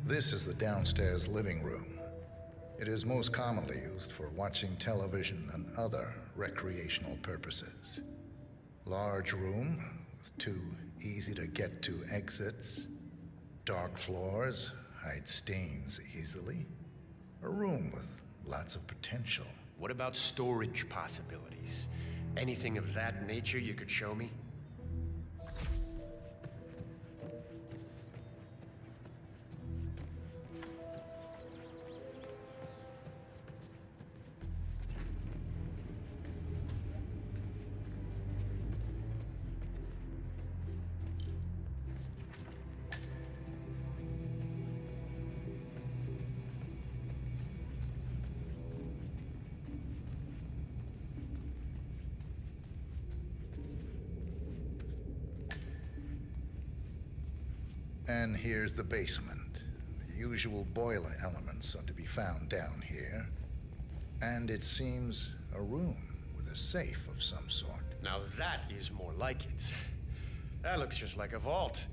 This is the downstairs living room. It is most commonly used for watching television and other recreational purposes. Large room with 2 easy-to-get-to exits. Dark floors hide stains easily. A room with lots of potential. What about storage possibilities? Anything of that nature you could show me? And here's the basement. The usual boiler elements are to be found down here. And it seems a room with a safe of some sort. Now that is more like it. That looks just like a vault.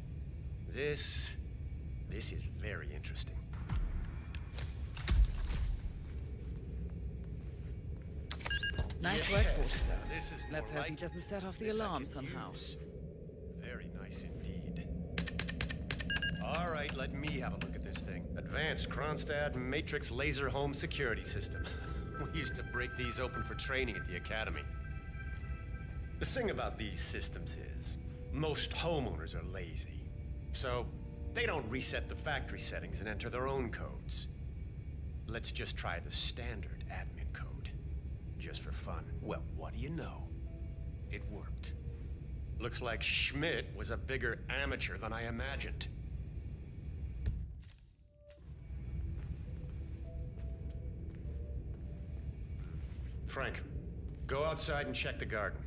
This is very interesting. Nice work, Yes, Forster. this is Let's more hope he like doesn't set off the this I alarm can somehow. use. Very nice indeed. All right, let me have a look at this thing. Advanced Kronstadt Matrix Laser Home Security System. We used to break these open for training at the academy. The thing about these systems is, most homeowners are lazy. So, they don't reset the factory settings and enter their own codes. Let's just try the standard admin code. Just for fun. Well, what do you know? It worked. Looks like Schmidt was a bigger amateur than I imagined. Frank, go outside and check the garden.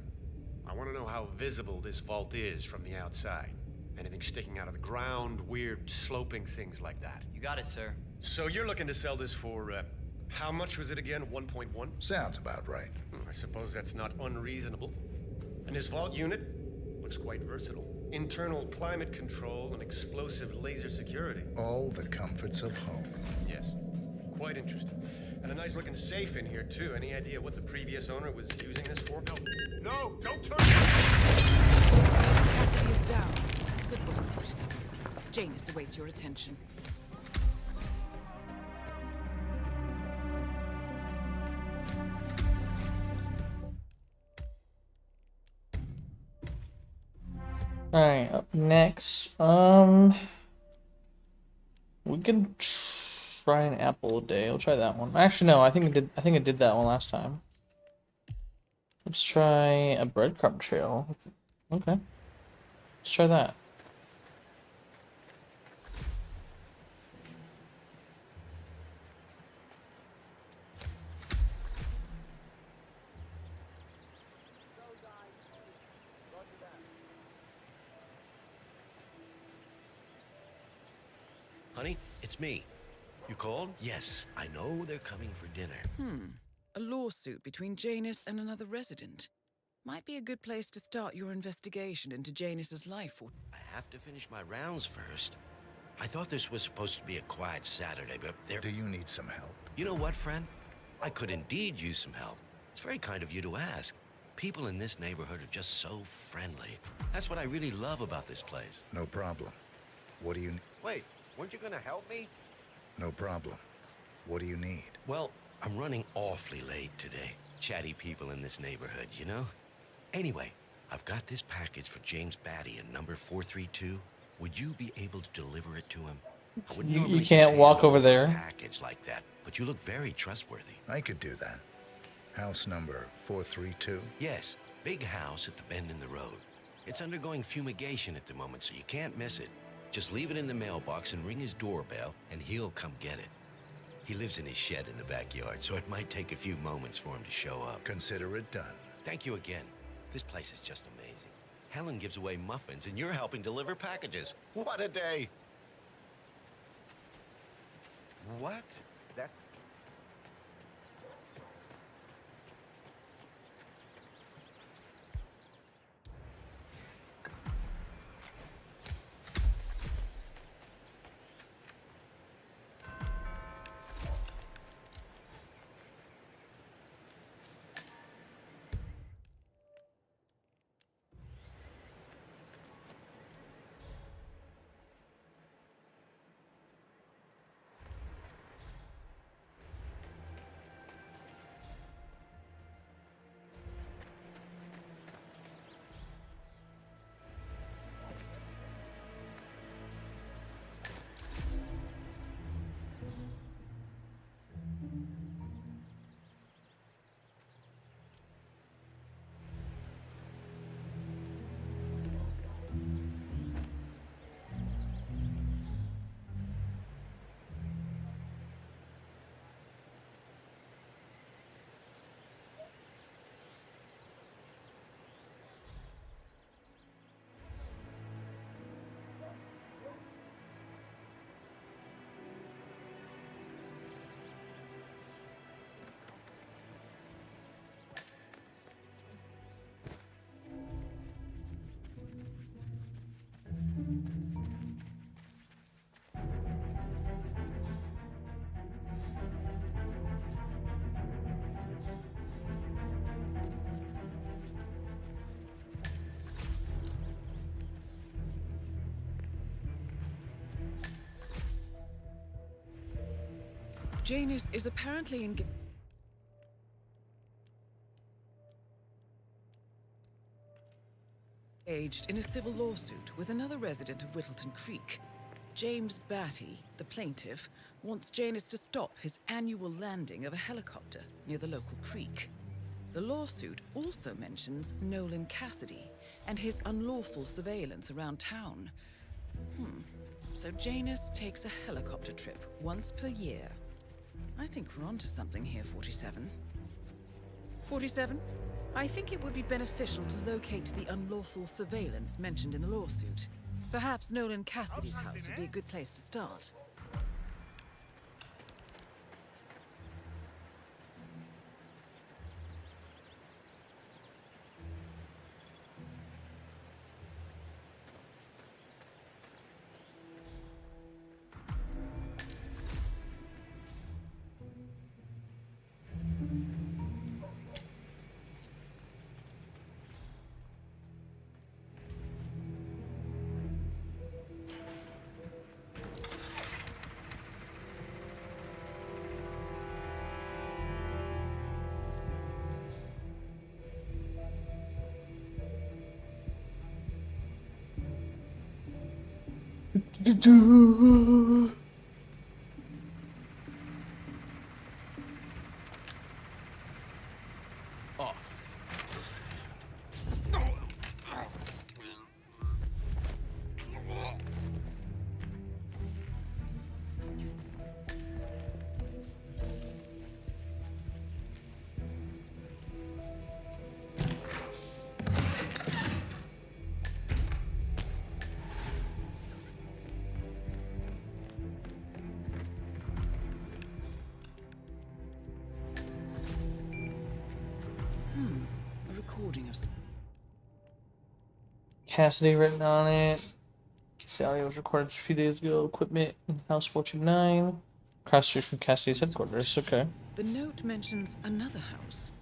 I want to know how visible this vault is from the outside. Anything sticking out of the ground, weird sloping things like that. You got it, sir. So you're looking to sell this for, how much was it again? 1.1? Sounds about right. I suppose that's not unreasonable. And his vault unit looks quite versatile. Internal climate control and explosive laser security. All the comforts of home. Yes, quite interesting. And a nice looking safe in here too. Any idea what the previous owner was using this for? No, don't turn! Capacity is down. Good work, 47. Janus awaits your attention. Alright, up next, we can try an apple a day. We'll try that one. Actually, no, I think I did that one last time. Let's try a breadcrumb trail. Okay. Let's try that. Honey, it's me. You called? Yes, I know they're coming for dinner. A lawsuit between Janus and another resident. Might be a good place to start your investigation into Janus's life. I have to finish my rounds first. I thought this was supposed to be a quiet Saturday, but there... Do you need some help? You know what, friend? I could indeed use some help. It's very kind of you to ask. People in this neighborhood are just so friendly. That's what I really love about this place. No problem. What do you... Wait, weren't you gonna help me? No problem. What do you need? Well, I'm running awfully late today. Chatty people in this neighborhood, you know? Anyway, I've got this package for James Batty in number 432. Would you be able to deliver it to him? I wouldn't You normally can't just walk hand over a there. package like that, but you look very trustworthy. I could do that. House number 432? Yes, big house at the bend in the road. It's undergoing fumigation at the moment, so you can't miss it. Just leave it in the mailbox and ring his doorbell, and he'll come get it. He lives in his shed in the backyard, so it might take a few moments for him to show up. Consider it done. Thank you again. This place is just amazing. Helen gives away muffins, and you're helping deliver packages. What a day! What? That... Janus is apparently engaged. engaged in a civil lawsuit with another resident of Whittleton Creek. James Batty, the plaintiff, wants Janus to stop his annual landing of a helicopter near the local creek. The lawsuit also mentions Nolan Cassidy and his unlawful surveillance around town. So Janus takes a helicopter trip once per year. I think we're onto something here, 47. 47? I think it would be beneficial to locate the unlawful surveillance mentioned in the lawsuit. Perhaps Nolan Cassidy's house would be a good place to start. A recording of... Cassidy written on it. Cassidy was recorded a few days ago. Equipment in House 429. Cross street from Cassidy's headquarters. Okay. The note mentions another house.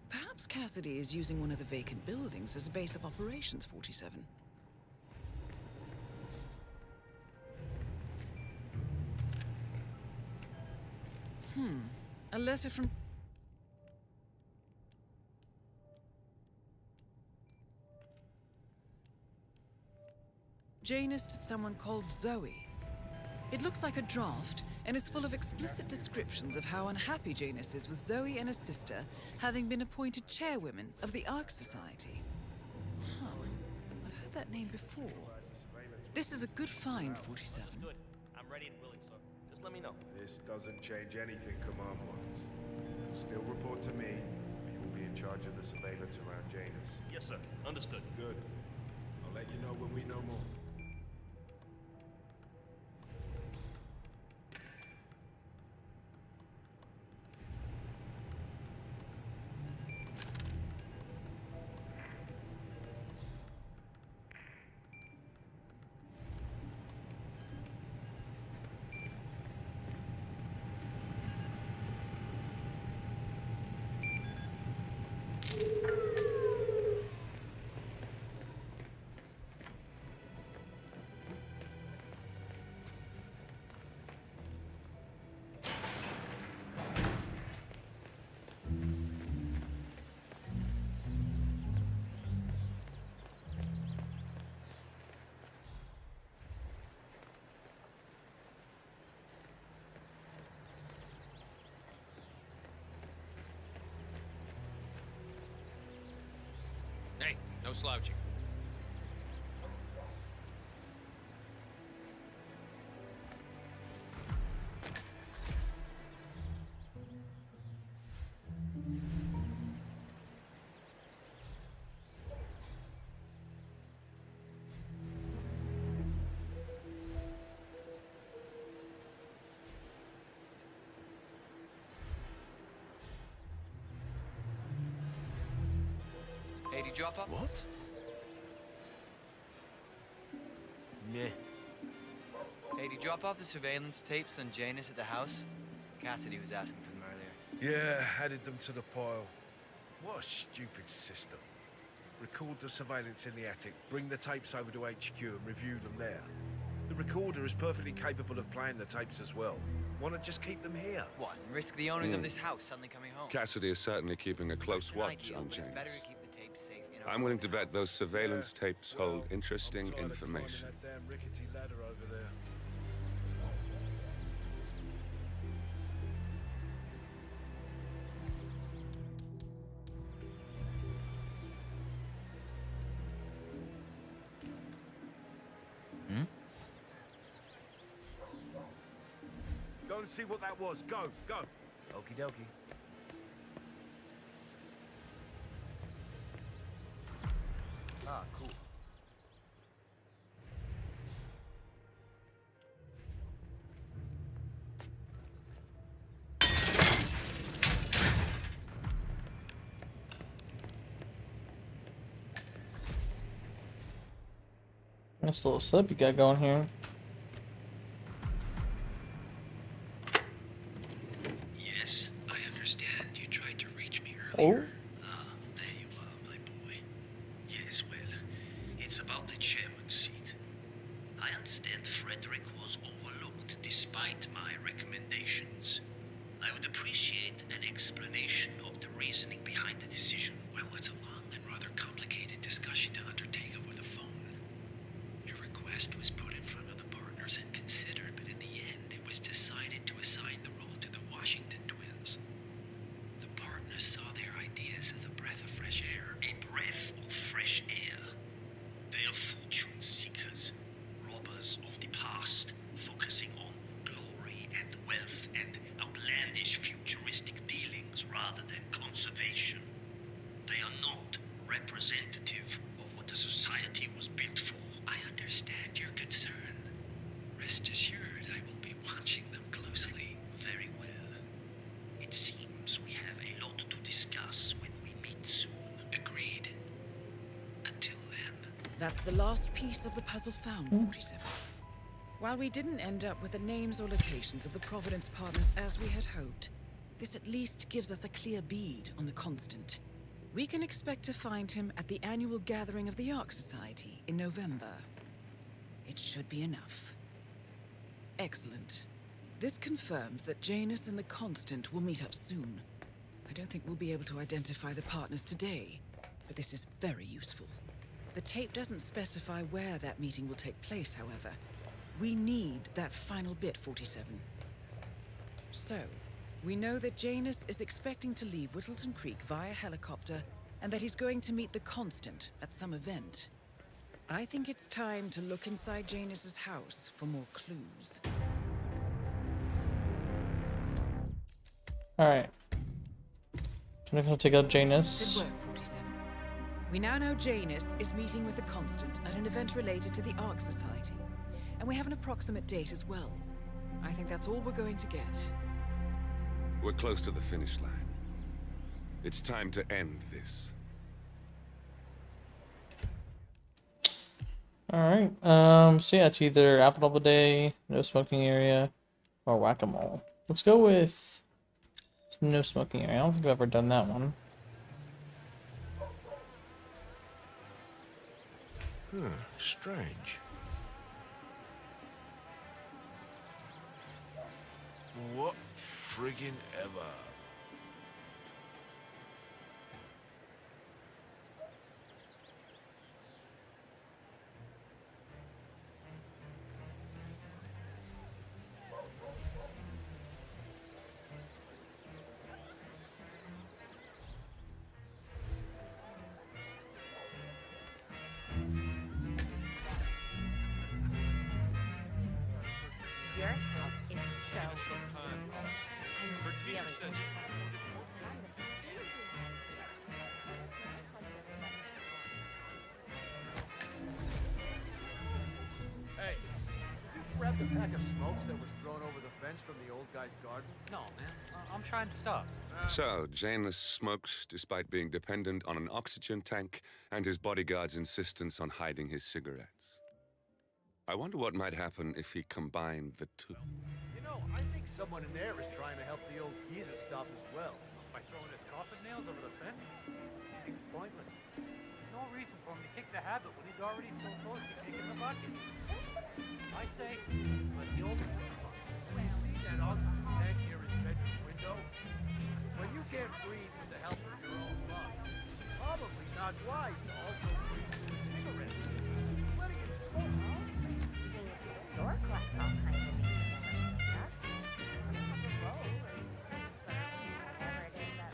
Perhaps Cassidy is using one of the vacant buildings as a base of operations, 47. A letter from... Janus to someone called Zoe. It looks like a draft and is full of explicit descriptions of how unhappy Janus is with Zoe and her sister having been appointed chairwomen of the Ark Society. I've heard that name before. This is a good find, 47. Understood. I'm ready and willing, sir. Just let me know. This doesn't change anything, Command-wise. Still report to me. You will be in charge of the surveillance around Janus. Yes, sir. Understood. Good. I'll let you know when we know more. Hey, no slouching. Hey, did you drop off? What? Meh. Hey, did you drop off the surveillance tapes on Janus at the house? Cassidy was asking for them earlier. Yeah, added them to the pile. What a stupid system. Record the surveillance in the attic, bring the tapes over to HQ and review them there. The recorder is perfectly capable of playing the tapes as well. Why not just keep them here? What, and risk the owners of this house suddenly coming home? Cassidy is certainly keeping a close It's an watch idea, on but it's better Janus. to keep the tapes safe in I'm willing to bet those surveillance tapes hold interesting information. That damn rickety ladder over there. Go and see what that was. Go, go. Okie dokie. Ah, cool. Nice little slip you got going here. Yes, I understand you tried to reach me earlier. Ah, there you are, my boy. Yes, well, it's about the chairman's seat. I understand Frederick was overlooked despite my recommendations. I would appreciate an explanation of the reasoning behind the decision. Well, it's a long and rather complicated discussion to undertake over the phone. Your request was put in front of the partners and considered, but in the end, it was decided to assign the role to the Washington twins. The partners saw their ideas as a breath of fresh air. A breath of fresh air. They are fortune seekers, robbers of the past, focusing on glory and wealth and outlandish futuristic dealings rather than conservation. They are not representative of what the society was built for. I understand your concern. Rest assured, I will be watching them closely. Very well. It seems we have a lot to discuss when we meet soon. Agreed. Until then. That's the last piece of the puzzle found, 47. While we didn't end up with the names or locations of the Providence partners as we had hoped, this at least gives us a clear bead on the Constant. We can expect to find him at the annual gathering of the Ark Society in November. It should be enough. Excellent. This confirms that Janus and the Constant will meet up soon. I don't think we'll be able to identify the partners today, but this is very useful. The tape doesn't specify where that meeting will take place, however. We need that final bit, 47. So, we know that Janus is expecting to leave Whittleton Creek via helicopter, and that he's going to meet the Constant at some event. I think it's time to look inside Janus's house for more clues. Alright. Can I go take out Janus? Good work, 47. We now know Janus is meeting with the Constant at an event related to the Ark Society. And we have an approximate date as well. I think that's all we're going to get. We're close to the finish line. It's time to end this. Alright, so yeah, it's either apple of the day, no smoking area, or whack-a-mole. Let's go with no smoking area. I don't think I've ever done that one. Strange. What friggin' ever? Your house is so Her teacher said she... Hey, you grabbed a pack of smokes that was thrown over the fence from the old guy's garden? No, man. I'm trying to stop. So, Janus smokes despite being dependent on an oxygen tank and his bodyguard's insistence on hiding his cigarettes. I wonder what might happen if he combined the two. You know, I think someone in there is trying to help the old geezer stop as well. By throwing his coffin nails over the fence? Seems pointless. No reason for him to kick the habit when he's already so close to kicking the bucket. I say, let the old man See that ugly head near his bedroom window? When you can't breathe with the help of your own lungs, it's probably not not wise to also cigarettes. Where do you smoke? Your collect all kinds of medicinal stuff. On top of roll or transfer, whatever it is that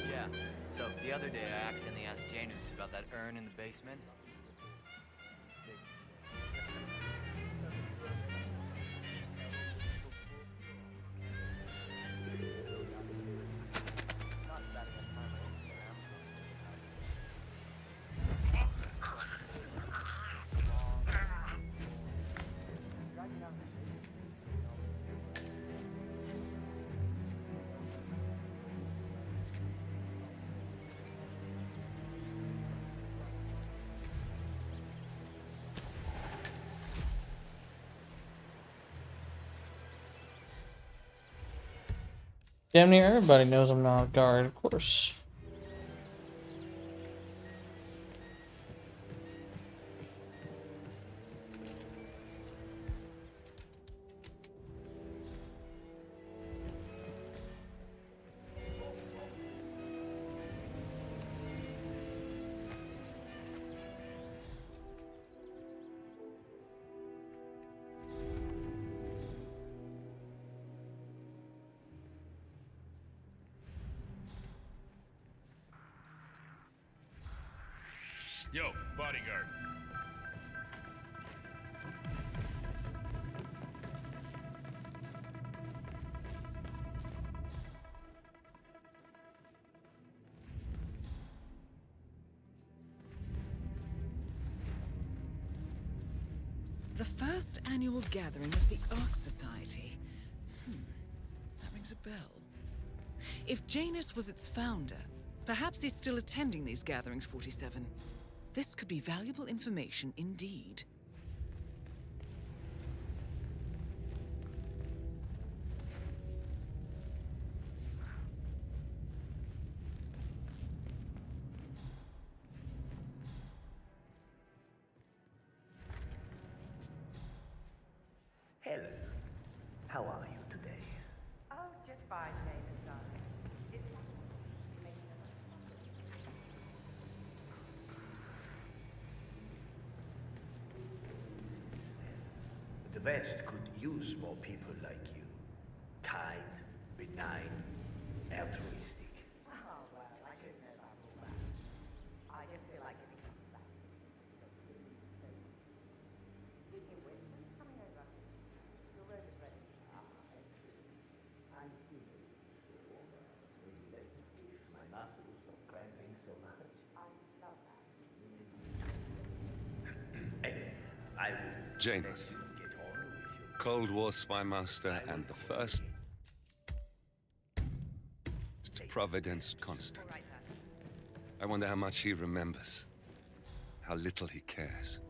Yeah. So the other day I accidentally asked Janus about that urn in the basement. Damn near everybody knows I'm not a guard, of course. Yo, bodyguard. The first annual gathering of the Ark Society. That rings a bell. If Janus was its founder, perhaps he's still attending these gatherings, 47. This could be valuable information indeed. Hello. How are you today? Oh, just fine, David, darling. It's The West could use more people like you. Kind, benign, altruistic. Oh, well, I couldn't have all that. I just feel like giving something back. Speaking of which, when's coming over? Your road is ready. I see. Maybe let me if my master will stop cramping so much. I love that. Anyway, I will Janus, get on with your Cold War spy master and the first Providence constant. I wonder how much he remembers, how little he cares.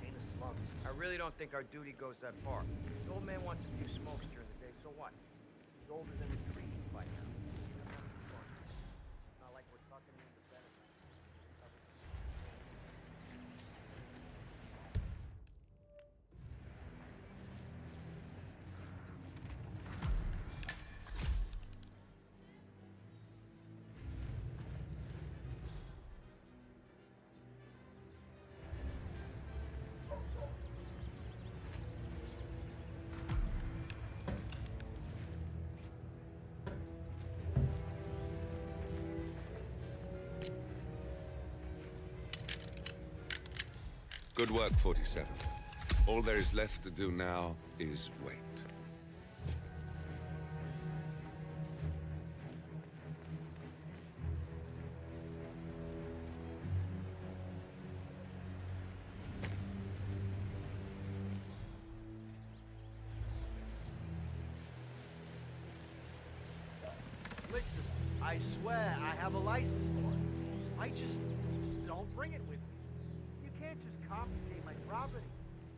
Janus loves us. I really don't think our duty goes that far. The old man wants a few smokes during the day, so what? He's older than a tree by now. It's not like we're tucking him into bed. Good work, 47. All there is left to do now is wait. Listen, I swear I have a license for it. I just don't bring it with me. You can't just confiscate my property.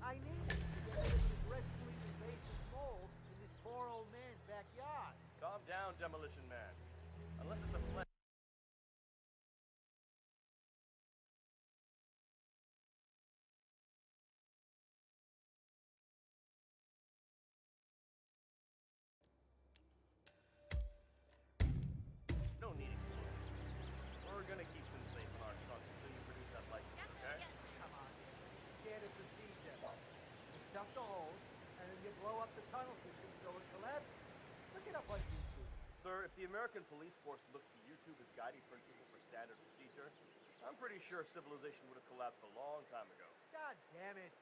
I need it to get rid of this rescuing invasive mold in this poor old man's backyard. Calm down, Demolition Man. Unless it's a flesh. No need explosives. We're gonna keep them safe in our trucks until you produce that license, okay? Come on, standard procedure. You stuff the holes, and then you blow up the tunnel system so it collapses. Look it up on YouTube. Sir, if the American police force looks to YouTube as guiding principle for standard procedure, I'm pretty sure civilization would have collapsed a long time ago. God damn it.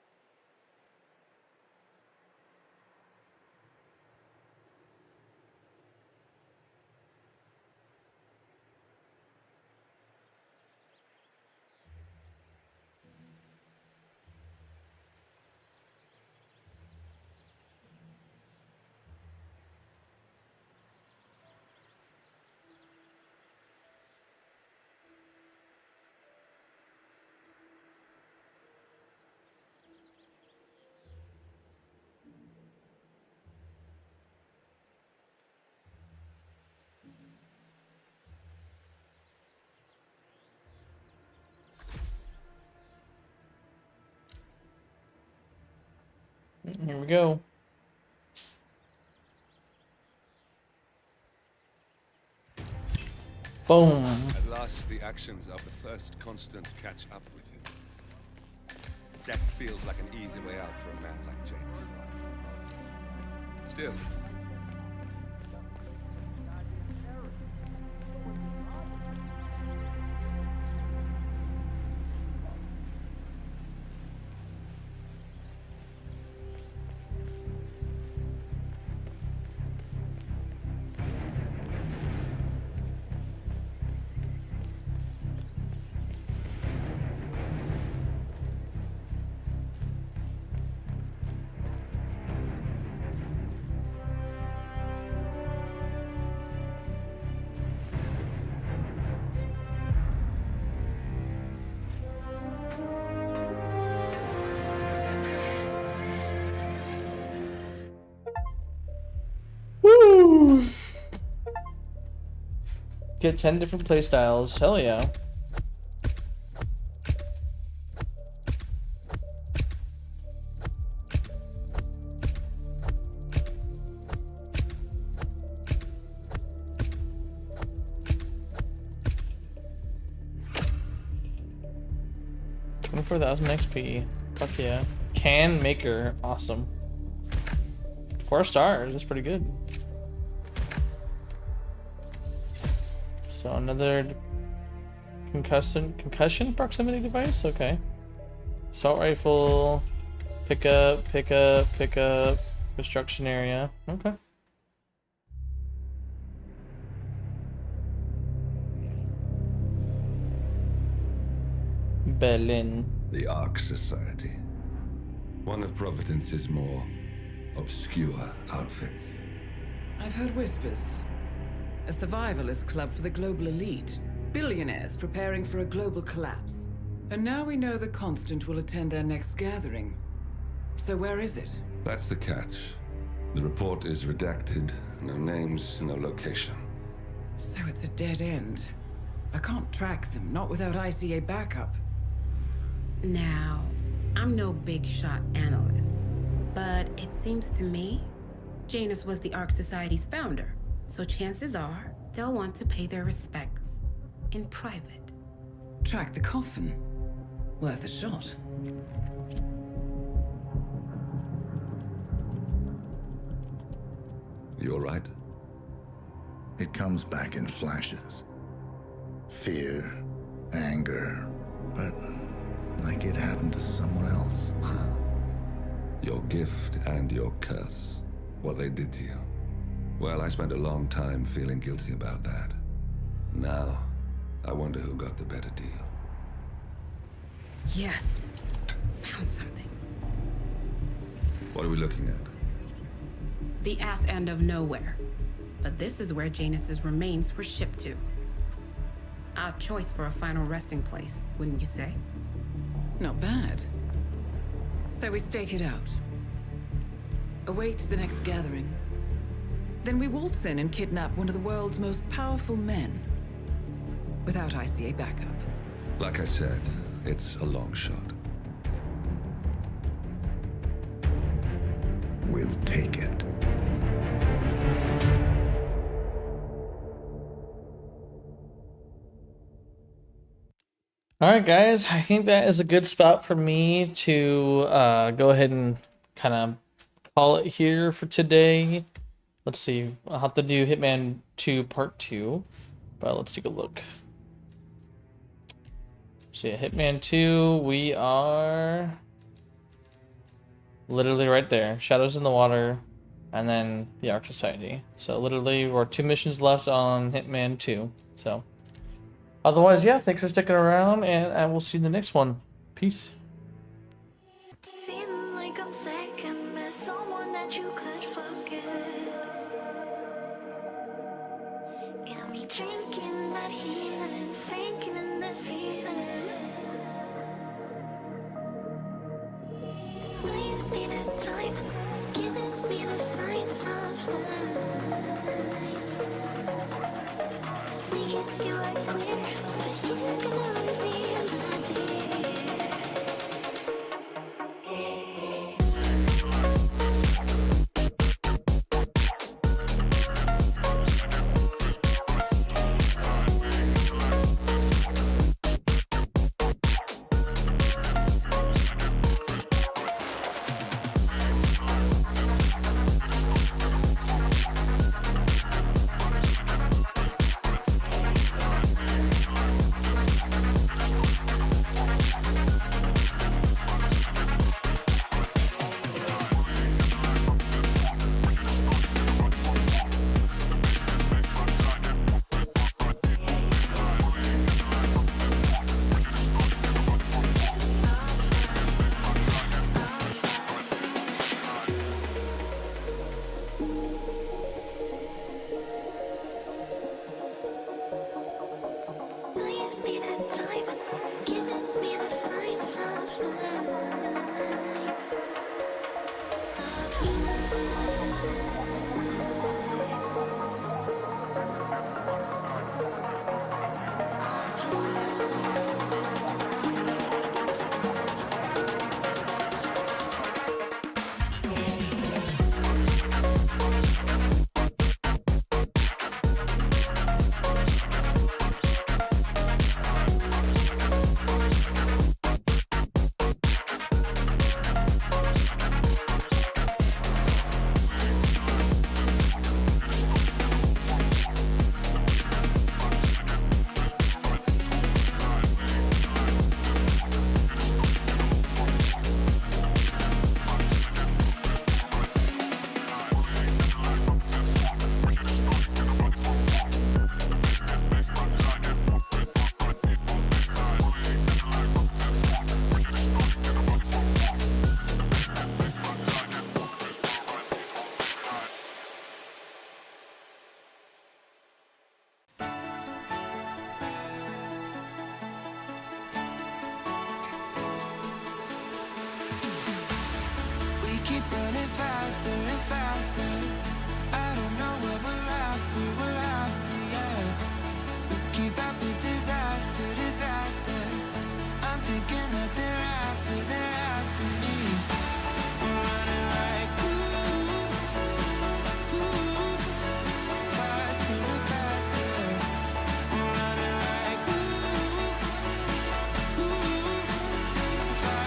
Here we go. Boom. At last, the actions of the first constant catch up with you. Death feels like an easy way out for a man like Janus. Still, Woo! Get 10 different playstyles. Hell yeah. $24,000 XP. Fuck yeah. Can maker. Awesome. 4 stars. That's pretty good. So another concussion proximity device. Okay. Assault rifle. Pickup. Destruction area. Okay. Berlin. the Ark Society. One of Providence's more obscure outfits. I've heard whispers. A survivalist club for the global elite. Billionaires preparing for a global collapse. And now we know the Constant will attend their next gathering. So where is it? That's the catch. The report is redacted. No names, no location. So it's a dead end. I can't track them, not without ICA backup. Now, I'm no big shot analyst, but it seems to me Janus was the Ark Society's founder, so chances are they'll want to pay their respects in private. Track the coffin. Worth a shot. You all right? It comes back in flashes. Fear, anger, but like it happened to someone else. Your gift and your curse. What they did to you. Well, I spent a long time feeling guilty about that. Now, I wonder who got the better deal. Yes, found something. What are we looking at? The ass end of nowhere. But this is where Janus's remains were shipped to. Odd choice for a final resting place, wouldn't you say? Not bad. So we stake it out. Await the next gathering. Then we waltz in and kidnap one of the world's most powerful men. Without ICA backup. Like I said, it's a long shot. We'll take it. All right, guys, I think that is a good spot for me to go ahead and kind of call it here for today. Let's see. I'll have to do Hitman 2 Part 2, but let's take a look. So yeah, Hitman 2, we are literally right there. Shadows in the Water, and then the Ark Society. So literally, we're 2 missions left on Hitman 2. So otherwise, yeah, thanks for sticking around, and I will see you in the next one. Peace. Feeling like I'm second best, someone that you could forget. Got me drinking that healing, sinking in this feeling. Leave me the time, giving me the signs of life. Making you are clear, but you're gonna leave me in the deep.